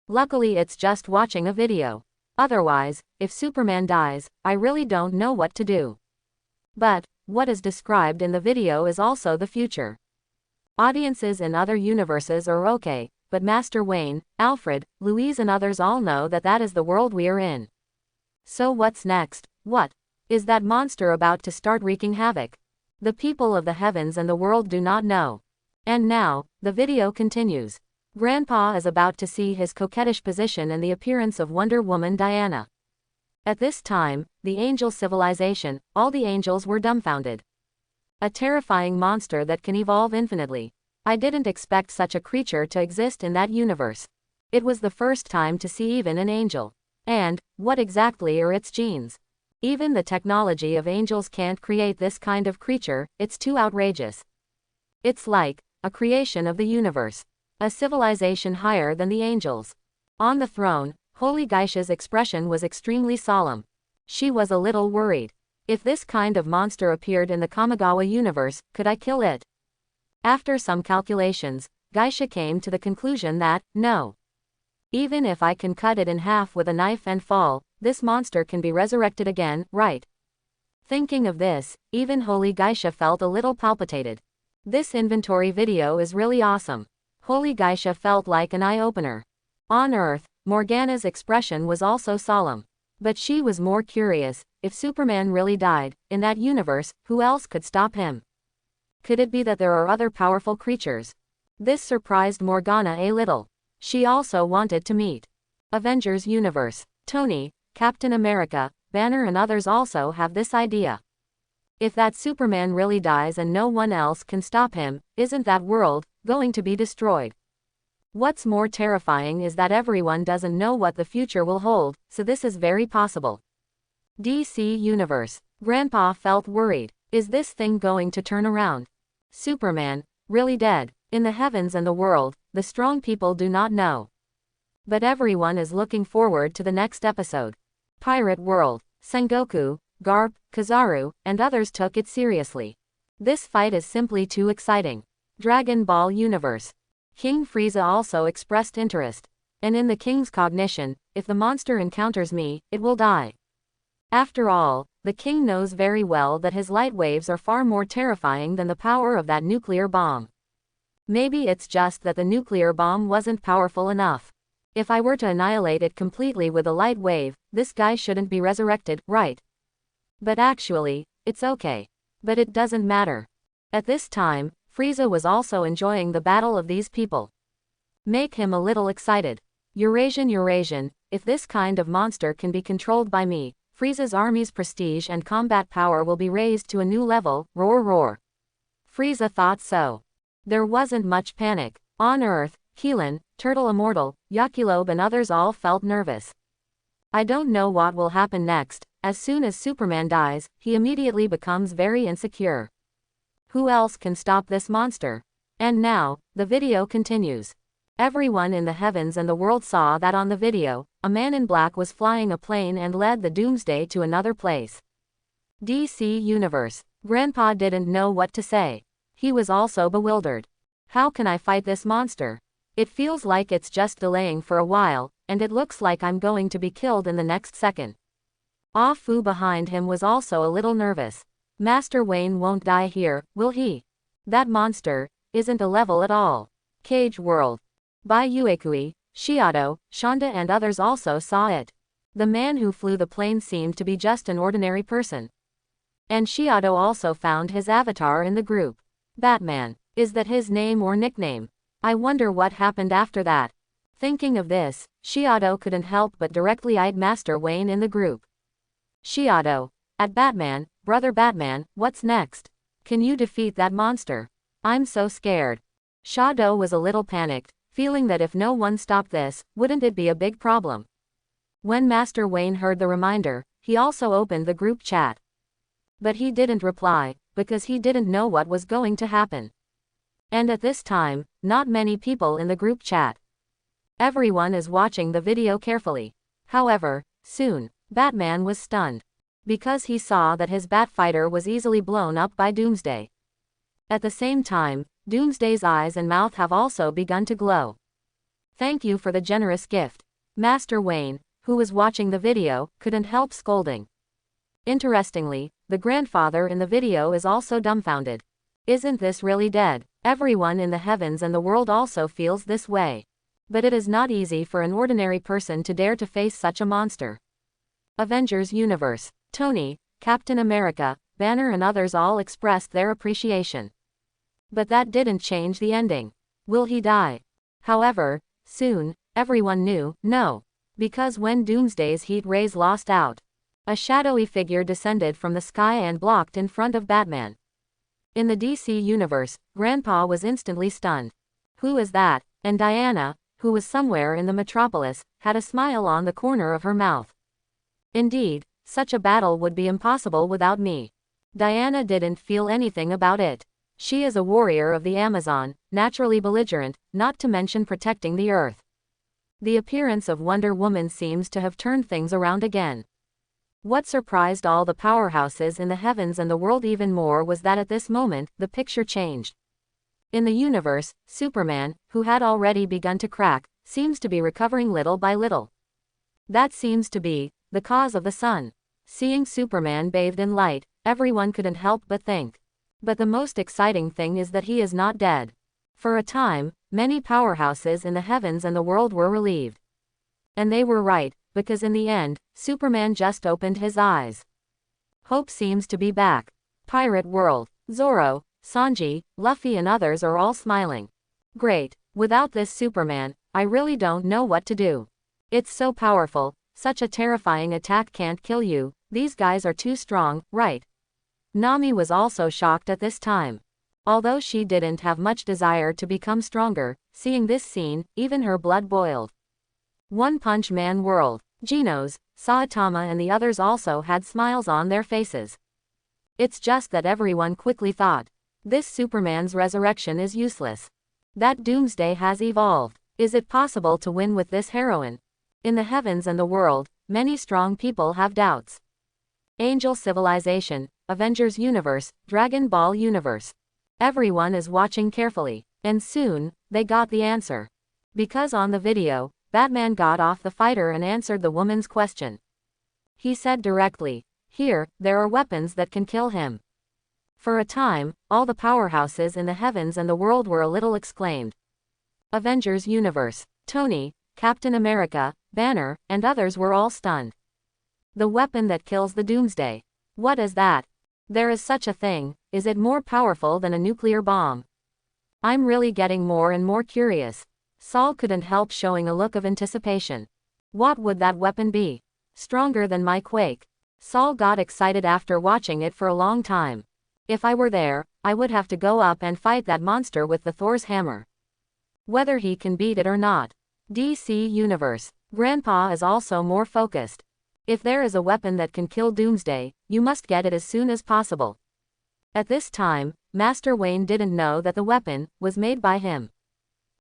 Luckily it's just watching a video. Otherwise, if Superman dies, I really don't know what to do. But, what is described in the video is also the future. Audiences in other universes are okay, but Master Wayne, Alfred, Louise and others all know that that is the world we are in. So what's next? What? Is that monster about to start wreaking havoc? The people of the heavens and the world do not know. And now, the video continues. Grandpa is about to see his coquettish position and the appearance of Wonder Woman Diana. At this time, the angel civilization, all the angels were dumbfounded. A terrifying monster that can evolve infinitely. I didn't expect such a creature to exist in that universe. It was the first time to see even an angel. And, what exactly are its genes? Even the technology of angels can't create this kind of creature, it's too outrageous. It's like a creation of the universe. A civilization higher than the angels. On the throne, Holy Geisha's expression was extremely solemn. She was a little worried. If this kind of monster appeared in the Kamigawa universe, could I kill it? After some calculations, Geisha came to the conclusion that, no. Even if I can cut it in half with a knife and fall, this monster can be resurrected again, right? Thinking of this, even Holy Geisha felt a little palpitated. This inventory video is really awesome. Holy Geisha felt like an eye-opener. On Earth, Morgana's expression was also solemn. But she was more curious, if Superman really died, in that universe, who else could stop him? Could it be that there are other powerful creatures? This surprised Morgana a little. She also wanted to meet. Avengers universe. Tony, Captain America, Banner and others also have this idea. If that Superman really dies and no one else can stop him, isn't that world going to be destroyed? What's more terrifying is that everyone doesn't know what the future will hold, so this is very possible. DC Universe. Grandpa felt worried. Is this thing going to turn around? Superman, really dead. In the heavens and the world, the strong people do not know. But everyone is looking forward to the next episode. Pirate World. Sengoku, Garp, Kizaru, and others took it seriously. This fight is simply too exciting. Dragon Ball Universe. King Frieza also expressed interest. And in the king's cognition, if the monster encounters me, it will die. After all, the king knows very well that his light waves are far more terrifying than the power of that nuclear bomb. Maybe it's just that the nuclear bomb wasn't powerful enough. If I were to annihilate it completely with a light wave, this guy shouldn't be resurrected, right? But actually, it's okay. But it doesn't matter. At this time, Frieza was also enjoying the battle of these people. Make him a little excited. Eurasian, if this kind of monster can be controlled by me, Frieza's army's prestige and combat power will be raised to a new level, roar roar. Frieza thought so. There wasn't much panic. On Earth, Keelan, Turtle Immortal, Yakilobe and others all felt nervous. I don't know what will happen next. As soon as Superman dies, he immediately becomes very insecure. Who else can stop this monster? And now, the video continues. Everyone in the heavens and the world saw that on the video, a man in black was flying a plane and led the Doomsday to another place. DC Universe. Grandpa didn't know what to say. He was also bewildered. How can I fight this monster? It feels like it's just delaying for a while, and it looks like I'm going to be killed in the next second. Ah Fu behind him was also a little nervous. Master Wayne won't die here, will he? That monster isn't a level at all. Cage World. By Uekui, Shiado, Shonda and others also saw it. The man who flew the plane seemed to be just an ordinary person. And Shiado also found his avatar in the group. Batman. Is that his name or nickname? I wonder what happened after that. Thinking of this, Shiado couldn't help but directly eyed Master Wayne in the group. Shiado. At Batman, Brother Batman, what's next? Can you defeat that monster? I'm so scared. Shiado was a little panicked, feeling that if no one stopped this, wouldn't it be a big problem? When Master Wayne heard the reminder, he also opened the group chat. But he didn't reply, because he didn't know what was going to happen. And at this time, not many people in the group chat. Everyone is watching the video carefully. However, soon, Batman was stunned. Because he saw that his Batfighter was easily blown up by Doomsday. At the same time, Doomsday's eyes and mouth have also begun to glow. Thank you for the generous gift. Master Wayne, who was watching the video, couldn't help scolding. Interestingly, the grandfather in the video is also dumbfounded. Isn't this really dead? Everyone in the heavens and the world also feels this way. But it is not easy for an ordinary person to dare to face such a monster. Avengers Universe. Tony, Captain America, Banner and others all expressed their appreciation. But that didn't change the ending. Will he die? However, soon, everyone knew, no. Because when Doomsday's heat rays lost out, a shadowy figure descended from the sky and blocked in front of Batman. In the DC Universe, Grandpa was instantly stunned. Who is that? And Diana, who was somewhere in the metropolis, had a smile on the corner of her mouth. Indeed, such a battle would be impossible without me. Diana didn't feel anything about it. She is a warrior of the Amazon, naturally belligerent, not to mention protecting the Earth. The appearance of Wonder Woman seems to have turned things around again. What surprised all the powerhouses in the heavens and the world even more was that at this moment, the picture changed. In the universe, Superman, who had already begun to crack, seems to be recovering little by little. That seems to be the cause of the sun. Seeing Superman bathed in light, everyone couldn't help but think. But the most exciting thing is that he is not dead. For a time, many powerhouses in the heavens and the world were relieved. And they were right, because in the end, Superman just opened his eyes. Hope seems to be back. Pirate World. Zoro, Sanji, Luffy and others are all smiling. Great. Without this Superman, I really don't know what to do. It's so powerful, such a terrifying attack can't kill you, these guys are too strong, right? Nami was also shocked at this time. Although she didn't have much desire to become stronger, seeing this scene, even her blood boiled. One Punch Man World. Genos, Saitama and the others also had smiles on their faces. It's just that everyone quickly thought, this Superman's resurrection is useless. That Doomsday has evolved. Is it possible to win with this heroine? In the heavens and the world, many strong people have doubts. Angel Civilization, Avengers Universe, Dragon Ball Universe. Everyone is watching carefully, and soon, they got the answer. Because on the video, Batman got off the fighter and answered the woman's question. He said directly, here, there are weapons that can kill him. For a time, all the powerhouses in the heavens and the world were a little exclaimed. Avengers Universe. Tony, Captain America, Banner, and others were all stunned. The weapon that kills the Doomsday. What is that? There is such a thing, is it more powerful than a nuclear bomb? I'm really getting more and more curious. Saul couldn't help showing a look of anticipation. What would that weapon be? Stronger than my Quake. Saul got excited after watching it for a long time. If I were there, I would have to go up and fight that monster with the Thor's hammer. Whether he can beat it or not. DC Universe. Grandpa is also more focused. If there is a weapon that can kill Doomsday, you must get it as soon as possible. At this time, Master Wayne didn't know that the weapon was made by him.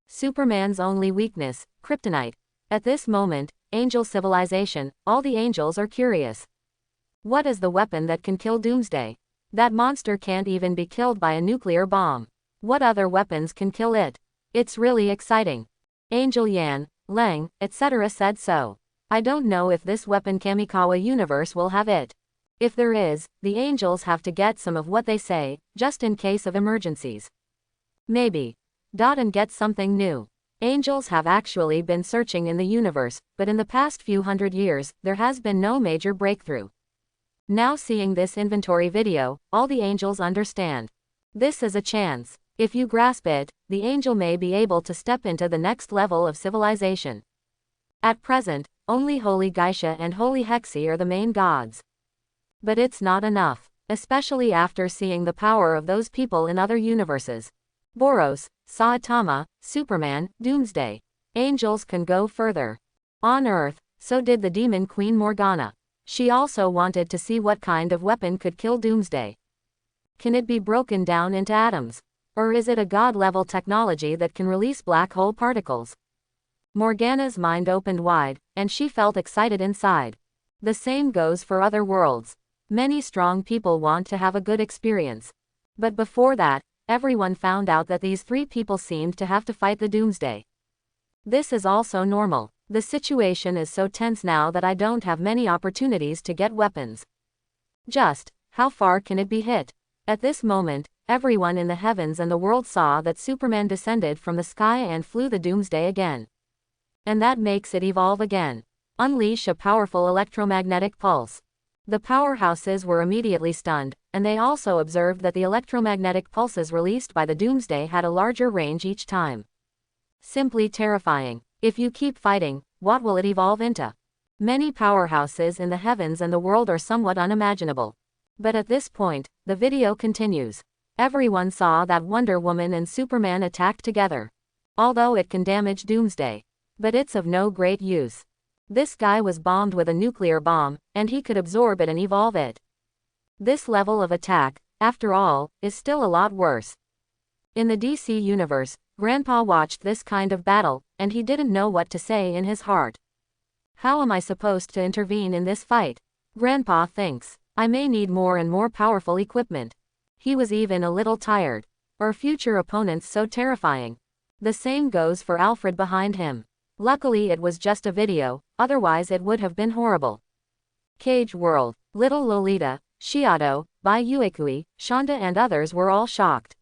Superman's only weakness, kryptonite. At this moment, angel civilization, all the angels are curious. What is the weapon that can kill Doomsday? That monster can't even be killed by a nuclear bomb. What other weapons can kill it? It's really exciting. Angel Yan, Lang, etc. said so. I don't know if this weapon Kamikawa universe will have it. If there is, the angels have to get some of what they say, just in case of emergencies. Maybe. And get something new. Angels have actually been searching in the universe, but in the past few hundred years, there has been no major breakthrough. Now seeing this inventory video, all the angels understand. This is a chance. If you grasp it, the angel may be able to step into the next level of civilization. At present, only Holy Geisha and Holy Hexi are the main gods. But it's not enough, especially after seeing the power of those people in other universes. Boros, Saitama, Superman, Doomsday. Angels can go further. On Earth, so did the demon Queen Morgana. She also wanted to see what kind of weapon could kill Doomsday. Can it be broken down into atoms? Or is it a god-level technology that can release black hole particles? Morgana's mind opened wide, and she felt excited inside. The same goes for other worlds. Many strong people want to have a good experience. But before that, everyone found out that these three people seemed to have to fight the Doomsday. This is also normal. The situation is so tense now that I don't have many opportunities to get weapons. Just, how far can it be hit? At this moment, everyone in the heavens and the world saw that Superman descended from the sky and flew the Doomsday again. And that makes it evolve again. Unleash a powerful electromagnetic pulse. The Powerhouses were immediately stunned, and they also observed that the electromagnetic pulses released by the Doomsday had a larger range each time. Simply terrifying. If you keep fighting, what will it evolve into? Many powerhouses in the heavens and the world are somewhat unimaginable. But at this point, the video continues. Everyone saw that Wonder Woman and Superman attacked together. Although it can damage Doomsday. But it's of no great use. This guy was bombed with a nuclear bomb, and he could absorb it and evolve it. This level of attack, after all, is still a lot worse. In the DC universe, Grandpa watched this kind of battle, and he didn't know what to say in his heart. How am I supposed to intervene in this fight? Grandpa thinks, I may need more and more powerful equipment. He was even a little tired. Or future opponents so terrifying. The same goes for Alfred behind him. Luckily it was just a video, otherwise it would have been horrible. Cage World, Little Lolita, Shiado, Bai Uekui, Shonda and others were all shocked.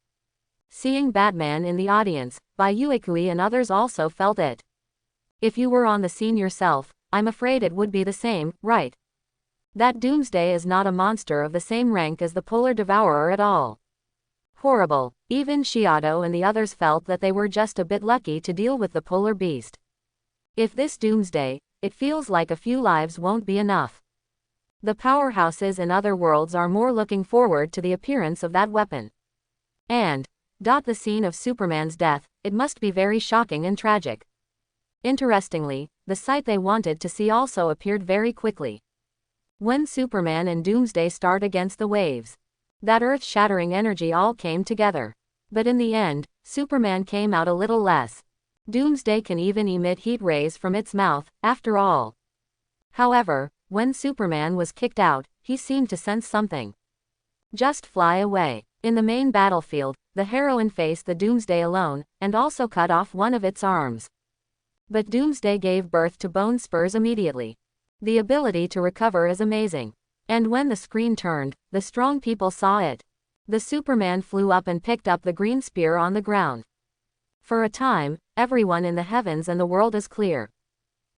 Seeing Batman in the audience, Bai Uekui and others also felt it. If you were on the scene yourself, I'm afraid it would be the same, right? That Doomsday is not a monster of the same rank as the Polar Devourer at all. Horrible. Even Shiado and the others felt that they were just a bit lucky to deal with the polar beast. If this Doomsday, it feels like a few lives won't be enough. The powerhouses in other worlds are more looking forward to the appearance of that weapon. And, the scene of Superman's death, it must be very shocking and tragic. Interestingly, the sight they wanted to see also appeared very quickly. When Superman and Doomsday start against the waves. That earth-shattering energy all came together. But in the end, Superman came out a little less. Doomsday can even emit heat rays from its mouth, after all. However, when Superman was kicked out, he seemed to sense something. Just fly away. In the main battlefield, the heroine faced the Doomsday alone, and also cut off one of its arms. But Doomsday gave birth to bone spurs immediately. The ability to recover is amazing. And when the screen turned, the strong people saw it. The Superman flew up and picked up the green spear on the ground. For a time, everyone in the heavens and the world is clear.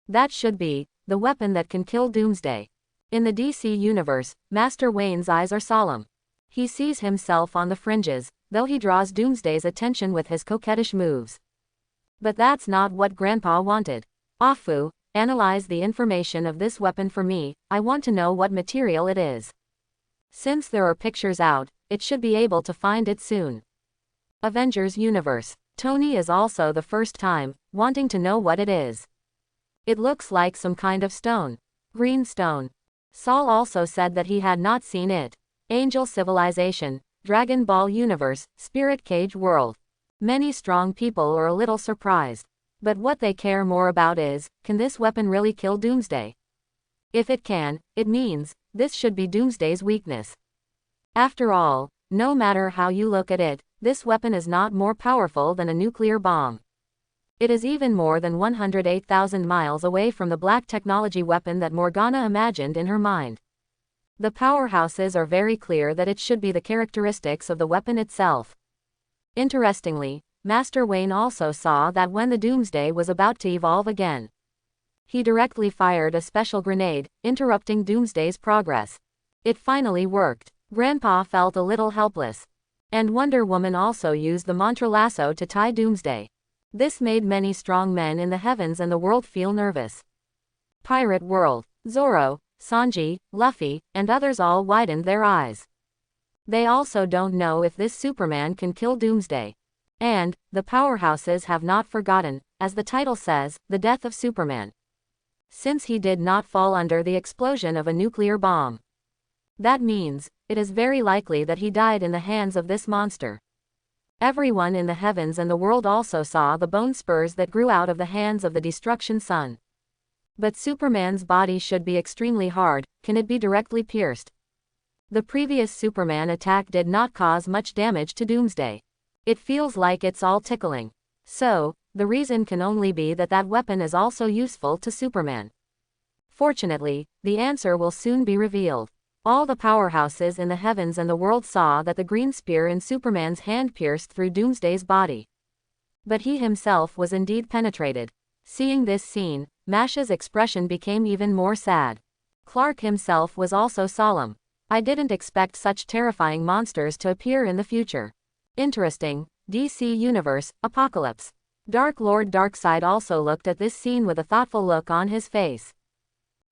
That should be the weapon that can kill Doomsday. In the DC universe, Master Wayne's eyes are solemn. He sees himself on the fringes, though he draws Doomsday's attention with his coquettish moves. But that's not what Grandpa wanted. Afu, analyze the information of this weapon for me, I want to know what material it is. Since there are pictures out, it should be able to find it soon. Avengers Universe. Tony is also the first time, wanting to know what it is. It looks like some kind of stone. Green stone. Saul also said that he had not seen it. Angel civilization, Dragon Ball universe, Spirit Cage world. Many strong people are a little surprised. But what they care more about is, can this weapon really kill Doomsday? If it can, it means, this should be Doomsday's weakness. After all, no matter how you look at it, this weapon is not more powerful than a nuclear bomb. It is even more than 108,000 miles away from the black technology weapon that Morgana imagined in her mind. The Powerhouses are very clear that it should be the characteristics of the weapon itself. Interestingly, Master Wayne also saw that when the Doomsday was about to evolve again, he directly fired a special grenade, interrupting Doomsday's progress. It finally worked. Grandpa felt a little helpless. And Wonder Woman also used the mantra lasso to tie Doomsday. This made many strong men in the heavens and the world feel nervous. Pirate world. Zoro, Sanji, Luffy, and others all widened their eyes. They also don't know if this Superman can kill Doomsday. And, the Powerhouses have not forgotten, as the title says, the death of Superman. Since he did not fall under the explosion of a nuclear bomb. That means, it is very likely that he died in the hands of this monster. Everyone in the heavens and the world also saw the bone spurs that grew out of the hands of the destruction sun. But Superman's body should be extremely hard, can it be directly pierced? The previous Superman attack did not cause much damage to Doomsday. It feels like it's all tickling. So, the reason can only be that that weapon is also useful to Superman. Fortunately, the answer will soon be revealed. All the Powerhouses in the heavens and the world saw that the green spear in Superman's hand pierced through Doomsday's body. But he himself was indeed penetrated. Seeing this scene, Mash's expression became even more sad. Clark himself was also solemn. I didn't expect such terrifying monsters to appear in the future. Interesting. DC Universe, Apocalypse. Dark Lord Darkseid also looked at this scene with a thoughtful look on his face.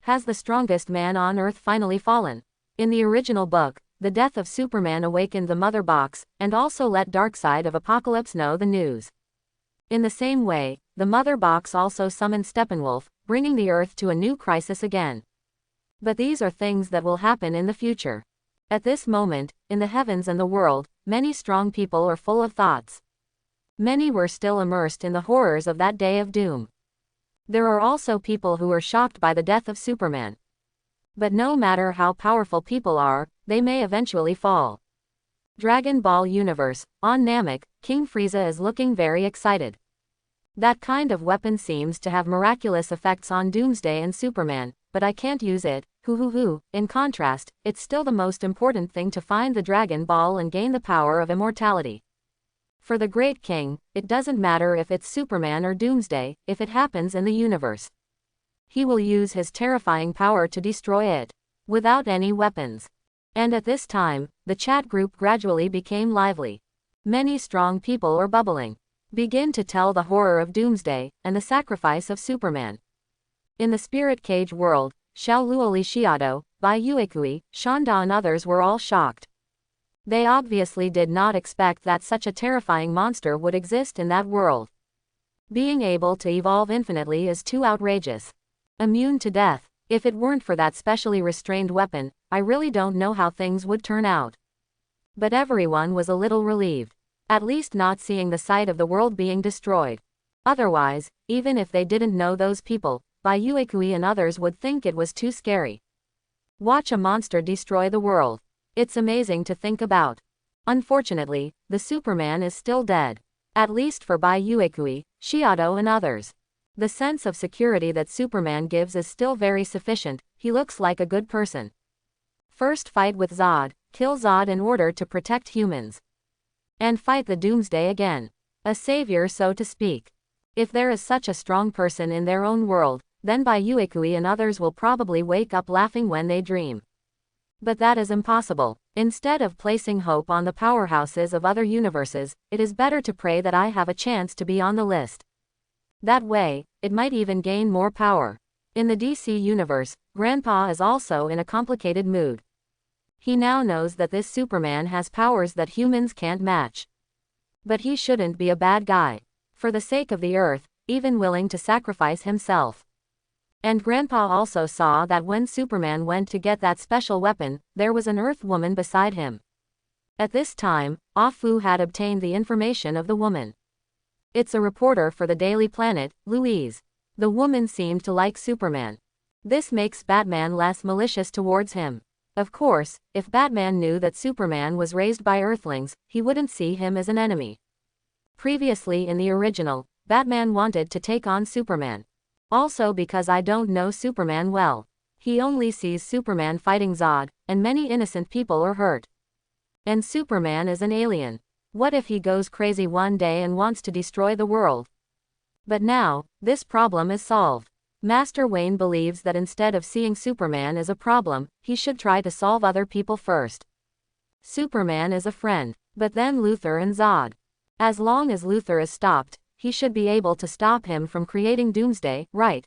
Has the strongest man on Earth finally fallen? In the original book, the death of Superman awakened the Mother Box, and also let Darkseid of Apocalypse know the news. In the same way, the Mother Box also summoned Steppenwolf, bringing the Earth to a new crisis again. But these are things that will happen in the future. At this moment, in the heavens and the world, many strong people are full of thoughts. Many were still immersed in the horrors of that day of doom. There are also people who are shocked by the death of Superman. But no matter how powerful people are, they may eventually fall. Dragon Ball Universe, on Namek, King Frieza is looking very excited. That kind of weapon seems to have miraculous effects on Doomsday and Superman, but I can't use it, hoo. In contrast, it's still the most important thing to find the Dragon Ball and gain the power of immortality. For the Great King, it doesn't matter if it's Superman or Doomsday, if it happens in the universe. He will use his terrifying power to destroy it, without any weapons. And at this time, the chat group gradually became lively. Many strong people are bubbling. Begin to tell the horror of Doomsday, and the sacrifice of Superman. In the Spirit Cage world, Xiaoluoli Shiado, Bai Uekui, Shanda and others were all shocked. They obviously did not expect that such a terrifying monster would exist in that world. Being able to evolve infinitely is too outrageous. Immune to death. If it weren't for that specially restrained weapon, I really don't know how things would turn out. But everyone was a little relieved. At least not seeing the sight of the world being destroyed. Otherwise, even if they didn't know those people, Bai Uekui and others would think it was too scary. Watch a monster destroy the world. It's amazing to think about. Unfortunately, the Superman is still dead. At least for Bai Uekui, Shiado and others. The sense of security that Superman gives is still very sufficient. He looks like a good person. First fight with Zod, kill Zod in order to protect humans. And fight the Doomsday again. A savior, so to speak. If there is such a strong person in their own world, then Bai Uekui and others will probably wake up laughing when they dream. But that is impossible. Instead of placing hope on the Powerhouses of other universes, it is better to pray that I have a chance to be on the list. That way, it might even gain more power. In the DC universe, Grandpa is also in a complicated mood. He now knows that this Superman has powers that humans can't match. But he shouldn't be a bad guy. For the sake of the Earth, even willing to sacrifice himself. And Grandpa also saw that when Superman went to get that special weapon, there was an Earth woman beside him. At this time, Ah-Fu had obtained the information of the woman. It's a reporter for the Daily Planet, Louise. The woman seemed to like Superman. This makes Batman less malicious towards him. Of course, if Batman knew that Superman was raised by Earthlings, he wouldn't see him as an enemy. Previously in the original, Batman wanted to take on Superman. Also because I don't know Superman well. He only sees Superman fighting Zod, and many innocent people are hurt. And Superman is an alien. What if he goes crazy one day and wants to destroy the world? But now, this problem is solved. Master Wayne believes that instead of seeing Superman as a problem, he should try to solve other people first. Superman is a friend, but then Luthor and Zod. As long as Luthor is stopped, he should be able to stop him from creating Doomsday, right?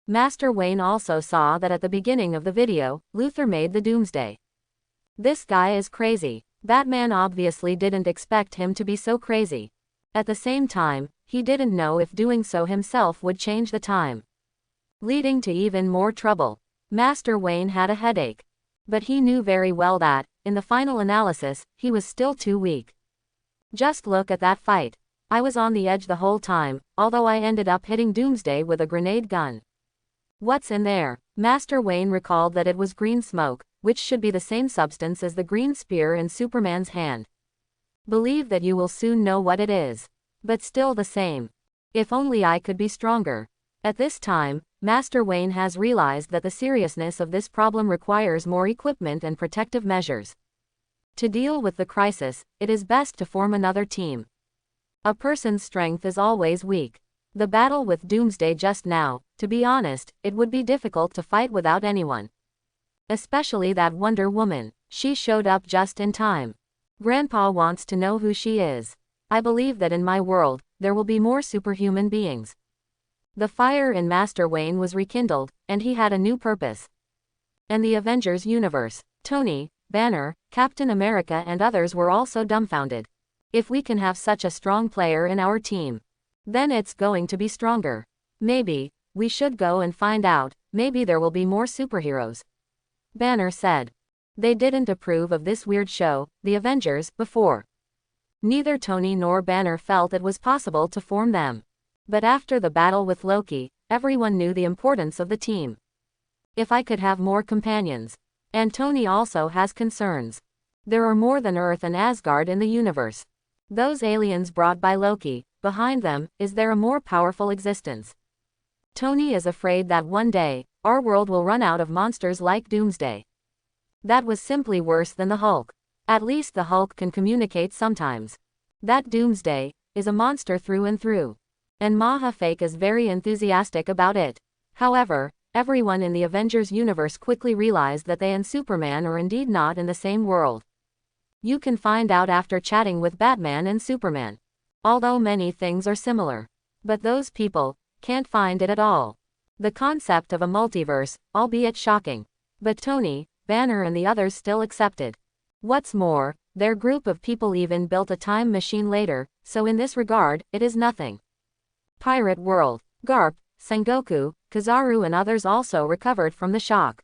Master Wayne also saw that at the beginning of the video, Luthor made the Doomsday. This guy is crazy. Batman obviously didn't expect him to be so crazy. At the same time, he didn't know if doing so himself would change the time, leading to even more trouble. Master Wayne had a headache. But he knew very well that, in the final analysis, he was still too weak. Just look at that fight. I was on the edge the whole time, although I ended up hitting Doomsday with a grenade gun. What's in there? Master Wayne recalled that it was green smoke, which should be the same substance as the green spear in Superman's hand. Believe that you will soon know what it is. But still the same. If only I could be stronger. At this time, Master Wayne has realized that the seriousness of this problem requires more equipment and protective measures. To deal with the crisis, it is best to form another team. A person's strength is always weak. The battle with Doomsday just now, to be honest, it would be difficult to fight without anyone. Especially that Wonder Woman. She showed up just in time. Grandpa wants to know who she is. I believe that in my world, there will be more superhuman beings. The fire in Master Wayne was rekindled, and he had a new purpose. And the Avengers universe, Tony, Banner, Captain America and others were also dumbfounded. If we can have such a strong player in our team, then it's going to be stronger. Maybe, we should go and find out, maybe there will be more superheroes. Banner said. They didn't approve of this weird show, the Avengers, before. Neither Tony nor Banner felt it was possible to form them. But after the battle with Loki, everyone knew the importance of the team. If I could have more companions. And Tony also has concerns. There are more than Earth and Asgard in the universe. Those aliens brought by Loki, behind them, is there a more powerful existence? Tony is afraid that one day, our world will run out of monsters like Doomsday. That was simply worse than the Hulk. At least the Hulk can communicate sometimes. That Doomsday is a monster through and through. And Maha-Fake is very enthusiastic about it. However, everyone in the Avengers universe quickly realized that they and Superman are indeed not in the same world. You can find out after chatting with Batman and Superman. Although many things are similar. But those people can't find it at all. The concept of a multiverse, albeit shocking. But Tony, Banner and the others still accepted. What's more, their group of people even built a time machine later, so in this regard, it is nothing. Pirate World. Garp, Sengoku, Kizaru and others also recovered from the shock.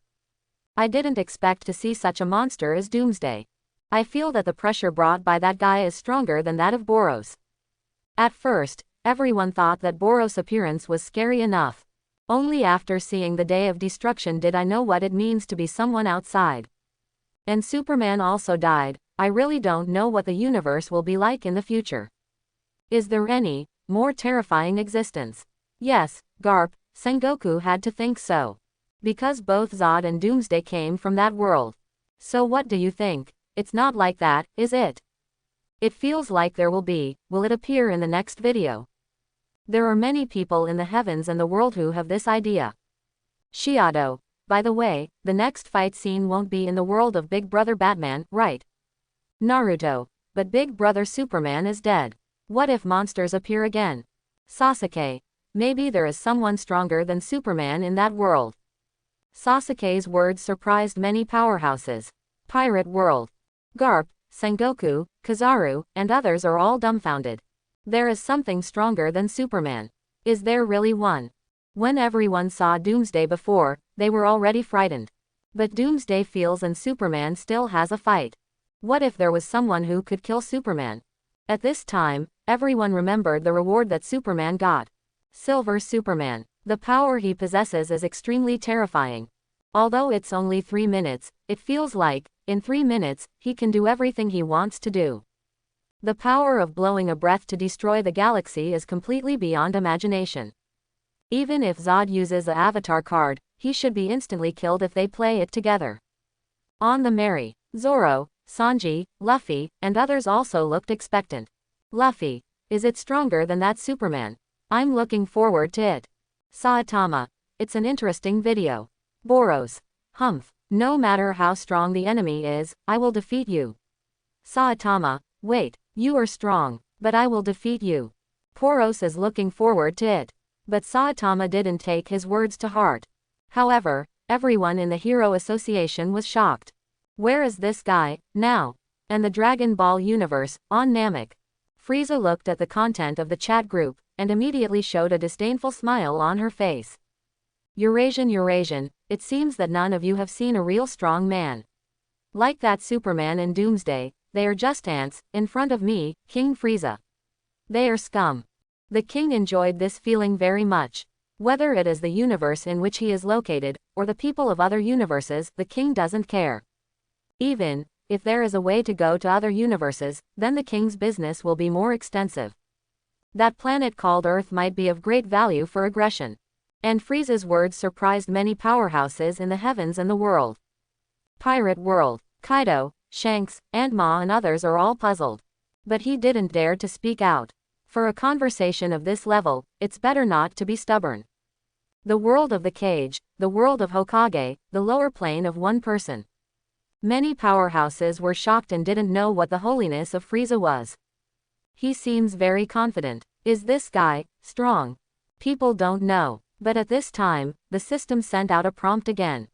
I didn't expect to see such a monster as Doomsday. I feel that the pressure brought by that guy is stronger than that of Boros. At first, everyone thought that Boros' appearance was scary enough. Only after seeing the Day of Destruction did I know what it means to be someone outside. And Superman also died. I really don't know what the universe will be like in the future. Is there any more terrifying existence? Yes, Garp, Sengoku had to think so. Because both Zod and Doomsday came from that world. So what do you think? It's not like that, is it? It feels like there will be. Will it appear in the next video? There are many people in the heavens and the world who have this idea. Shiado. By the way, the next fight scene won't be in the world of Big Brother Batman, right? Naruto. But Big Brother Superman is dead. What if monsters appear again? Sasuke. Maybe there is someone stronger than Superman in that world. Sasuke's words surprised many powerhouses. Pirate World. Garp, Sengoku, Kizaru, and others are all dumbfounded. There is something stronger than Superman. Is there really one? When everyone saw Doomsday before, they were already frightened. But Doomsday feels and Superman still has a fight. What if there was someone who could kill Superman? At this time, everyone remembered the reward that Superman got. Silver Superman. The power he possesses is extremely terrifying. Although it's only 3 minutes, it feels like, in 3 minutes, he can do everything he wants to do. The power of blowing a breath to destroy the galaxy is completely beyond imagination. Even if Zod uses the Avatar card, he should be instantly killed if they play it together. On the Merry, Zoro, Sanji, Luffy, and others also looked expectant. Luffy, is it stronger than that Superman? I'm looking forward to it. Saitama, it's an interesting video. Boros, humph, no matter how strong the enemy is, I will defeat you. Saitama, wait, you are strong, but I will defeat you. Boros is looking forward to it. But Saitama didn't take his words to heart. However, everyone in the Hero Association was shocked. Where is this guy, now? And the Dragon Ball universe, on Namek. Frieza looked at the content of the chat group, and immediately showed a disdainful smile on her face. Eurasian, it seems that none of you have seen a real strong man. Like that Superman in Doomsday, they are just ants, in front of me, King Frieza. They are scum. The king enjoyed this feeling very much. Whether it is the universe in which he is located, or the people of other universes, the king doesn't care. Even if there is a way to go to other universes, then the king's business will be more extensive. That planet called Earth might be of great value for aggression. And Frieza's words surprised many powerhouses in the heavens and the world. Pirate World, Kaido, Shanks, and Ma and others are all puzzled. But he didn't dare to speak out. For a conversation of this level, it's better not to be stubborn. The world of the cage, the world of Hokage, the lower plane of one person. Many powerhouses were shocked and didn't know what the holiness of Frieza was. He seems very confident. Is this guy strong? People don't know. But at this time, the system sent out a prompt again.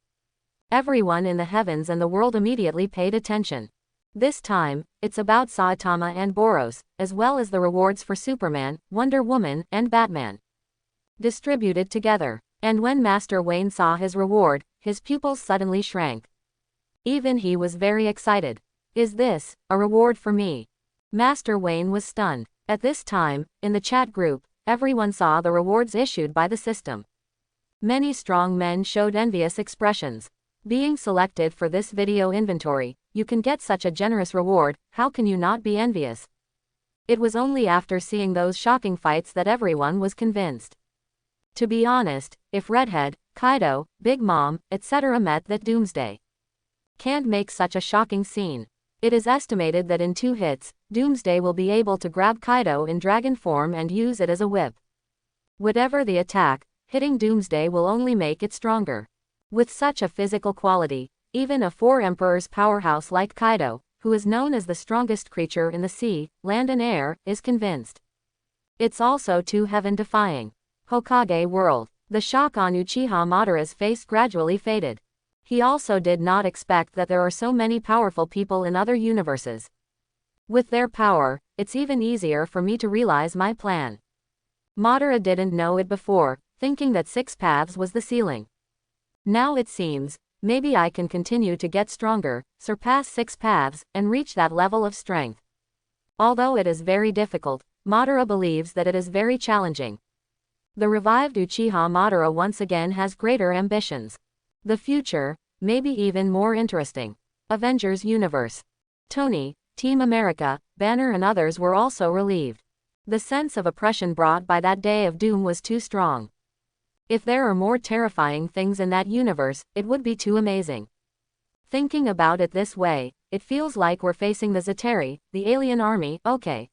Everyone in the heavens and the world immediately paid attention. This time, it's about Saitama and Boros, as well as the rewards for Superman, Wonder Woman, and Batman. Distributed together. And when Master Wayne saw his reward, his pupils suddenly shrank. Even he was very excited. Is this a reward for me? Master Wayne was stunned. At this time, in the chat group, everyone saw the rewards issued by the system. Many strong men showed envious expressions. Being selected for this video inventory, you can get such a generous reward, how can you not be envious? It was only after seeing those shocking fights that everyone was convinced. To be honest, if Redhead, Kaido, Big Mom, etc. met that Doomsday can't make such a shocking scene. It is estimated that in 2 hits, Doomsday will be able to grab Kaido in dragon form and use it as a whip. Whatever the attack, hitting Doomsday will only make it stronger. With such a physical quality, even a 4 Emperors powerhouse like Kaido, who is known as the strongest creature in the sea, land and air, is convinced. It's also too heaven-defying. Hokage World. The shock on Uchiha Madara's face gradually faded. He also did not expect that there are so many powerful people in other universes. With their power, it's even easier for me to realize my plan. Madara didn't know it before, thinking that 6 paths was the ceiling. Now it seems, maybe I can continue to get stronger, surpass 6 paths, and reach that level of strength. Although it is very difficult, Madara believes that it is very challenging. The revived Uchiha Madara once again has greater ambitions. The future, maybe even more interesting. Avengers Universe. Tony, Team America, Banner and others were also relieved. The sense of oppression brought by that day of doom was too strong. If there are more terrifying things in that universe, it would be too amazing. Thinking about it this way, it feels like we're facing the Zeteri, the alien army, okay.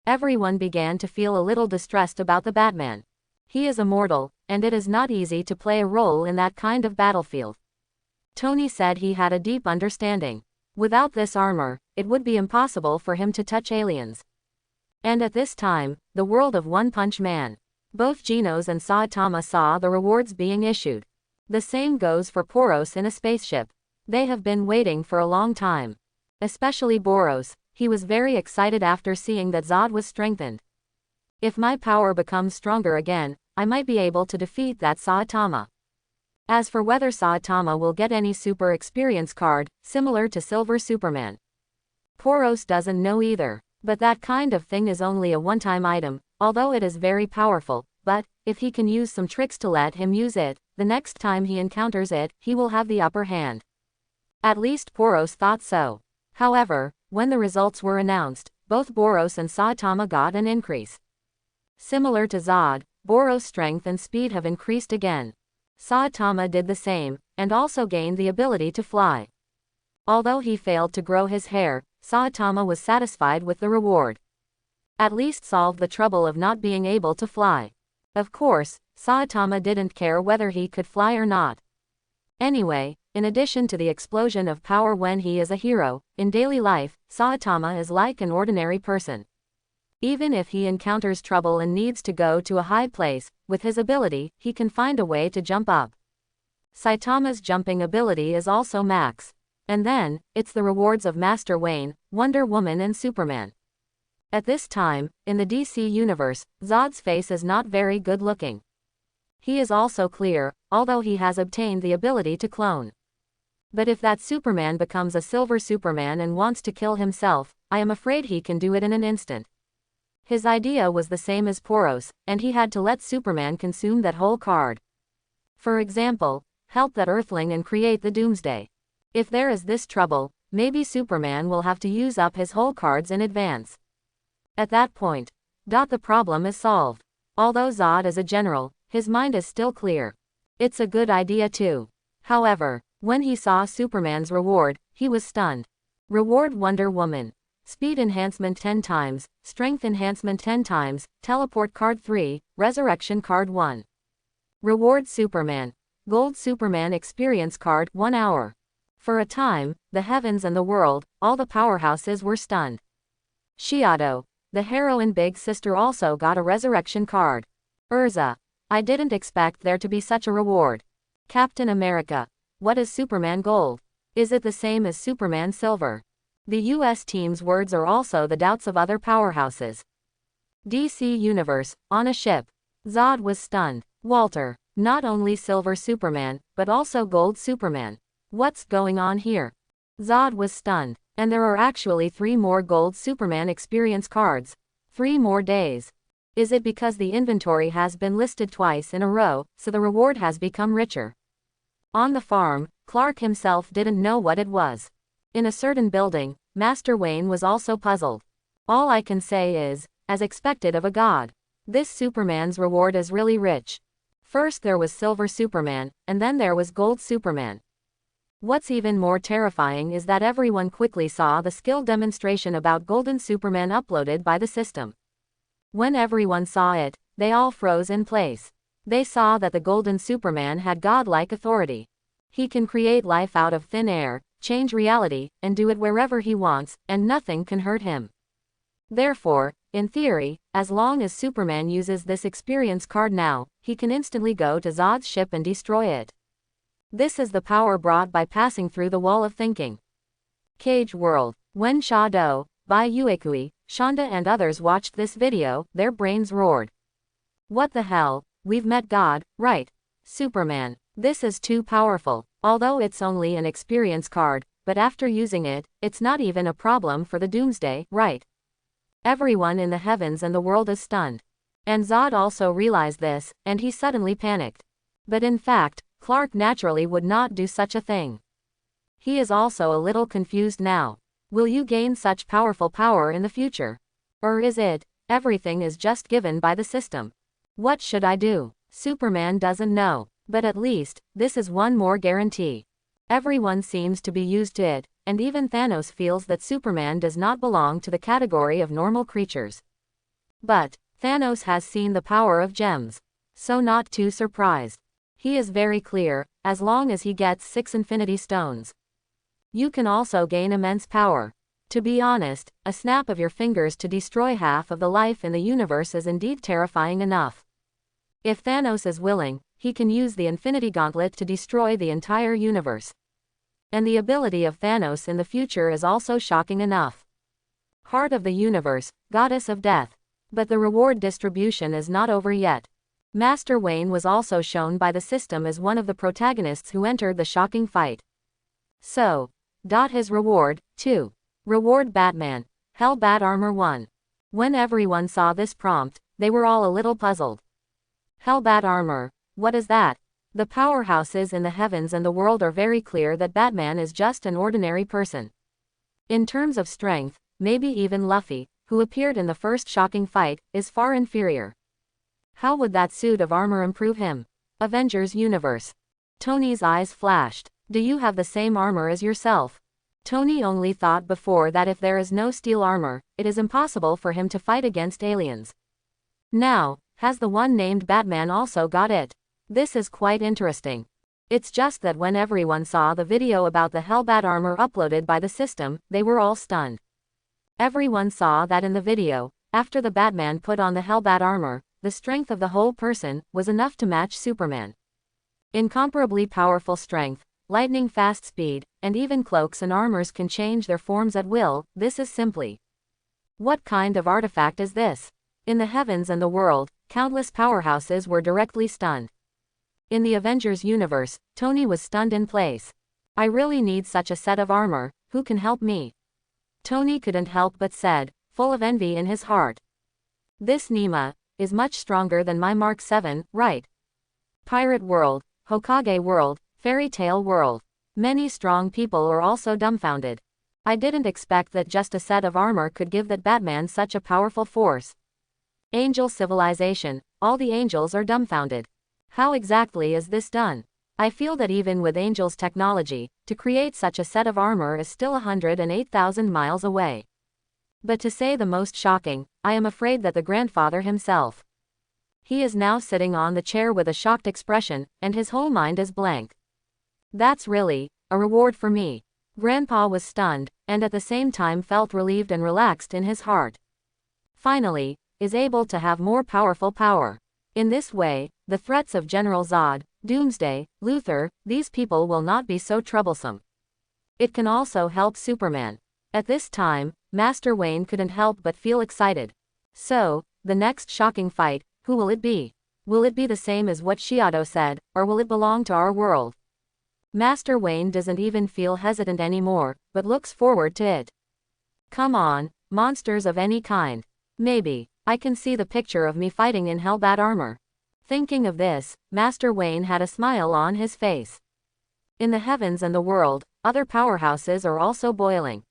Everyone began to feel a little distressed about the Batman. He is immortal, and it is not easy to play a role in that kind of battlefield. Tony said he had a deep understanding. Without this armor, it would be impossible for him to touch aliens. And at this time, the world of One Punch Man. Both Genos and Saitama saw the rewards being issued. The same goes for Boros in a spaceship. They have been waiting for a long time. Especially Boros, he was very excited after seeing that Zod was strengthened. If my power becomes stronger again, I might be able to defeat that Saitama. As for whether Saitama will get any super experience card, similar to Silver Superman, Boros doesn't know either. But that kind of thing is only a one-time item, although it is very powerful. But if he can use some tricks to let him use it, the next time he encounters it, he will have the upper hand. At least Boros thought so. However, when the results were announced, both Boros and Saitama got an increase. Similar to Zod, Boros' strength and speed have increased again. Saitama did the same, and also gained the ability to fly. Although he failed to grow his hair, Saitama was satisfied with the reward. At least solved the trouble of not being able to fly. Of course, Saitama didn't care whether he could fly or not. Anyway, in addition to the explosion of power when he is a hero, in daily life, Saitama is like an ordinary person. Even if he encounters trouble and needs to go to a high place, with his ability, he can find a way to jump up. Saitama's jumping ability is also max. And then, it's the rewards of Master Wayne, Wonder Woman and Superman. At this time, in the DC universe, Zod's face is not very good looking. He is also clear, although he has obtained the ability to clone. But if that Superman becomes a Silver Superman and wants to kill himself, I am afraid he can do it in an instant. His idea was the same as Boros, and he had to let Superman consume that whole card. For example, help that Earthling and create the Doomsday. If there is this trouble, maybe Superman will have to use up his whole cards in advance. At that point, the problem is solved. Although Zod is a general, his mind is still clear. It's a good idea too. However, when he saw Superman's reward, he was stunned. Reward Wonder Woman. Speed enhancement 10 times, strength enhancement 10 times, teleport card 3, resurrection card 1. Reward Superman. Gold Superman experience card 1 hour. For a time, the heavens and the world, all the powerhouses were stunned. Shiado, the heroine big sister, also got a resurrection card. Urza, I didn't expect there to be such a reward. Captain America, what is Superman Gold? Is it the same as Superman Silver? The US team's words are also the doubts of other powerhouses. DC Universe, on a ship. Zod was stunned. Walter, not only Silver Superman, but also Gold Superman. What's going on here? Zod was stunned. And there are actually 3 more Gold Superman experience cards. 3 more days. Is it because the inventory has been listed twice in a row, so the reward has become richer? On the farm, Clark himself didn't know what it was. In a certain building, Master Wayne was also puzzled. All I can say is, as expected of a god, this Superman's reward is really rich. First there was Silver Superman, and then there was Gold Superman. What's even more terrifying is that everyone quickly saw the skill demonstration about Golden Superman uploaded by the system. When everyone saw it, they all froze in place. They saw that the Golden Superman had godlike authority. He can create life out of thin air, change reality, and do it wherever he wants, and nothing can hurt him. Therefore, in theory, as long as Superman uses this experience card now, he can instantly go to Zod's ship and destroy it. This is the power brought by passing through the wall of thinking. Cage World. When Shadow, by Uekui, Shonda and others watched this video, their brains roared. What the hell, we've met God, right? Superman. This is too powerful. Although it's only an experience card, but after using it, it's not even a problem for the Doomsday, right? Everyone in the heavens and the world is stunned. And Zod also realized this, and he suddenly panicked. But in fact, Clark naturally would not do such a thing. He is also a little confused now. Will you gain such powerful power in the future? Or is it, everything is just given by the system? What should I do? Superman doesn't know. But at least, this is one more guarantee. Everyone seems to be used to it, and even Thanos feels that Superman does not belong to the category of normal creatures. But, Thanos has seen the power of gems. So not too surprised. He is very clear, as long as he gets 6 Infinity Stones. You can also gain immense power. To be honest, a snap of your fingers to destroy half of the life in the universe is indeed terrifying enough. If Thanos is willing, he can use the Infinity Gauntlet to destroy the entire universe. And the ability of Thanos in the future is also shocking enough. Heart of the universe, goddess of death. But the reward distribution is not over yet. Master Wayne was also shown by the system as one of the protagonists who entered the shocking fight. So, his reward, 2. Reward Batman. Hellbat Armor 1. When everyone saw this prompt, they were all a little puzzled. Hellbat Armor, what is that? The powerhouses in the heavens and the world are very clear that Batman is just an ordinary person. In terms of strength, maybe even Luffy, who appeared in the first shocking fight, is far inferior. How would that suit of armor improve him? Avengers Universe. Tony's eyes flashed. Do you have the same armor as yourself? Tony only thought before that if there is no steel armor, it is impossible for him to fight against aliens. Now, has the one named Batman also got it? This is quite interesting. It's just that when everyone saw the video about the Hellbat armor uploaded by the system, they were all stunned. Everyone saw that in the video, after the Batman put on the Hellbat armor, the strength of the whole person was enough to match Superman. Incomparably powerful strength, lightning fast speed, and even cloaks and armors can change their forms at will. This is simply. What kind of artifact is this? In the heavens and the world, countless powerhouses were directly stunned. In the Avengers universe, Tony was stunned in place. I really need such a set of armor. Who can help me? Tony couldn't help but said, full of envy in his heart. This Nima is much stronger than my Mark 7, right? Pirate world, Hokage world, fairy tale world. Many strong people are also dumbfounded. I didn't expect that just a set of armor could give that Batman such a powerful force. Angel civilization, all the angels are dumbfounded. How exactly is this done? I feel that even with Angel's technology, to create such a set of armor is still 108,000 miles away. But to say the most shocking, I am afraid that the grandfather himself. He is now sitting on the chair with a shocked expression, and his whole mind is blank. That's really a reward for me. Grandpa was stunned, and at the same time felt relieved and relaxed in his heart. Finally, is able to have more powerful power. In this way, the threats of General Zod, Doomsday, Luthor, these people will not be so troublesome. It can also help Superman. At this time, Master Wayne couldn't help but feel excited. So, the next shocking fight, who will it be? Will it be the same as what Shiado said, or will it belong to our world? Master Wayne doesn't even feel hesitant anymore, but looks forward to it. Come on, monsters of any kind. Maybe I can see the picture of me fighting in Hellbat armor. Thinking of this, Master Wayne had a smile on his face. In the heavens and the world, other powerhouses are also boiling.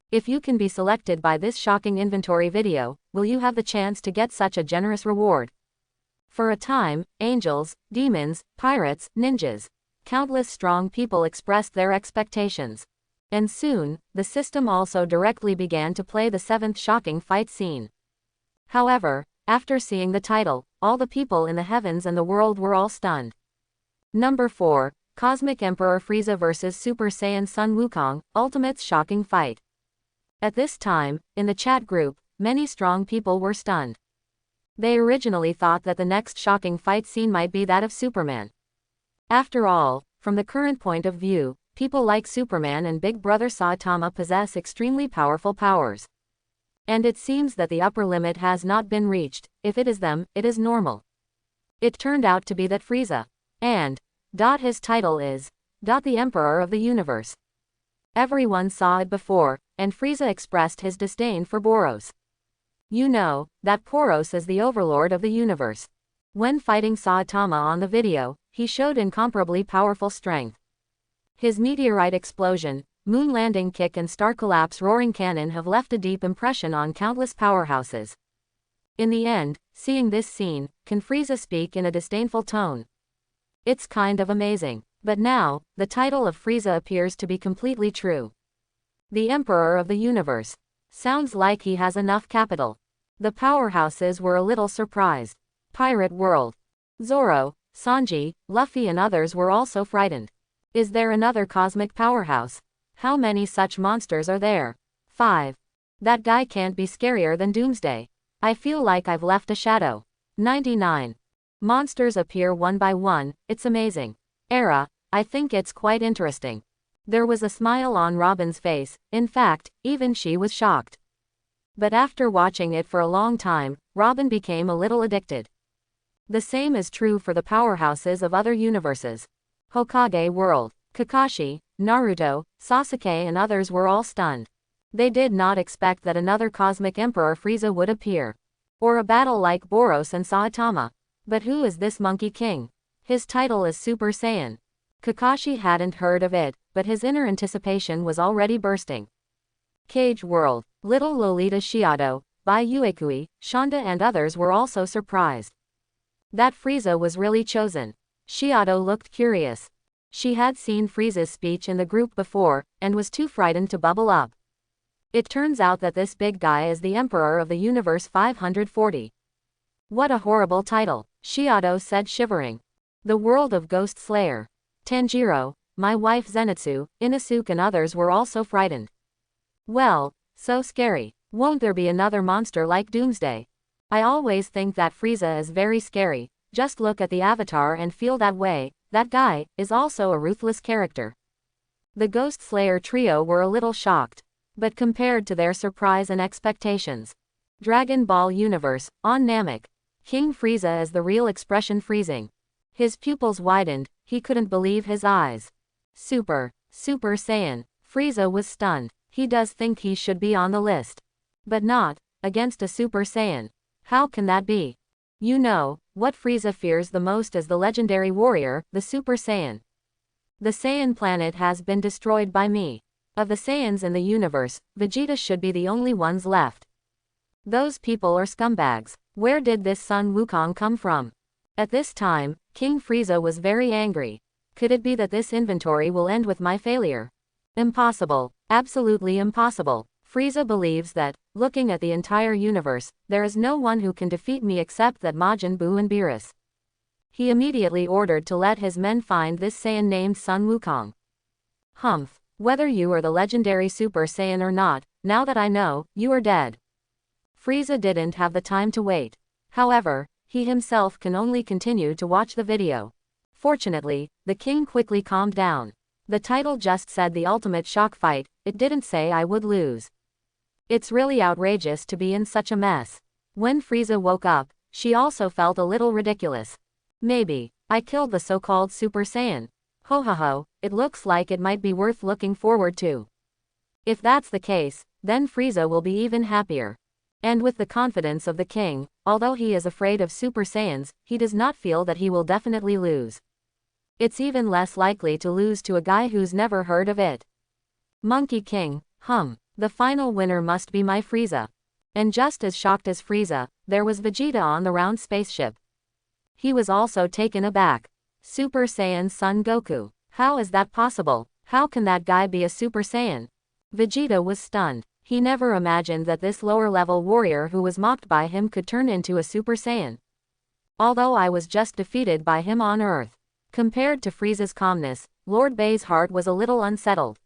If you can be selected by this shocking inventory video, will you have the chance to get such a generous reward? For a time, angels, demons, pirates, ninjas, countless strong people expressed their expectations. And soon, the system also directly began to play the 7th shocking fight scene. However, after seeing the title, all the people in the heavens and the world were all stunned. Number 4, Cosmic Emperor Frieza vs Super Saiyan Sun Wukong, Ultimate's shocking fight. At this time, in the chat group, many strong people were stunned. They originally thought that the next shocking fight scene might be that of Superman. After all, from the current point of view, people like Superman and Big Brother Saitama possess extremely powerful powers. And it seems that the upper limit has not been reached. If it is them, it is normal. It turned out to be that Frieza. And his title is the Emperor of the Universe. Everyone saw it before, and Frieza expressed his disdain for Boros. You know, that Boros is the overlord of the universe. When fighting Saitama on the video, he showed incomparably powerful strength. His meteorite explosion, moon landing kick and star collapse roaring cannon have left a deep impression on countless powerhouses. In the end, seeing this scene, can Frieza speak in a disdainful tone? It's kind of amazing. But now, the title of Frieza appears to be completely true. The Emperor of the Universe. Sounds like he has enough capital. The powerhouses were a little surprised. Pirate world. Zoro, Sanji, Luffy and others were also frightened. Is there another cosmic powerhouse? How many such monsters are there? 5. That guy can't be scarier than Doomsday. I feel like I've left a shadow. 99. Monsters appear one by one, it's amazing. Era, I think it's quite interesting. There was a smile on Robin's face, in fact, even she was shocked. But after watching it for a long time, Robin became a little addicted. The same is true for the powerhouses of other universes. Hokage world. Kakashi, Naruto, Sasuke and others were all stunned. They did not expect that another cosmic emperor Frieza would appear. Or a battle like Boros and Saitama. But who is this Monkey King? His title is Super Saiyan. Kakashi hadn't heard of it, but his inner anticipation was already bursting. Cage World. Little Lolita Shiado, Bai Uekui, Shonda and others were also surprised. That Frieza was really chosen. Shiado looked curious. She had seen Frieza's speech in the group before, and was too frightened to bubble up. It turns out that this big guy is the Emperor of the Universe 540. What a horrible title, Shiado said shivering. The world of Ghost Slayer. Tanjiro, my wife Zenitsu, Inosuke and others were also frightened. Well, so scary. Won't there be another monster like Doomsday? I always think that Frieza is very scary, just look at the Avatar and feel that way. That guy is also a ruthless character. The Ghost Slayer trio were a little shocked. But compared to their surprise and expectations. Dragon Ball Universe, on Namek. King Frieza is the real expression freezing. His pupils widened, he couldn't believe his eyes. Super Saiyan. Frieza was stunned. He does think he should be on the list. But not against a Super Saiyan. How can that be? You know, what Frieza fears the most is the legendary warrior, the Super Saiyan. The Saiyan planet has been destroyed by me. Of the Saiyans in the universe, Vegeta should be the only ones left. Those people are scumbags. Where did this Sun Wukong come from? At this time, King Frieza was very angry. Could it be that this inventory will end with my failure? Impossible. Absolutely impossible. Frieza believes that, looking at the entire universe, there is no one who can defeat me except that Majin Buu and Beerus. He immediately ordered to let his men find this Saiyan named Sun Wukong. Humph. Whether you are the legendary Super Saiyan or not, now that I know, you are dead. Frieza didn't have the time to wait. However, he himself can only continue to watch the video. Fortunately, the king quickly calmed down. The title just said the ultimate shock fight, it didn't say I would lose. It's really outrageous to be in such a mess. When Frieza woke up, she also felt a little ridiculous. Maybe, I killed the so-called Super Saiyan. Ho ho ho, it looks like it might be worth looking forward to. If that's the case, then Frieza will be even happier. And with the confidence of the king, although he is afraid of Super Saiyans, he does not feel that he will definitely lose. It's even less likely to lose to a guy who's never heard of it. Monkey King, the final winner must be my Frieza. And just as shocked as Frieza, there was Vegeta on the round spaceship. He was also taken aback. Super Saiyan Son Goku. How is that possible? How can that guy be a Super Saiyan? Vegeta was stunned. He never imagined that this lower-level warrior who was mocked by him could turn into a Super Saiyan. Although I was just defeated by him on Earth. Compared to Frieza's calmness, Lord Bai's heart was a little unsettled.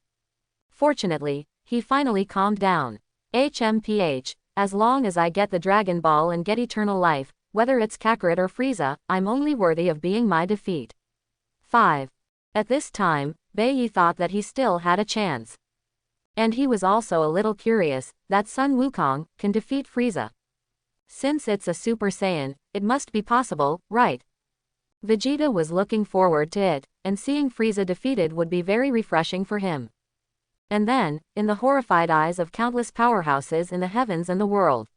Fortunately, he finally calmed down. HMPH, as long as I get the Dragon Ball and get eternal life, whether it's Kakarot or Frieza, I'm only worthy of being my defeat. 5. At this time, Bai thought that he still had a chance. And he was also a little curious that Sun Wukong can defeat Frieza. Since it's a Super Saiyan, it must be possible, right? Vegeta was looking forward to it, and seeing Frieza defeated would be very refreshing for him. And then, in the horrified eyes of countless powerhouses in the heavens and the world.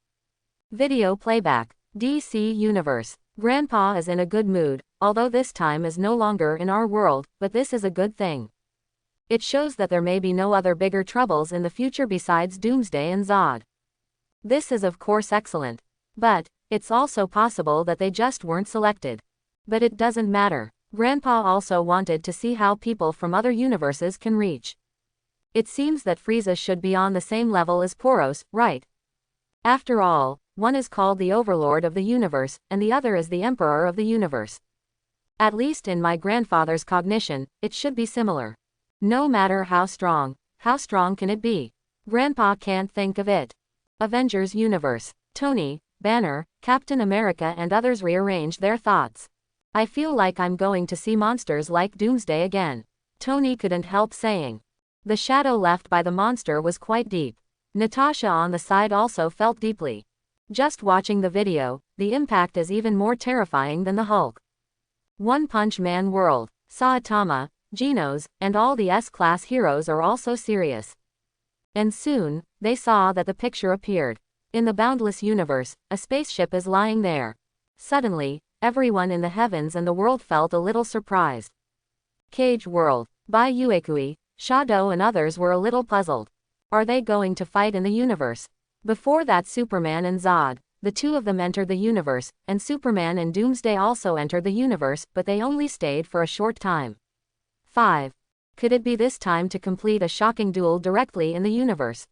Video playback. DC Universe. Grandpa is in a good mood, although this time is no longer in our world, but this is a good thing. It shows that there may be no other bigger troubles in the future besides Doomsday and Zod. This is of course excellent. But, it's also possible that they just weren't selected. But it doesn't matter. Grandpa also wanted to see how people from other universes can reach. It seems that Frieza should be on the same level as Poros, right? After all, one is called the Overlord of the Universe, and the other is the Emperor of the Universe. At least in my grandfather's cognition, it should be similar. No matter how strong can it be? Grandpa can't think of it. Avengers Universe. Tony, Banner, Captain America and others rearranged their thoughts. I feel like I'm going to see monsters like Doomsday again. Tony couldn't help saying. The shadow left by the monster was quite deep. Natasha on the side also felt deeply. Just watching the video, the impact is even more terrifying than the Hulk. One Punch Man world. Saitama, Genos, and all the S-class heroes are also serious. And soon, they saw that the picture appeared. In the boundless universe, a spaceship is lying there. Suddenly, everyone in the heavens and the world felt a little surprised. Cage World. By Uekui, Shadow and others were a little puzzled. Are they going to fight in the universe? Before that, Superman and Zod, the two of them entered the universe, and Superman and Doomsday also entered the universe, but they only stayed for a short time. 5. Could it be this time to complete a shocking duel directly in the universe?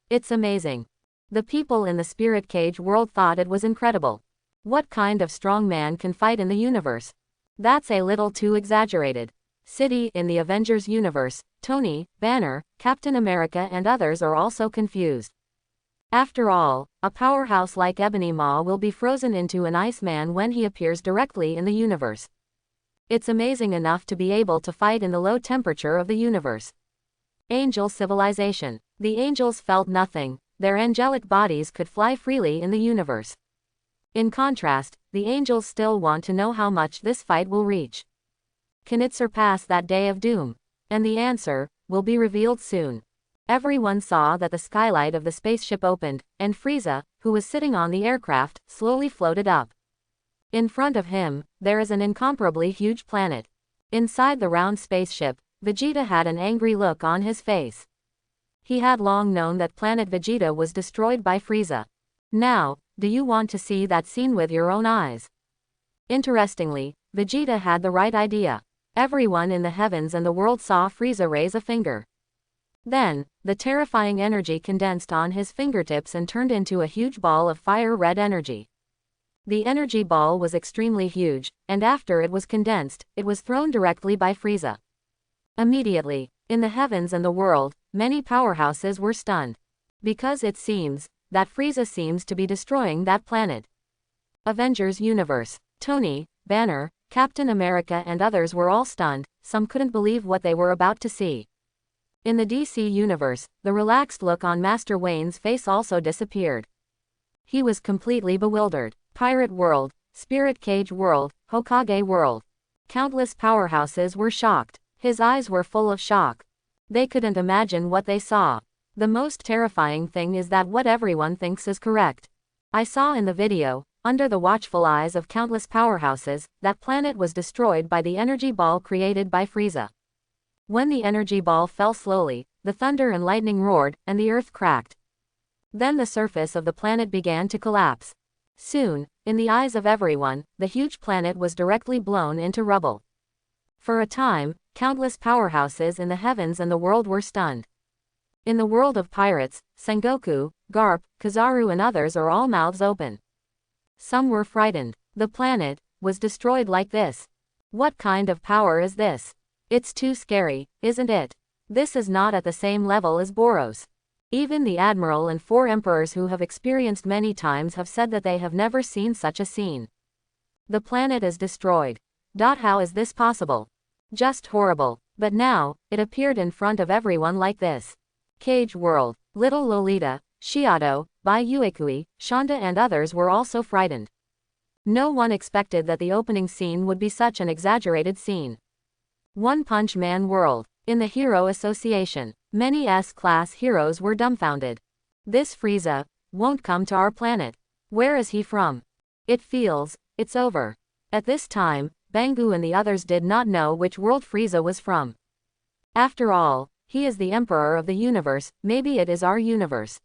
It's amazing. The people in the Spirit Cage world thought it was incredible. What kind of strong man can fight in the universe? That's a little too exaggerated. City in the Avengers universe, Tony, Banner, Captain America and others are also confused. After all, a powerhouse like Ebony Maw will be frozen into an Iceman when he appears directly in the universe. It's amazing enough to be able to fight in the low temperature of the universe. Angel civilization. The angels felt nothing, their angelic bodies could fly freely in the universe. In contrast, the angels still want to know how much this fight will reach. Can it surpass that day of doom? And the answer will be revealed soon. Everyone saw that the skylight of the spaceship opened, and Frieza, who was sitting on the aircraft, slowly floated up. In front of him, there is an incomparably huge planet. Inside the round spaceship, Vegeta had an angry look on his face. He had long known that planet Vegeta was destroyed by Frieza. Now, do you want to see that scene with your own eyes? Interestingly, Vegeta had the right idea. Everyone in the heavens and the world saw Frieza raise a finger. Then, the terrifying energy condensed on his fingertips and turned into a huge ball of fire-red energy. The energy ball was extremely huge, and after it was condensed, it was thrown directly by Frieza. Immediately, in the heavens and the world, many powerhouses were stunned. Because it seems that Frieza seems to be destroying that planet. Avengers Universe. Tony, Banner, Captain America and others were all stunned, some couldn't believe what they were about to see. In the DC Universe, the relaxed look on Master Wayne's face also disappeared. He was completely bewildered. Pirate World, Spirit Cage World, Hokage World. Countless powerhouses were shocked. His eyes were full of shock. They couldn't imagine what they saw. The most terrifying thing is that what everyone thinks is correct. I saw in the video, under the watchful eyes of countless powerhouses, that planet was destroyed by the energy ball created by Frieza. When the energy ball fell slowly, the thunder and lightning roared, and the earth cracked. Then the surface of the planet began to collapse. Soon, in the eyes of everyone, the huge planet was directly blown into rubble. For a time, countless powerhouses in the heavens and the world were stunned. In the world of pirates, Sengoku, Garp, Kizaru and others are all mouths open. Some were frightened. The planet was destroyed like this. What kind of power is this? It's too scary, isn't it? This is not at the same level as Boros. Even the Admiral and 4 emperors who have experienced many times have said that they have never seen such a scene. The planet is destroyed. How is this possible? Just horrible. But now, it appeared in front of everyone like this. Cage World. Little Lolita, Shiado, Bai Uekui, Shonda and others were also frightened. No one expected that the opening scene would be such an exaggerated scene. One Punch Man World. In the Hero Association, many S-class heroes were dumbfounded. This Frieza won't come to our planet. Where is he from? It feels it's over. At this time, Bangu and the others did not know which world Frieza was from. After all, he is the emperor of the universe, maybe it is our universe.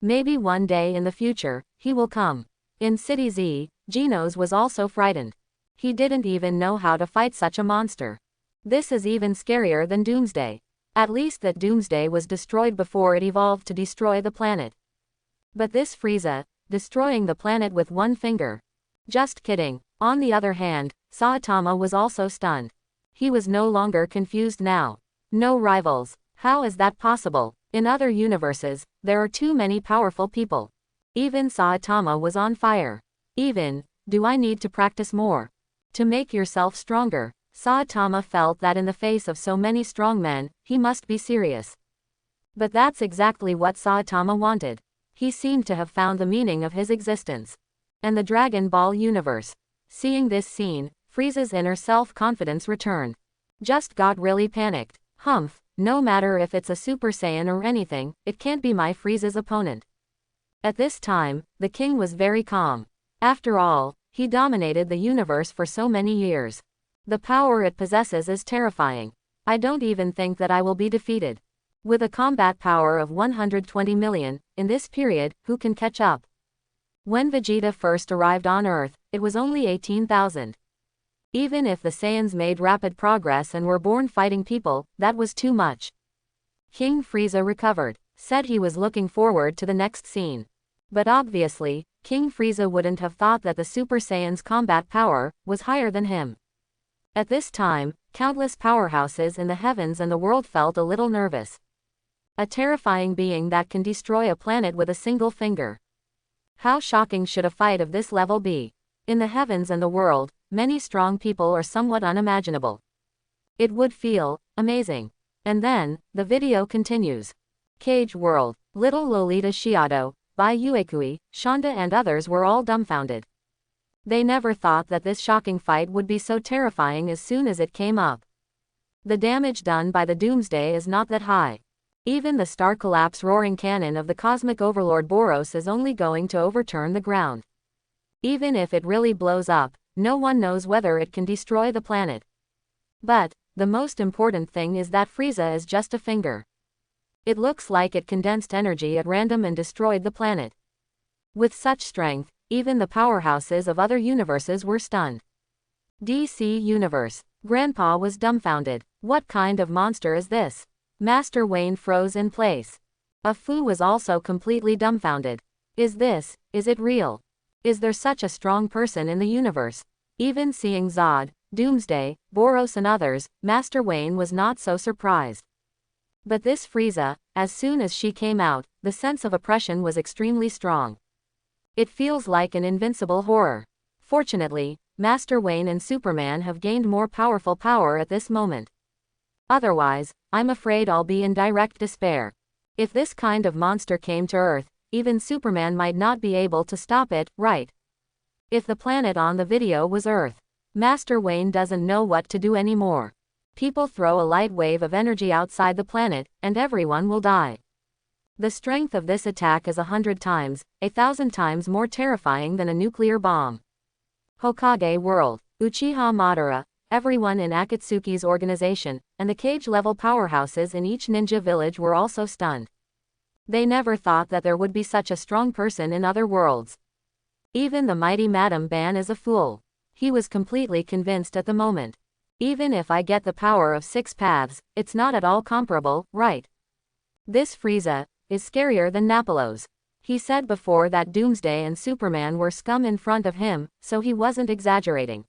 Maybe one day in the future, he will come. In City Z, Genos was also frightened. He didn't even know how to fight such a monster. This is even scarier than Doomsday. At least that Doomsday was destroyed before it evolved to destroy the planet. But this Frieza, destroying the planet with one finger. Just kidding. On the other hand, Saitama was also stunned. He was no longer confused now. No rivals. How is that possible? In other universes, there are too many powerful people. Even Saitama was on fire. Do I need to practice more? To make yourself stronger. Saitama felt that in the face of so many strong men, he must be serious. But that's exactly what Saitama wanted. He seemed to have found the meaning of his existence. and the Dragon Ball universe. Seeing this scene, Frieza's inner self-confidence returned. Just got really panicked. Humph, no matter if it's a Super Saiyan or anything, it can't be my Frieza's opponent. At this time, the king was very calm. After all, he dominated the universe for so many years. The power it possesses is terrifying. I don't even think that I will be defeated. With a combat power of 120 million, in this period, who can catch up? When Vegeta first arrived on Earth, it was only 18,000. Even if the Saiyans made rapid progress and were born fighting people, that was too much. King Frieza recovered, said he was looking forward to the next scene. But obviously, King Frieza wouldn't have thought that the Super Saiyan's combat power was higher than him. At this time, countless powerhouses in the heavens and the world felt a little nervous. A terrifying being that can destroy a planet with a single finger. How shocking should a fight of this level be? In the heavens and the world, many strong people are somewhat unimaginable. It would feel amazing. And then, the video continues. Cage World, Little Lolita Shiado, Bai Uekui, Shonda and others were all dumbfounded. They never thought that this shocking fight would be so terrifying as soon as it came up. The damage done by the Doomsday is not that high. Even the star collapse roaring cannon of the cosmic overlord Boros is only going to overturn the ground. Even if it really blows up, no one knows whether it can destroy the planet. But, the most important thing is that Frieza is just a finger. It looks like it condensed energy at random and destroyed the planet. With such strength, even the powerhouses of other universes were stunned. DC Universe. Grandpa was dumbfounded. What kind of monster is this? Master Wayne froze in place. Fu was also completely dumbfounded. Is it real? Is there such a strong person in the universe? Even seeing Zod, Doomsday, Boros and others, Master Wayne was not so surprised. But this Frieza, as soon as she came out, the sense of oppression was extremely strong. It feels like an invincible horror. Fortunately, Master Wayne and Superman have gained more powerful power at this moment. Otherwise, I'm afraid I'll be in direct despair. If this kind of monster came to Earth, even Superman might not be able to stop it, right? If the planet on the video was Earth, Master Wayne doesn't know what to do anymore. People throw a light wave of energy outside the planet, and everyone will die. The strength of this attack is 100 times, 1,000 times more terrifying than a nuclear bomb. Hokage World, Uchiha Madara, everyone in Akatsuki's organization, and the cage-level powerhouses in each ninja village were also stunned. They never thought that there would be such a strong person in other worlds. Even the mighty Madame Ban is a fool. He was completely convinced at the moment. Even if I get the power of 6 paths, it's not at all comparable, right? This Frieza is scarier than Napolos. He said before that Doomsday and Superman were scum in front of him, so he wasn't exaggerating.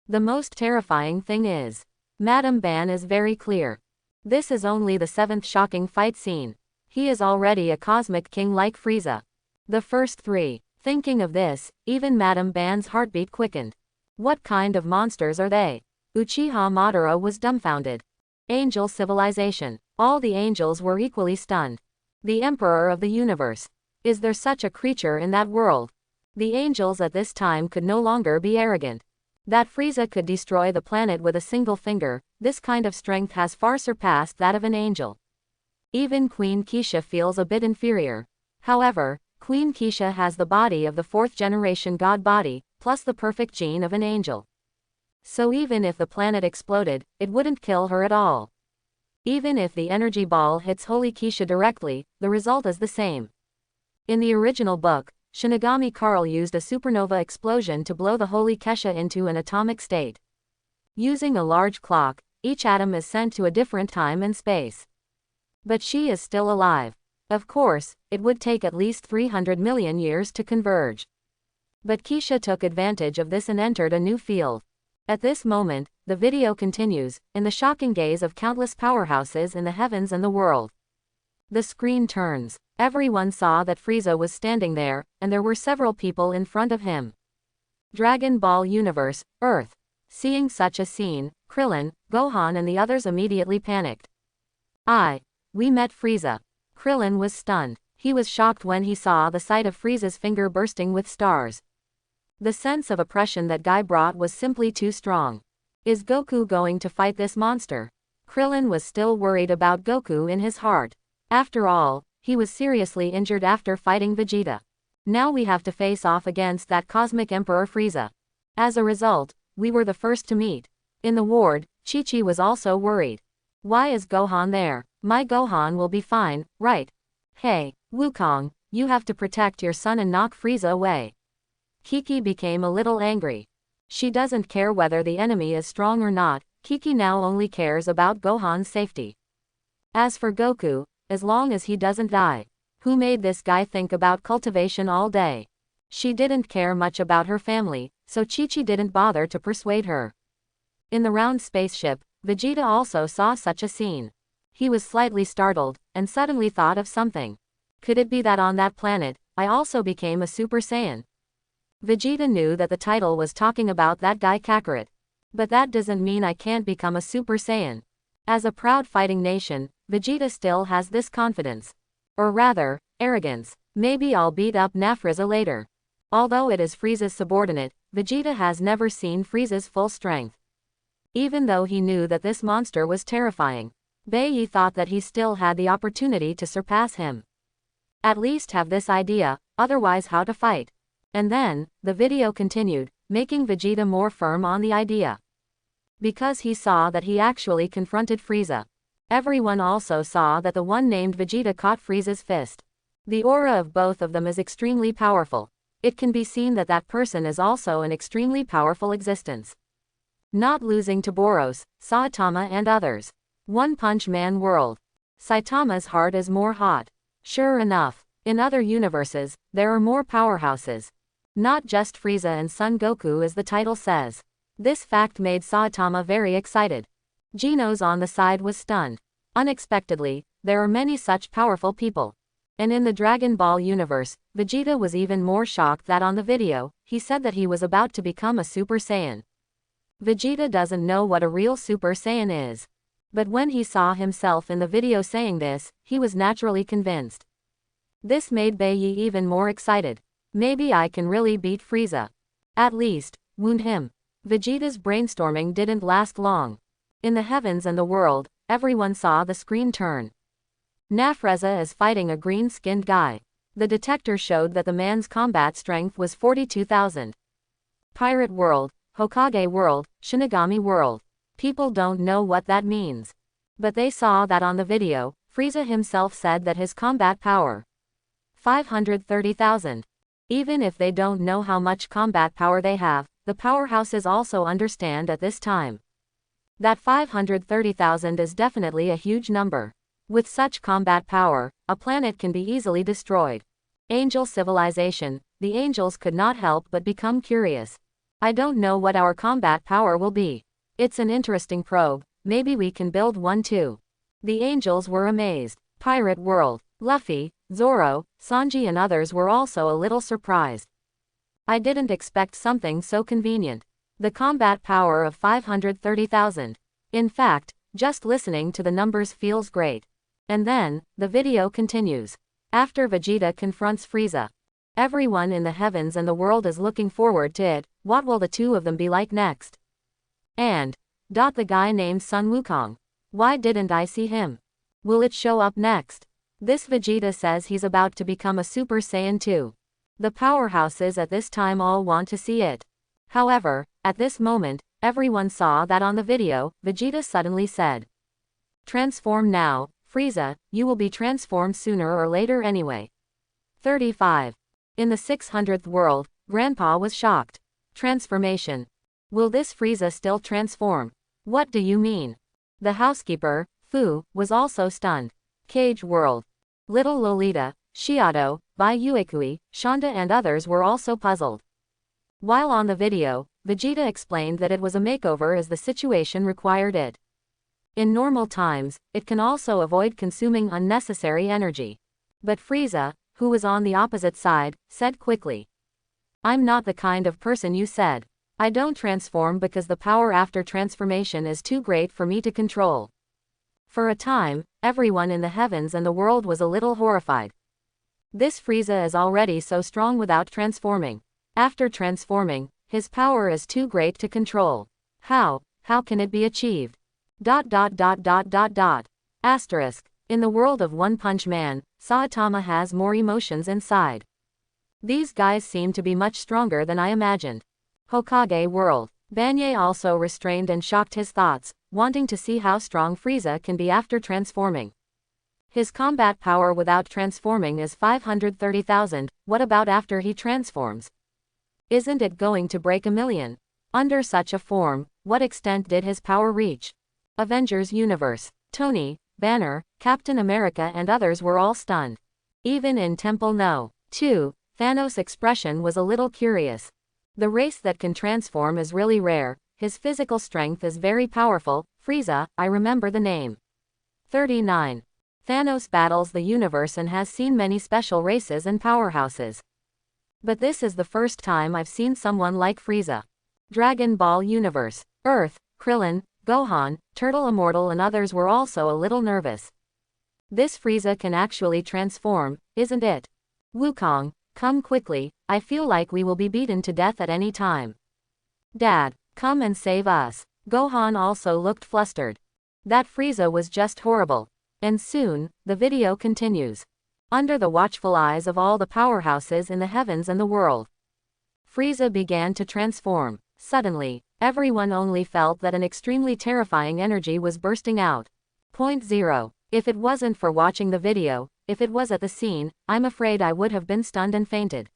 The most terrifying thing is, Madame Ban is very clear. This is only the 7th shocking fight scene. He is already a cosmic king like Frieza. The first 3. Thinking of this, even Madame Ban's heartbeat quickened. What kind of monsters are they? Uchiha Madara was dumbfounded. Angel civilization. All the angels were equally stunned. The Emperor of the universe. Is there such a creature in that world? The angels at this time could no longer be arrogant. That Frieza could destroy the planet with a single finger, this kind of strength has far surpassed that of an angel. Even Queen Keisha feels a bit inferior. However, Queen Keisha has the body of the 4th generation god body, plus the perfect gene of an angel. So even if the planet exploded, it wouldn't kill her at all. Even if the energy ball hits Holy Keisha directly, the result is the same. In the original book, Shinigami Karl used a supernova explosion to blow the Holy Keisha into an atomic state. Using a large clock, each atom is sent to a different time and space. But she is still alive. Of course, it would take at least 300 million years to converge. But Keisha took advantage of this and entered a new field. At this moment, the video continues, in the shocking gaze of countless powerhouses in the heavens and the world. The screen turns. Everyone saw that Frieza was standing there, and there were several people in front of him. Dragon Ball Universe, Earth. Seeing such a scene, Krillin, Gohan and the others immediately panicked. We met Frieza. Krillin was stunned. He was shocked when he saw the sight of Frieza's finger bursting with stars. The sense of oppression that guy brought was simply too strong. Is Goku going to fight this monster? Krillin was still worried about Goku in his heart. After all, he was seriously injured after fighting Vegeta. Now we have to face off against that cosmic Emperor Frieza. As a result, we were the first to meet. In the ward, Chi-Chi was also worried. Why is Gohan there? My Gohan will be fine, right? Hey, Wukong, you have to protect your son and knock Frieza away. Kiki became a little angry. She doesn't care whether the enemy is strong or not, Kiki now only cares about Gohan's safety. As for Goku, as long as he doesn't die. Who made this guy think about cultivation all day? She didn't care much about her family, so Chi-Chi didn't bother to persuade her. In the round spaceship, Vegeta also saw such a scene. He was slightly startled, and suddenly thought of something. Could it be that on that planet, I also became a Super Saiyan? Vegeta knew that the title was talking about that guy Kakarot. But that doesn't mean I can't become a Super Saiyan. As a proud fighting nation, Vegeta still has this confidence. Or rather, arrogance. Maybe I'll beat up Frieza later. Although it is Frieza's subordinate, Vegeta has never seen Frieza's full strength. Even though he knew that this monster was terrifying, Bai thought that he still had the opportunity to surpass him. At least have this idea, otherwise how to fight. And then, the video continued, making Vegeta more firm on the idea. Because he saw that he actually confronted Frieza. Everyone also saw that the one named Vegeta caught Frieza's fist. The aura of both of them is extremely powerful. It can be seen that that person is also an extremely powerful existence. Not losing to Boros, Saitama and others. One Punch Man world. Saitama's heart is more hot. Sure enough, in other universes, there are more powerhouses. Not just Frieza and Son Goku as the title says. This fact made Saitama very excited. Genos on the side was stunned. Unexpectedly, there are many such powerful people. And in the Dragon Ball universe, Vegeta was even more shocked that on the video, he said that he was about to become a Super Saiyan. Vegeta doesn't know what a real Super Saiyan is. But when he saw himself in the video saying this, he was naturally convinced. This made Bai even more excited. Maybe I can really beat Frieza. At least, wound him. Vegeta's brainstorming didn't last long. In the heavens and the world, everyone saw the screen turn. Frieza is fighting a green-skinned guy. The detector showed that the man's combat strength was 42,000. Pirate world, Hokage world, Shinigami world. People don't know what that means. But they saw that on the video, Frieza himself said that his combat power. 530,000. Even if they don't know how much combat power they have, the powerhouses also understand at this time. That 530,000 is definitely a huge number. With such combat power, a planet can be easily destroyed. Angel civilization, the angels could not help but become curious. I don't know what our combat power will be. It's an interesting probe, maybe we can build one too. The angels were amazed. Pirate world, Luffy, Zoro, Sanji and others were also a little surprised. I didn't expect something so convenient. The combat power of 530,000. In fact, just listening to the numbers feels great. And then, the video continues. After Vegeta confronts Frieza. Everyone in the heavens and the world is looking forward to it. What will the two of them be like next? And, the guy named Sun Wukong. Why didn't I see him? Will it show up next? This Vegeta says he's about to become a Super Saiyan 2. The powerhouses at this time all want to see it. However, at this moment, everyone saw that on the video, Vegeta suddenly said, "Transform now, Frieza, you will be transformed sooner or later anyway." 35. In the 600th world, Grandpa was shocked. Transformation. Will this Frieza still transform? What do you mean? The housekeeper, Fu, was also stunned. Cage world. Little Lolita, Shiado, Bai Uekui, Shonda and others were also puzzled. While on the video, Vegeta explained that it was a makeover as the situation required it. In normal times, it can also avoid consuming unnecessary energy. But Frieza, who was on the opposite side, said quickly, "I'm not the kind of person you said. I don't transform because the power after transformation is too great for me to control." For a time, everyone in the heavens and the world was a little horrified. This Frieza is already so strong without transforming. After transforming, his power is too great to control. How can it be achieved? Asterisk. In the world of One Punch Man, Saitama has more emotions inside. These guys seem to be much stronger than I imagined. Hokage world. Banye also restrained and shocked his thoughts, wanting to see how strong Frieza can be after transforming. His combat power without transforming is 530,000, what about after he transforms? Isn't it going to break 1,000,000? Under such a form, what extent did his power reach? Avengers Universe. Tony, Banner, Captain America and others were all stunned. Even in Temple No. 2, Thanos' expression was a little curious. The race that can transform is really rare, his physical strength is very powerful. Frieza, I remember the name. 39. Thanos battles the universe and has seen many special races and powerhouses. But this is the first time I've seen someone like Frieza. Dragon Ball Universe. Earth, Krillin, Gohan, Turtle Immortal and others were also a little nervous. This Frieza can actually transform, isn't it? Wukong, come quickly, I feel like we will be beaten to death at any time. Dad, come and save us. Gohan also looked flustered. That Frieza was just horrible. And soon, the video continues. Under the watchful eyes of all the powerhouses in the heavens and the world, Frieza began to transform. Suddenly, everyone only felt that an extremely terrifying energy was bursting out. 0. If it wasn't for watching the video, if it was at the scene, I'm afraid I would have been stunned and fainted.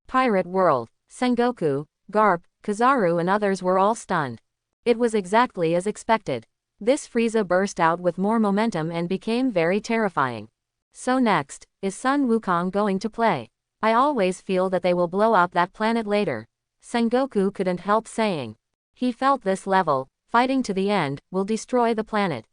Pirate World. Sengoku, Garp, Kizaru and others were all stunned. It was exactly as expected. This Frieza burst out with more momentum and became very terrifying. So next, is Sun Wukong going to play? I always feel that they will blow up that planet later. Sengoku couldn't help saying. He felt this level, fighting to the end, will destroy the planet.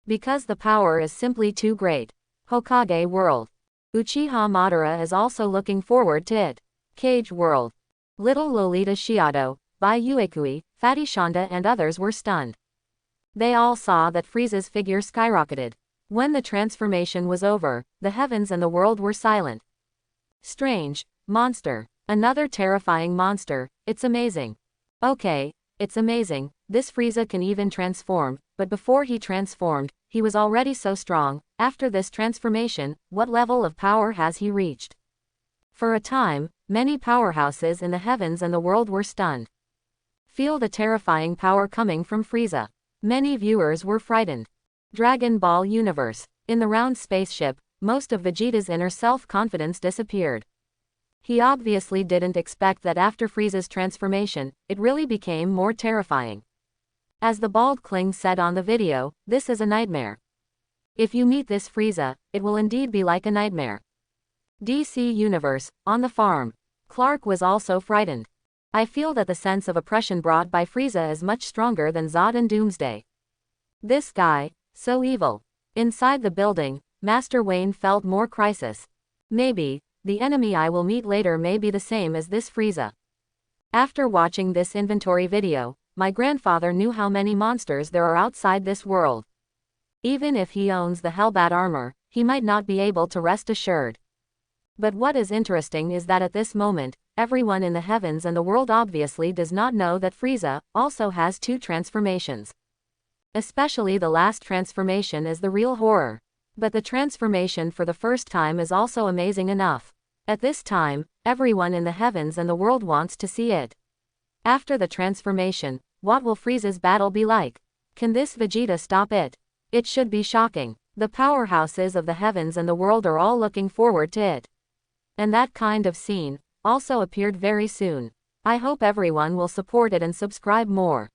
Because the power is simply too great. Hokage World. Uchiha Madara is also looking forward to it. Cage World. Little Lolita Shiado, Bai Uekui, Fatty Shonda and others were stunned. They all saw that Frieza's figure skyrocketed. When the transformation was over, the heavens and the world were silent. Strange. Monster. Another terrifying monster. It's amazing. Okay, it's amazing, this Frieza can even transform, but before he transformed, he was already so strong. After this transformation, what level of power has he reached? For a time, many powerhouses in the heavens and the world were stunned. Feel the terrifying power coming from Frieza. Many viewers were frightened. Dragon Ball Universe. In the round spaceship, most of Vegeta's inner self-confidence disappeared. He obviously didn't expect that after Frieza's transformation, it really became more terrifying. As the bald Kling said on the video, this is a nightmare. If you meet this Frieza, it will indeed be like a nightmare. DC Universe. On the farm. Clark was also frightened. I feel that the sense of oppression brought by Frieza is much stronger than Zod and Doomsday. This guy, so evil. Inside the building, Master Wayne felt more crisis. Maybe, the enemy I will meet later may be the same as this Frieza. After watching this inventory video, my grandfather knew how many monsters there are outside this world. Even if he owns the Hellbat armor, he might not be able to rest assured. But what is interesting is that at this moment, everyone in the heavens and the world obviously does not know that Frieza also has 2 transformations. Especially the last transformation is the real horror. But the transformation for the first time is also amazing enough. At this time, everyone in the heavens and the world wants to see it. After the transformation, what will Frieza's battle be like? Can this Vegeta stop it? It should be shocking. The powerhouses of the heavens and the world are all looking forward to it. And that kind of scene also appeared very soon. I hope everyone will support it and subscribe more.